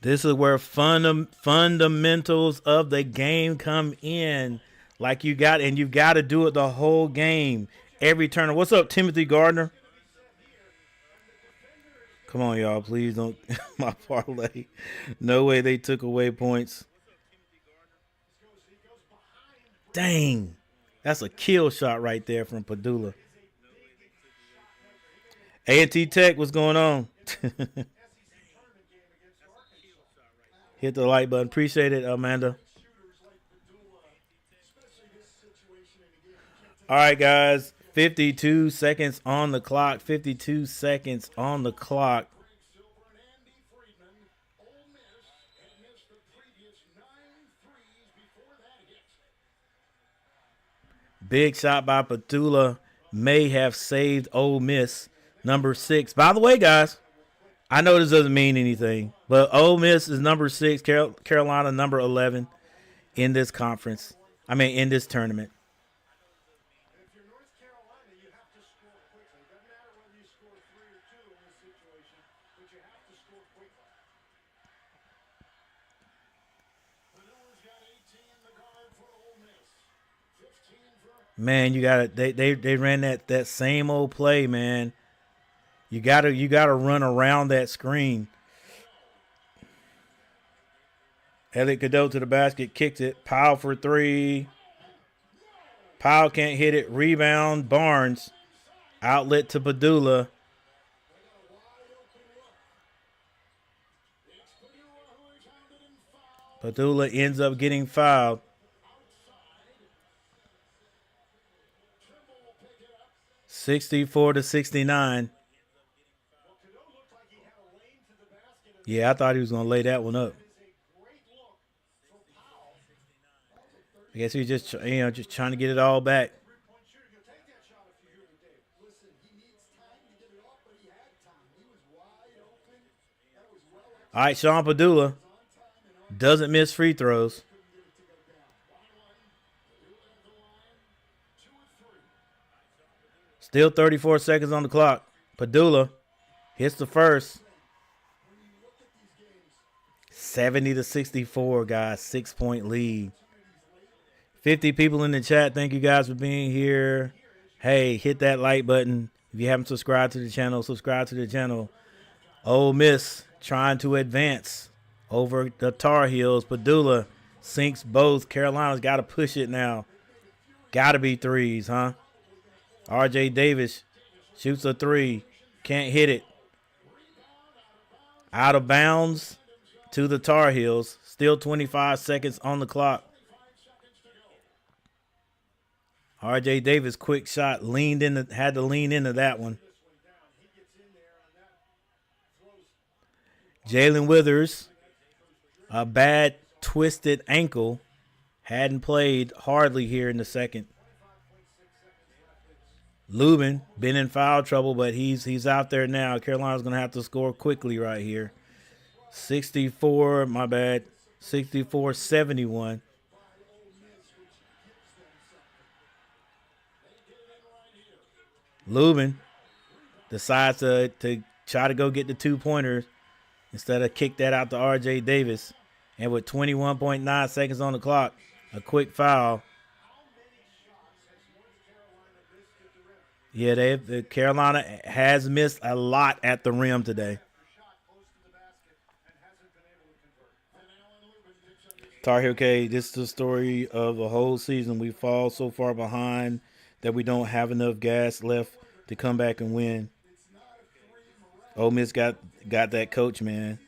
This is where fundamentals of the game come in. Like you've got to do it the whole game. Every turn. What's up, Timothy Gardner? Come on, y'all. Please don't. My parlay. No way they took away points. Dang. That's a kill shot right there from Padula. A&T Tech, what's going on? Hit the like button. Appreciate it, Amanda. All right, guys. 52 seconds on the clock. 52 seconds on the clock. Big shot by Padula may have saved Ole Miss. Number 6. By the way, guys, I know this doesn't mean anything, but Ole Miss is number 6, Carolina number 11 in this conference. In this tournament. If you're North Carolina, you have to score quickly. It doesn't matter whether you score 3 or 2 in this situation, but you have to score quickly. Padula's got 18 in the guard for Ole Miss. 15 for... Man, you got to they ran that same old play, man. You gotta run around that screen. Elliot Cadeau to the basket, kicked it. Powell for 3. Powell can't hit it. Rebound, Barnes. Outlet to Padula. Padula ends up getting fouled. (64-69). Yeah, I thought he was going to lay that one up. I guess he was just trying to get it all back. All right, Sean Padula doesn't miss free throws. Still 34 seconds on the clock. Padula hits the first. 70-64, guys. 6-point lead. 50 people in the chat. Thank you guys for being here. Hey, hit that like button. If you haven't subscribed to the channel, subscribe to the channel. Ole Miss trying to advance over the Tar Heels. Padula sinks both. Carolina's got to push it now. Got to be threes, huh? R.J. Davis shoots a 3. Can't hit it. Out of bounds to the Tar Heels. Still 25 seconds on the clock. R.J. Davis, quick shot. Had to lean into that one. Jalen Withers, a bad twisted ankle. Hadn't played hardly here in the second. Lubin been in foul trouble, but he's out there now. Carolina's going to have to score quickly right here. 64-71. Lubin decides to try to go get the 2-pointers instead of kick that out to R.J. Davis. And with 21.9 seconds on the clock, a quick foul. Yeah, Carolina has missed a lot at the rim today. Tar Heel K, this is the story of a whole season. We fall so far behind that we don't have enough gas left to come back and win. Ole Miss got that coach, man.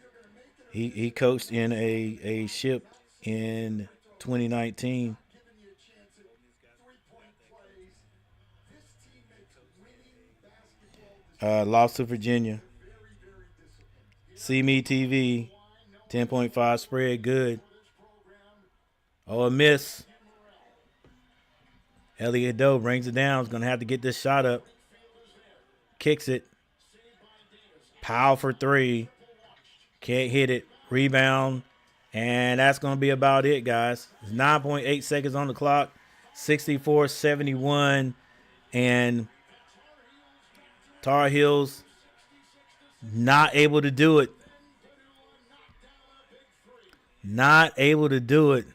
He coached in a ship in 2019. Lost to Virginia. See Me TV, 10.5 spread, good. Oh, a miss. Elliott Doe brings it down. Is going to have to get this shot up. Kicks it. Powell for three. Can't hit it. Rebound. And that's going to be about it, guys. It's 9.8 seconds on the clock. 64-71. And Tar Heels not able to do it. Not able to do it.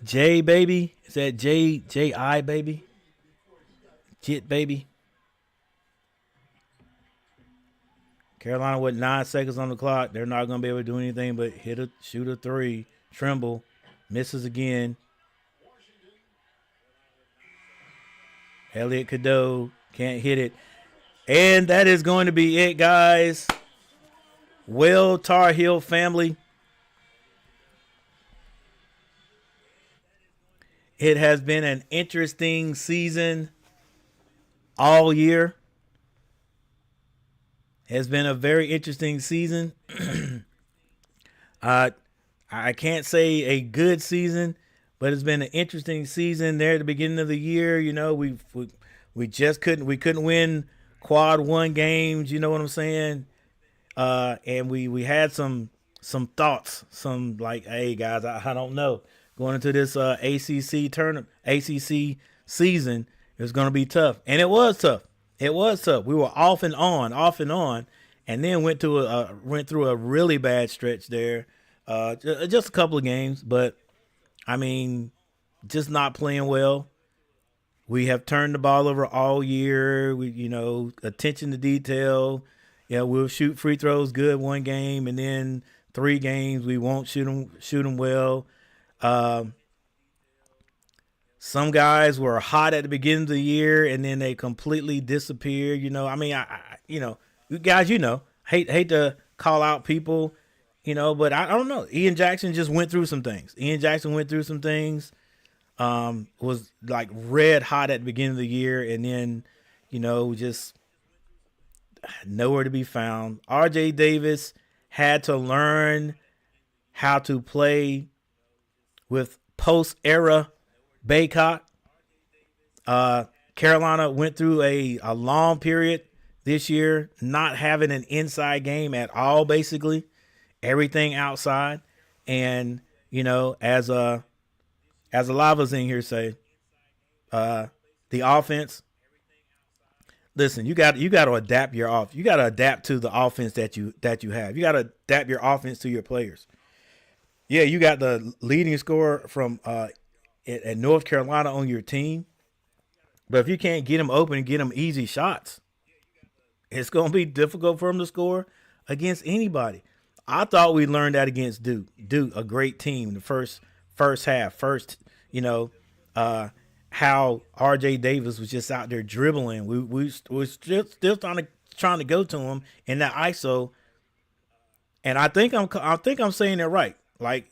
J baby, is that J baby? Jit baby. Carolina with 9 seconds on the clock. They're not going to be able to do anything but shoot a three. Trimble misses again. Elliott Cadeau can't hit it. And that is going to be it, guys. Well, Tar Heel family, it has been an interesting season all year. Has been a very interesting season. I can't say a good season, but it's been an interesting season there at the beginning of the year. You know, we just couldn't win quad one games. You know what I'm saying? And we had some thoughts, some like, hey guys, I don't know, going into this ACC tournament, ACC season, it's going to be tough, and it was tough. It was tough. We were off and on, and then went through a really bad stretch there. Just a couple of games, but I mean, just not playing well. We have turned the ball over all year. Attention to detail. Yeah, we'll shoot free throws good one game, and then 3 games we won't shoot them well. Some guys were hot at the beginning of the year, and then they completely disappeared. You guys, hate to call out people, but I don't know. Ian Jackson just went through some things. Was like red hot at the beginning of the year, and then, just nowhere to be found. RJ Davis had to learn how to play with post-era Baycott. Carolina went through a long period this year not having an inside game at all, basically. Everything outside. And, as a lot of us in here say, the offense, listen, you got to adapt you got to adapt to the offense that you have. You got to adapt your offense to your players. Yeah, you got the leading scorer from at North Carolina on your team, but if you can't get them open and get them easy shots, it's going to be difficult for them to score against anybody. I thought we learned that against Duke. Duke, a great team, the first half. How R.J. Davis was just out there dribbling. We were still trying to go to him in that ISO, and I think I'm saying it right. Like,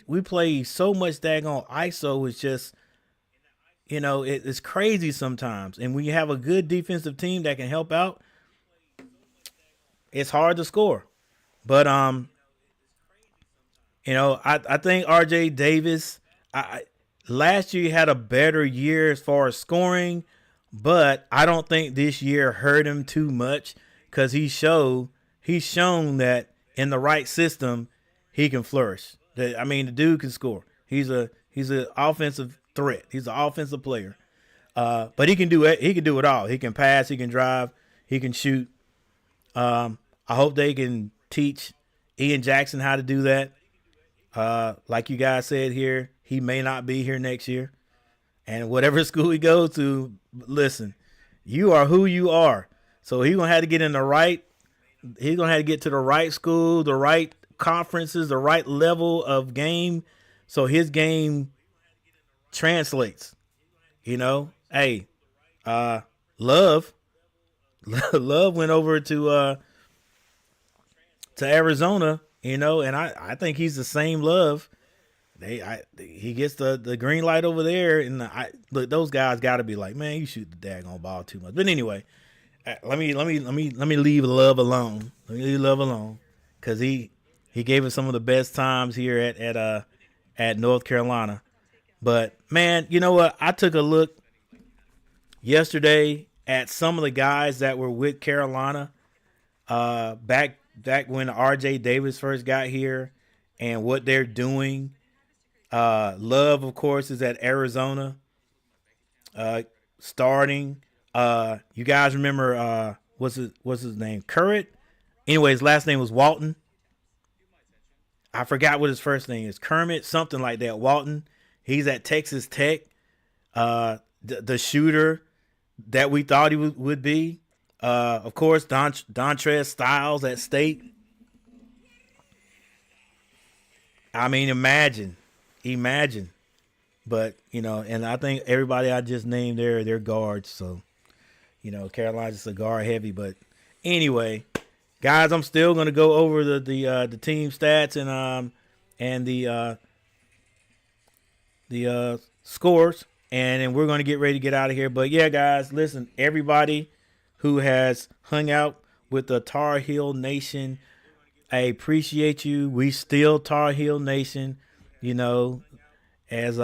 we play so much daggone ISO, it's just, it's crazy sometimes. And when you have a good defensive team that can help out, it's hard to score. But I think RJ Davis, last year he had a better year as far as scoring, but I don't think this year hurt him too much because he's shown that in the right system he can flourish. The dude can score. He's an offensive threat. He's an offensive player. But he can do it. He can do it all. He can pass. He can drive. He can shoot. I hope they can teach Ian Jackson how to do that. Like you guys said here, he may not be here next year. And whatever school he goes to, listen, you are who you are. So he's gonna have to get in the right. He's gonna have to get to the right school, the right conferences, the right level of game, so his game translates. Hey, Love, Love went over to Arizona. And I think he's the same Love. He gets the green light over there, and look, those guys got to be like, man, you shoot the daggone ball too much. But anyway, let me leave Love alone. Let me leave Love alone, because he gave us some of the best times here at North Carolina. But man, you know what? I took a look yesterday at some of the guys that were with Carolina back when R.J. Davis first got here, and what they're doing. Love, of course, is at Arizona, starting. You guys remember what's his name? Currett. Anyway, his last name was Walton. I forgot what his first name is. Kermit, something like that. Walton. He's at Texas Tech. The shooter that we thought he would be. Of course, Dontrez Styles at State. I mean, imagine. But, and I think everybody I just named there, they're guards. So, Carolina's just a guard heavy. But anyway, guys, I'm still going to go over the team stats and the scores. And then we're going to get ready to get out of here. But yeah, guys, listen, everybody who has hung out with the Tar Heel Nation, I appreciate you. We still Tar Heel Nation, as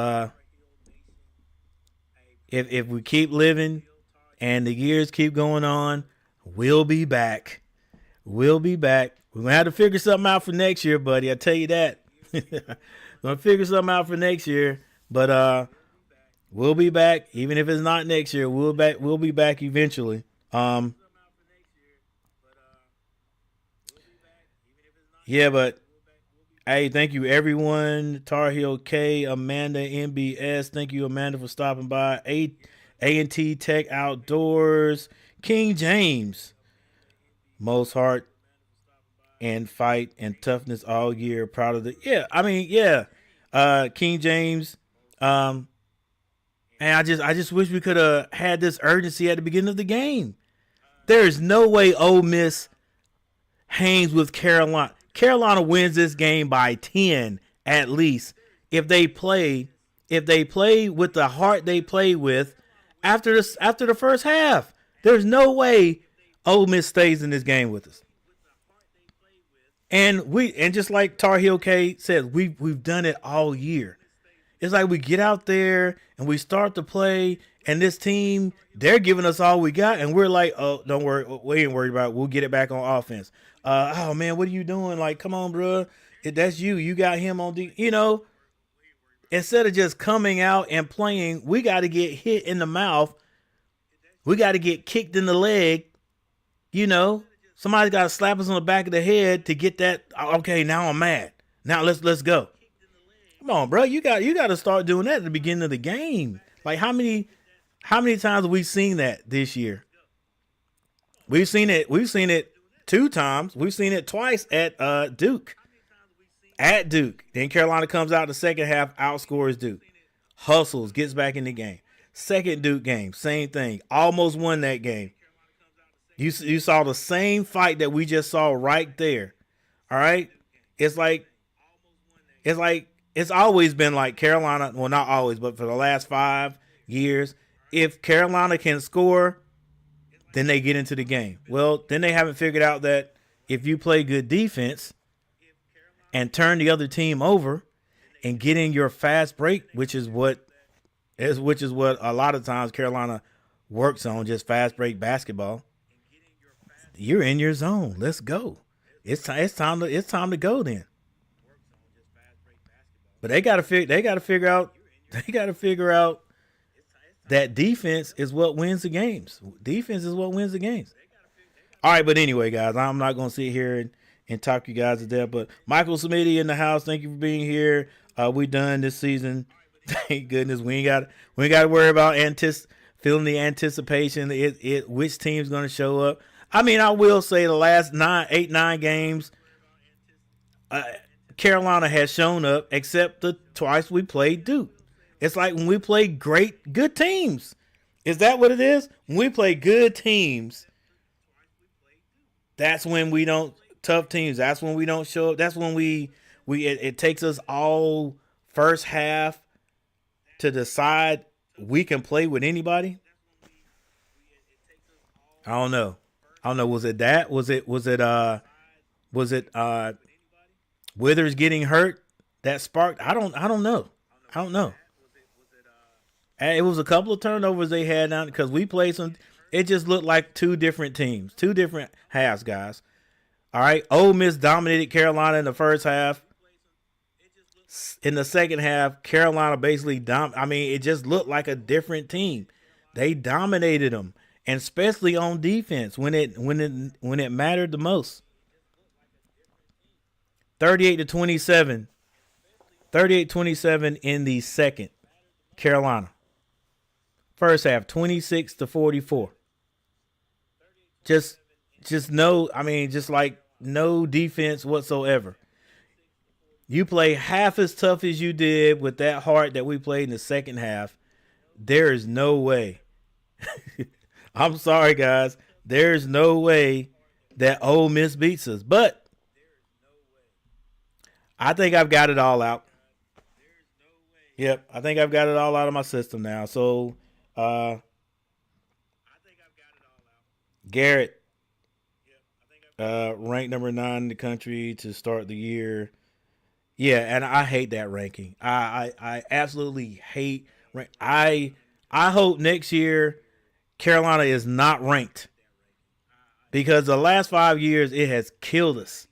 if we keep living and the years keep going on, we'll be back. We're gonna have to figure something out for next year, buddy. I tell you that. Gonna figure something out for next year, but we'll be back. Even if it's not next year, we'll be back eventually. Yeah, but hey, thank you everyone. Tar Heel K, Amanda MBS. Thank you, Amanda, for stopping by. A&T Tech Outdoors, King James. Most heart and fight and toughness all year. Proud of King James. And I just wish we could have had this urgency at the beginning of the game. There is no way Ole Miss hangs with Carolina. Carolina wins this game by 10 at least if they play with the heart they play with after the first half. There's no way Ole Miss stays in this game with us. And just like Tar Heel K said, we've done it all year. It's like we get out there and we start to play, and this team, they're giving us all we got, and we're like, oh, don't worry, we ain't worried about it. We'll get it back on offense. Oh man, what are you doing? Like, come on, bro. That's you got him on instead of just coming out and playing, we got to get hit in the mouth. We got to get kicked in the leg. Somebody's got to slap us on the back of the head to get that. Okay, now I'm mad. Now let's go. Come on, bro. You got to start doing that at the beginning of the game. Like, how many times have we seen that this year? We've seen it 2 times. We've seen it twice at Duke. At Duke. Then Carolina comes out the second half, outscores Duke. Hustles, gets back in the game. Second Duke game, same thing. Almost won that game. You saw the same fight that we just saw right there. All right? It's always been like Carolina, well, not always, but for the last 5 years, if Carolina can score, then they get into the game. Well, then they haven't figured out that if you play good defense and turn the other team over and get in your fast break, which is what a lot of times Carolina works on, just fast break basketball. You're in your zone. Let's go. It's time to go then. But they got to figure out that defense is what wins the games. Defense is what wins the games. All right, but anyway, guys, I'm not going to sit here and talk you guys to death. But Michael Smitty in the house, thank you for being here. We done this season. Thank goodness we ain't got to worry about feeling the anticipation. Which team's going to show up. I mean, I will say the last 9 games, Carolina has shown up, except the twice we played Duke. It's like when we play good teams. Is that what it is? When we play good teams, that's when we don't tough teams. That's when we don't show up. That's when it takes us all first half to decide we can play with anybody. I don't know. Was it that? Was it Withers getting hurt that sparked? I don't know. It was a couple of turnovers they had now because we played some. It just looked like two different teams, two different halves, guys. All right, Ole Miss dominated Carolina in the first half. In the second half, Carolina basically it just looked like a different team. They dominated them, and especially on defense when it mattered the most. 38-27. 38-27 in the second. Carolina. First half, 26-44. Just no defense whatsoever. You play half as tough as you did with that heart that we played in the second half. There is no way. I'm sorry, guys. There's no way that Ole Miss beats us. But I think I've got it all out. Yep, I think I've got it all out of my system now. So, Garrett, ranked number 9 in the country to start the year. Yeah, and I hate that ranking. I absolutely hate. I hope next year Carolina is not ranked because the last 5 years it has killed us.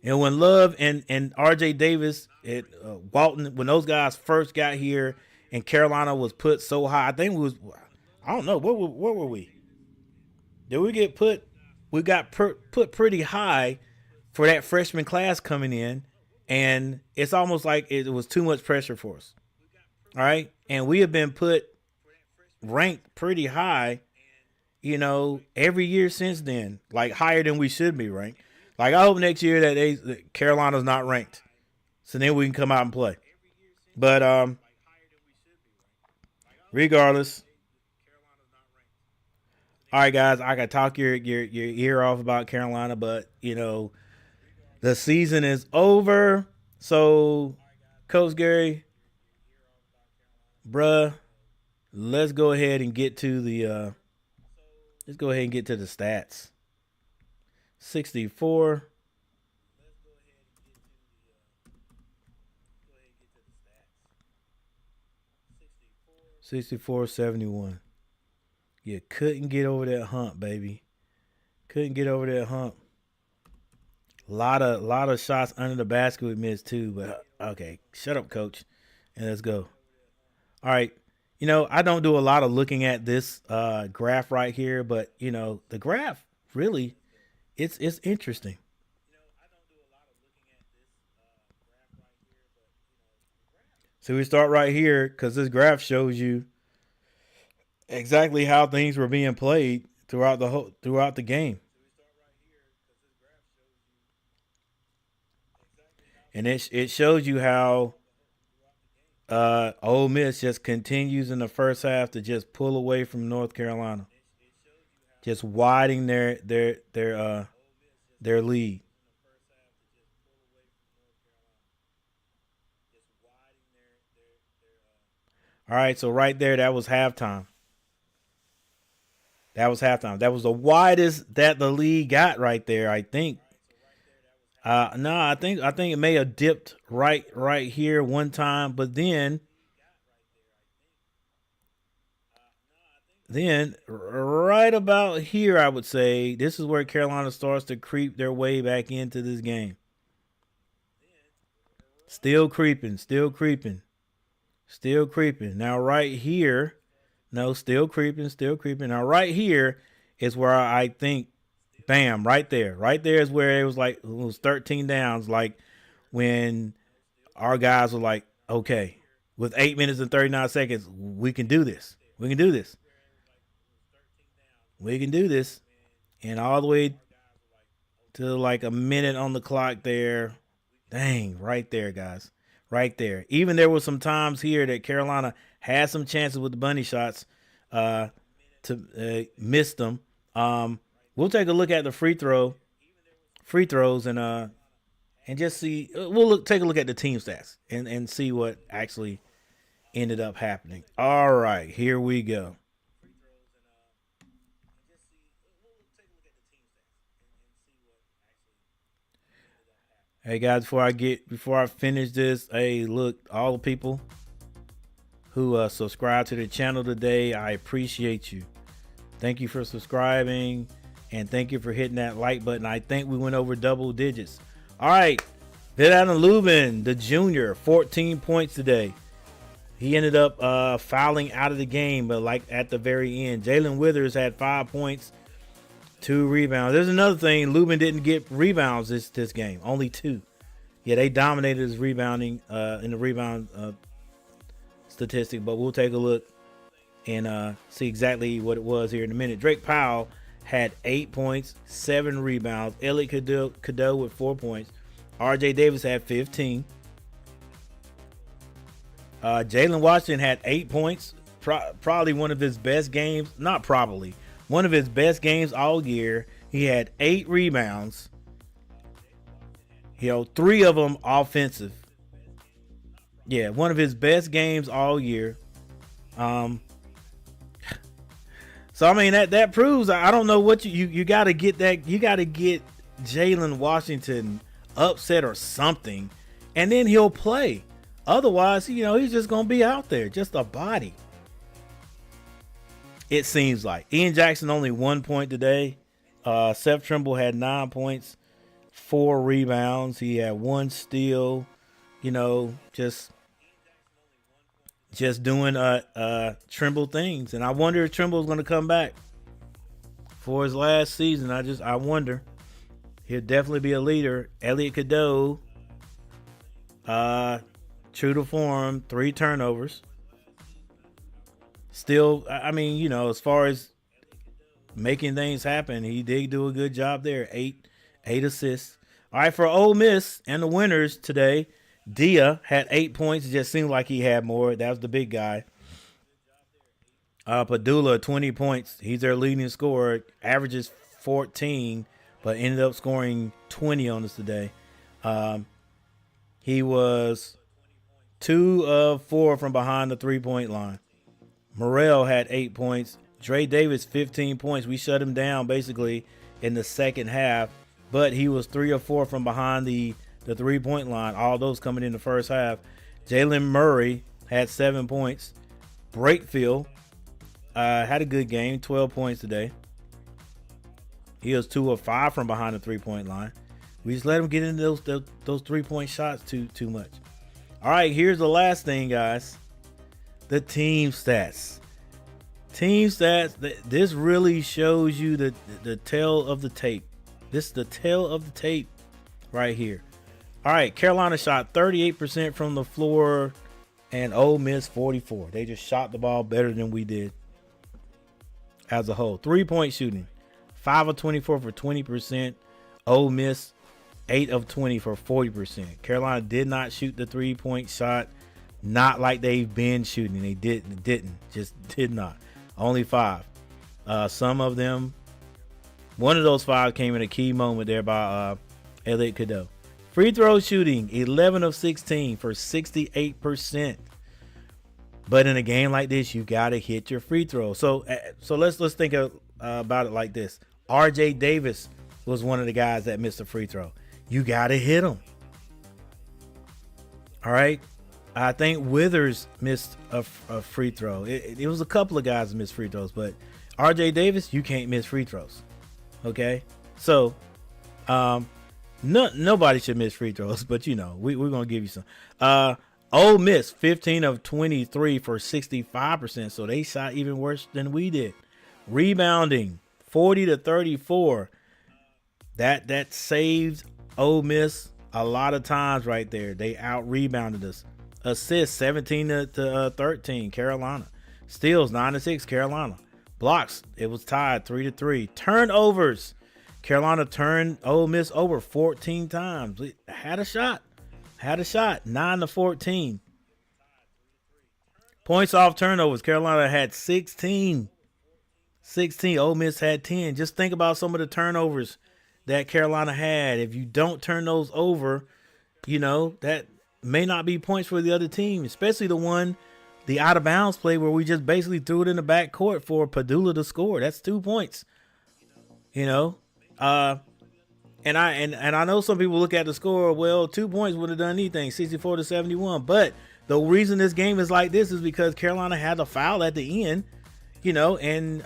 And when Love and R.J. Davis, Walton, when those guys first got here and Carolina was put so high, I don't know, what were we? Did we get put? We got put pretty high for that freshman class coming in, and it's almost like it was too much pressure for us. All right, and we have been ranked pretty high, every year since then, like higher than we should be ranked. Like I hope next year that Carolina's not ranked, so then we can come out and play. But regardless. All right, guys, I can talk your ear off about Carolina, but, the season is over. So, Coach Gary, bruh, let's go ahead and get to the stats. 64. 64-71. You couldn't get over that hump, baby. Couldn't get over that hump. Lot of shots under the basket we missed too, but okay. Shut up, coach. And let's go. All right. I don't do a lot of looking at this graph right here, but the graph really it's interesting. So we start right here because this graph shows you exactly how things were being played throughout the game. And it shows you how Ole Miss just continues in the first half to just pull away from North Carolina, just widening their lead. All right, so right there, that was halftime. That was halftime. That was the widest that the league got right there, I think. No, I think it may have dipped right here one time, but then right about here, I would say this is where Carolina starts to creep their way back into this game. Still creeping. Now right here, no, still creeping. Now right here is where I think Bam, right there. Right there is where it was like, it was 13 downs. Like when our guys were like, okay, with 8 minutes and 39 seconds, we can do this. We can do this. We can do this. And all the way to like a minute on the clock there. Dang, right there, guys. Right there. Even there was some times here that Carolina had some chances with the bunny shots to miss them. We'll take a look at the free throws, and just see. Take a look at the team stats and see what actually ended up happening. All right, here we go. Hey guys, before I finish this, hey, look, all the people who subscribe to the channel today, I appreciate you. Thank you for subscribing, and thank you for hitting that like button. I think we went over double digits. All right, Vidan Lubin, the junior, 14 points today. He ended up fouling out of the game, but like at the very end. Jalen Withers had 5 points, 2 rebounds. There's another thing. Lubin didn't get rebounds this game, only 2. Yeah, they dominated his rebounding in the rebound statistic, but we'll take a look and see exactly what it was here in a minute. Drake Powell had 8 points, 7 rebounds. Elliot Cadeau with 4 points. RJ Davis had 15. Jalen Washington had 8 points. Probably one of his best games. Not probably. One of his best games all year. He had 8 rebounds. 3 of them offensive. Yeah, one of his best games all year. So I mean that proves, I don't know what you got to get that, you got to get Jalen Washington upset or something, and then he'll play. Otherwise, he's just gonna be out there, just a body. It seems like Ian Jackson only 1 point today. Seth Trimble had 9 points, 4 rebounds. He had 1 steal. Just doing Trimble things, and I wonder if Trimble's going to come back for his last season. I wonder. He'll definitely be a leader. Elliot Cadeau, true to form, 3 turnovers. Still, I mean, as far as making things happen, he did do a good job there. 8 assists. All right, for Ole Miss and the winners today, Dia had 8 points. It just seemed like he had more. That was the big guy. Padula, 20 points. He's their leading scorer. Averages 14, but ended up scoring 20 on us today. He was 2 of 4 from behind the 3-point line. Morrell had 8 points. Dre Davis, 15 points. We shut him down basically in the second half, but he was 3 of 4 from behind the 3-point line. All those coming in the first half. Jalen Murray had 7 points. Brakefield had a good game, 12 points today. He was 2 of 5 from behind the 3-point line. We just let him get into those 3-point shots too much. All right, here's the last thing, guys. The team stats. Team stats. This really shows you the tail of the tape. This is the tail of the tape right here. All right, Carolina shot 38% from the floor and Ole Miss 44%. They just shot the ball better than we did as a whole. 3-point shooting, 5 of 24 for 20%. Ole Miss, 8 of 20 for 40%. Carolina did not shoot the 3-point shot, not like they've been shooting. They did not. Only 5. Some of them, one of those 5 came in a key moment there by Elliot Cadeau. Free throw shooting, 11 of 16 for 68%. But in a game like this, you got to hit your free throw. So let's think about it like this. RJ Davis was one of the guys that missed a free throw. You got to hit him. All right. I think Withers missed a free throw. It was a couple of guys that missed free throws, but RJ Davis, you can't miss free throws. Okay. So, nobody should miss free throws, but we're going to give you some. Ole Miss, 15 of 23 for 65%. So they shot even worse than we did. Rebounding, 40 to 34. That saved Ole Miss a lot of times right there. They out rebounded us. Assists 17 to 13 Carolina. Steals 9-6 Carolina. Blocks, it was tied 3-3. Turnovers, Carolina turned Ole Miss over 14 times. Had a shot 9-14. Points off turnovers, Carolina had 16. Ole Miss had 10. Just think about some of the turnovers that Carolina had. If you don't turn those over, that may not be points for the other team, especially the out of bounds play where we just basically threw it in the back court for Padula to score. That's 2 points. And I know some people look at the score, well, 2 points would have done anything, 64-71. But the reason this game is like this is because Carolina had a foul at the end, and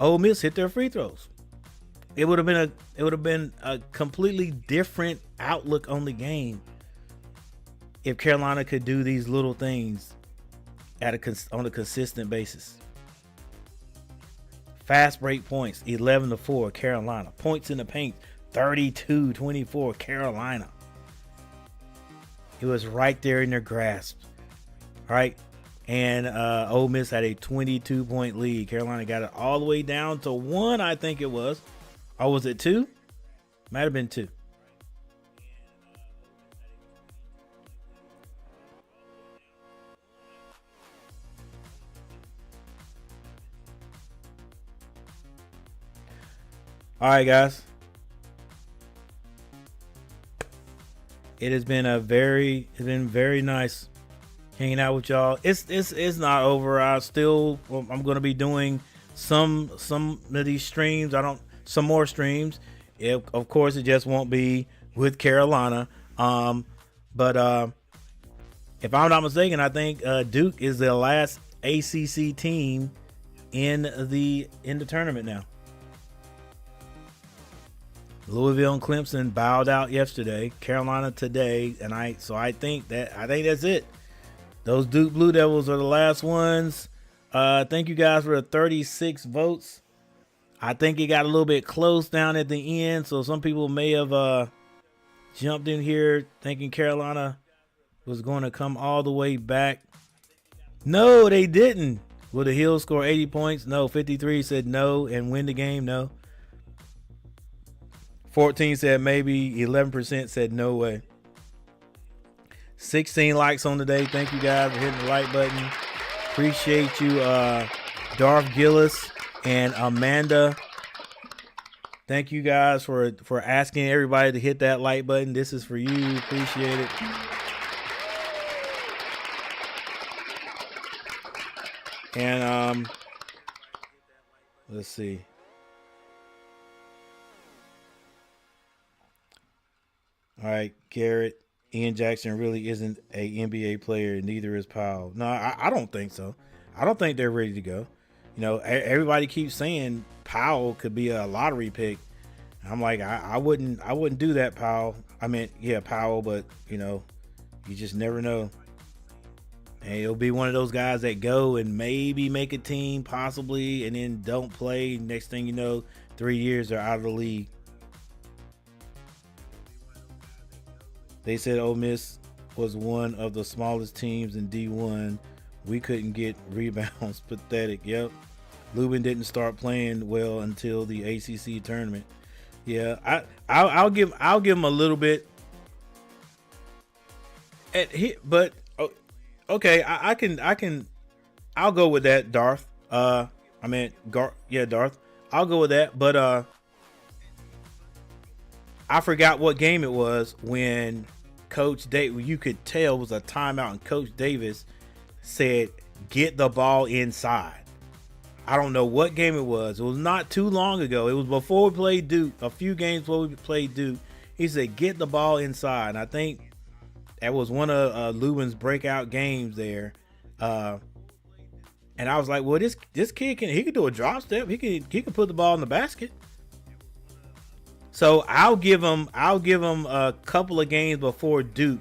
Ole Miss hit their free throws. It would have been a completely different outlook on the game if Carolina could do these little things on a consistent basis. Fast break points 11-4 Carolina. Points in the paint 32-24 Carolina. It was right there in their grasp. All right. And Ole Miss had a 22-point lead. Carolina got it all the way down to 1, I think it was. Or was it 2? Might have been 2. All right, guys. It has been very nice hanging out with y'all. It's not over. I'm going to be doing some of these streams. Some more streams. Of course, it just won't be with Carolina. But if I'm not mistaken, I think Duke is the last ACC team in the tournament now. Louisville and Clemson bowed out yesterday. Carolina today, and I think that's it. Those Duke Blue Devils are the last ones. Thank you guys for the 36 votes. I think it got a little bit close down at the end, so some people may have jumped in here thinking Carolina was going to come all the way back. No, they didn't. Will the Heels score 80 points? No. 53 said no and win the game? No. 14 said maybe. 11% said no way. 16 likes on the day. Thank you guys for hitting the like button. Appreciate you, Darth Gillis and Amanda. Thank you guys for asking everybody to hit that like button. This is for you. Appreciate it. And let's see. All right, Garrett. Ian Jackson really isn't a NBA player. Neither is Powell. No, I don't think so. I don't think they're ready to go. Everybody keeps saying Powell could be a lottery pick. I'm like, I wouldn't do that, Powell. I mean, yeah, Powell, but you just never know. And he'll be one of those guys that go and maybe make a team, possibly, and then don't play. Next thing you know, 3 years they're out of the league. They said Ole Miss was one of the smallest teams in D1. We couldn't get rebounds. Pathetic. Yep. Lubin didn't start playing well until the ACC tournament. Yeah, I'll give him a little bit. But okay, I can. I'll go with that, Darth. Darth. I'll go with that. But I forgot what game it was when Coach Davis, you could tell it was a timeout, and Coach Davis said, "Get the ball inside." I don't know what game it was. It was not too long ago. It was before we played Duke, a few games before we played Duke. He said, "Get the ball inside." And I think that was one of Lubin's breakout games there. And I was like, well, this kid can do a drop step. He can put the ball in the basket. So I'll give him a couple of games before Duke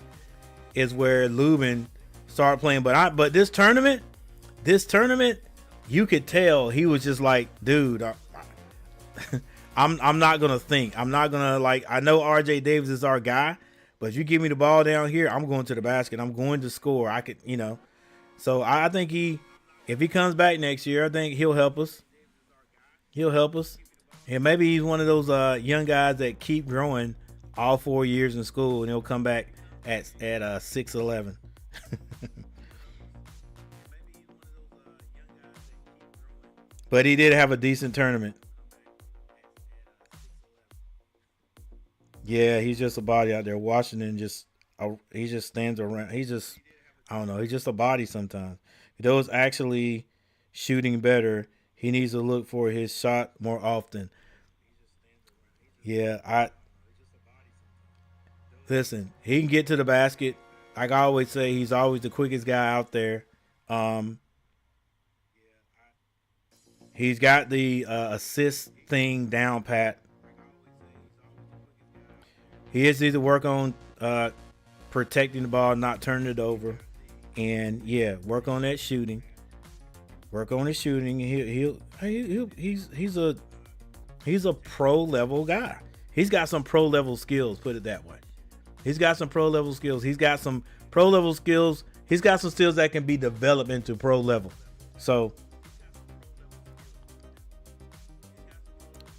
is where Lubin started playing. But this tournament, you could tell he was just like, dude, I'm not gonna think. I'm not gonna like. I know R.J. Davis is our guy, but if you give me the ball down here, I'm going to the basket. I'm going to score. I could, So I think if he comes back next year, I think he'll help us. He'll help us, and maybe he's one of those young guys that keep growing all 4 years in school, and he'll come back at 6'11". But he did have a decent tournament. Yeah, he's just a body out there. Washington he just stands around. I don't know. He's just a body sometimes. If those actually shooting better, he needs to look for his shot more often. Yeah, I listen. He can get to the basket. Like I always say, he's always the quickest guy out there. Um, he's got the assist thing down pat. He just needs to work on protecting the ball, not turning it over, and yeah, work on that shooting. Work on his shooting. He's a pro level guy. He's got some pro level skills. Put it that way. He's got some pro level skills. He's got some pro level skills. He's got some skills that can be developed into pro level. So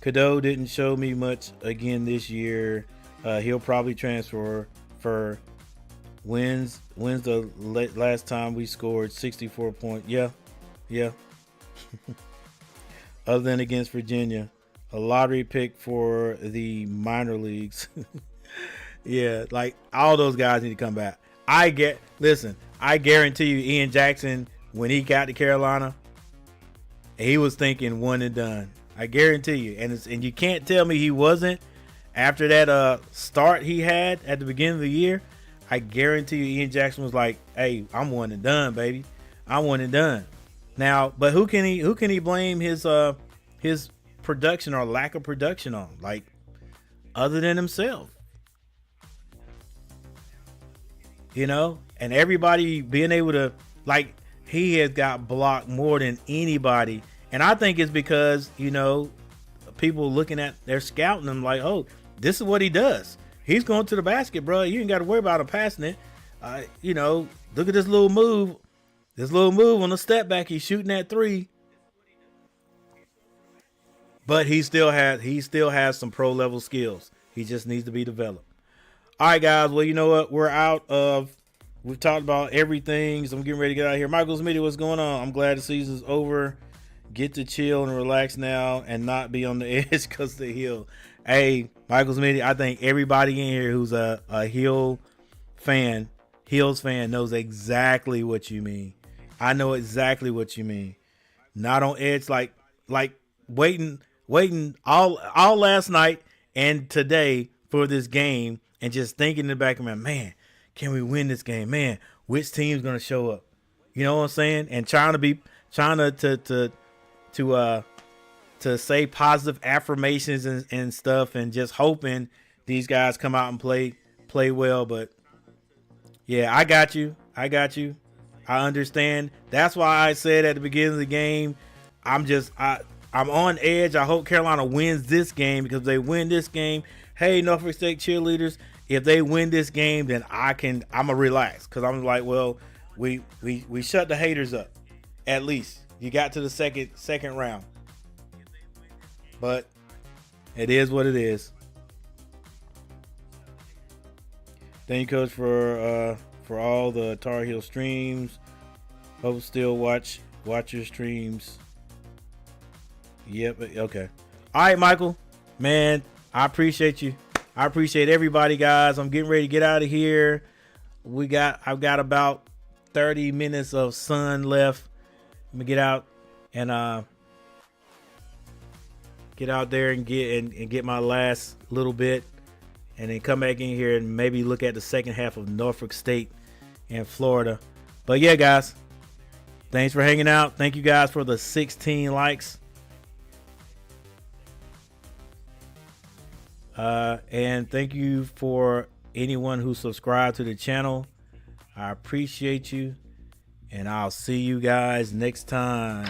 Cadeau didn't show me much again this year. He'll probably transfer. For when's the last time we scored 64 points? Yeah. Other than against Virginia, a lottery pick for the minor leagues. Yeah, like all those guys need to come back. I guarantee you, Ian Jackson, when he got to Carolina, he was thinking one and done. I guarantee you, and you can't tell me he wasn't. After that start he had at the beginning of the year, I guarantee you Ian Jackson was like, "Hey, I'm one and done, baby. I'm one and done." Now, but who can he blame his production or lack of production on? Like, other than himself, And everybody being able to, like, he has got blocked more than anybody, and I think it's because people looking at, they're scouting him like, oh, this is what he does. He's going to the basket, bro. You ain't got to worry about him passing it. Look at this little move. This little move on the step back. He's shooting that three. But he still has some pro level skills. He just needs to be developed. All right, guys. Well, you know what? We've talked about everything, so I'm getting ready to get out of here. Michael's Media, what's going on? I'm glad the season's over. Get to chill and relax now and not be on the edge because of the heel. Hey, Michael's Media, I think everybody in here who's a Heels fan knows exactly what you mean. I know exactly what you mean. Not on edge, like waiting all last night and today for this game and just thinking in the back of my man, can we win this game? Man, which team's gonna show up? You know what I'm saying? And trying to say positive affirmations and stuff, and just hoping these guys come out and play well. But yeah, I got you. I understand. That's why I said at the beginning of the game, I'm on edge. I hope Carolina wins this game, because if they win this game, hey, Norfolk State cheerleaders, if they win this game, then I'm gonna relax, because I'm like, well, we shut the haters up. At least you got to the second round. But it is what it is. Thank you, Coach, for all the Tar Heel streams. Hope still watch your streams. Yep. Okay. All right, Michael. Man, I appreciate you. I appreciate everybody, guys. I'm getting ready to get out of here. I've got about 30 minutes of sun left. Let me get out and get out there and get my last little bit, and then come back in here and maybe look at the second half of Norfolk State and Florida. But yeah, guys, thanks for hanging out. Thank you guys for the 16 likes. And thank you for anyone who subscribed to the channel. I appreciate you, and I'll see you guys next time.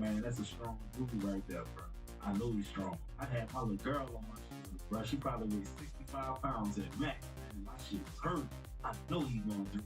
man, that's a strong dude right there, bro. I know he's strong. I had my little girl on my shoulder, bro. She probably weighs 65 pounds at max, and my shit was hurt. I know he's gonna do it.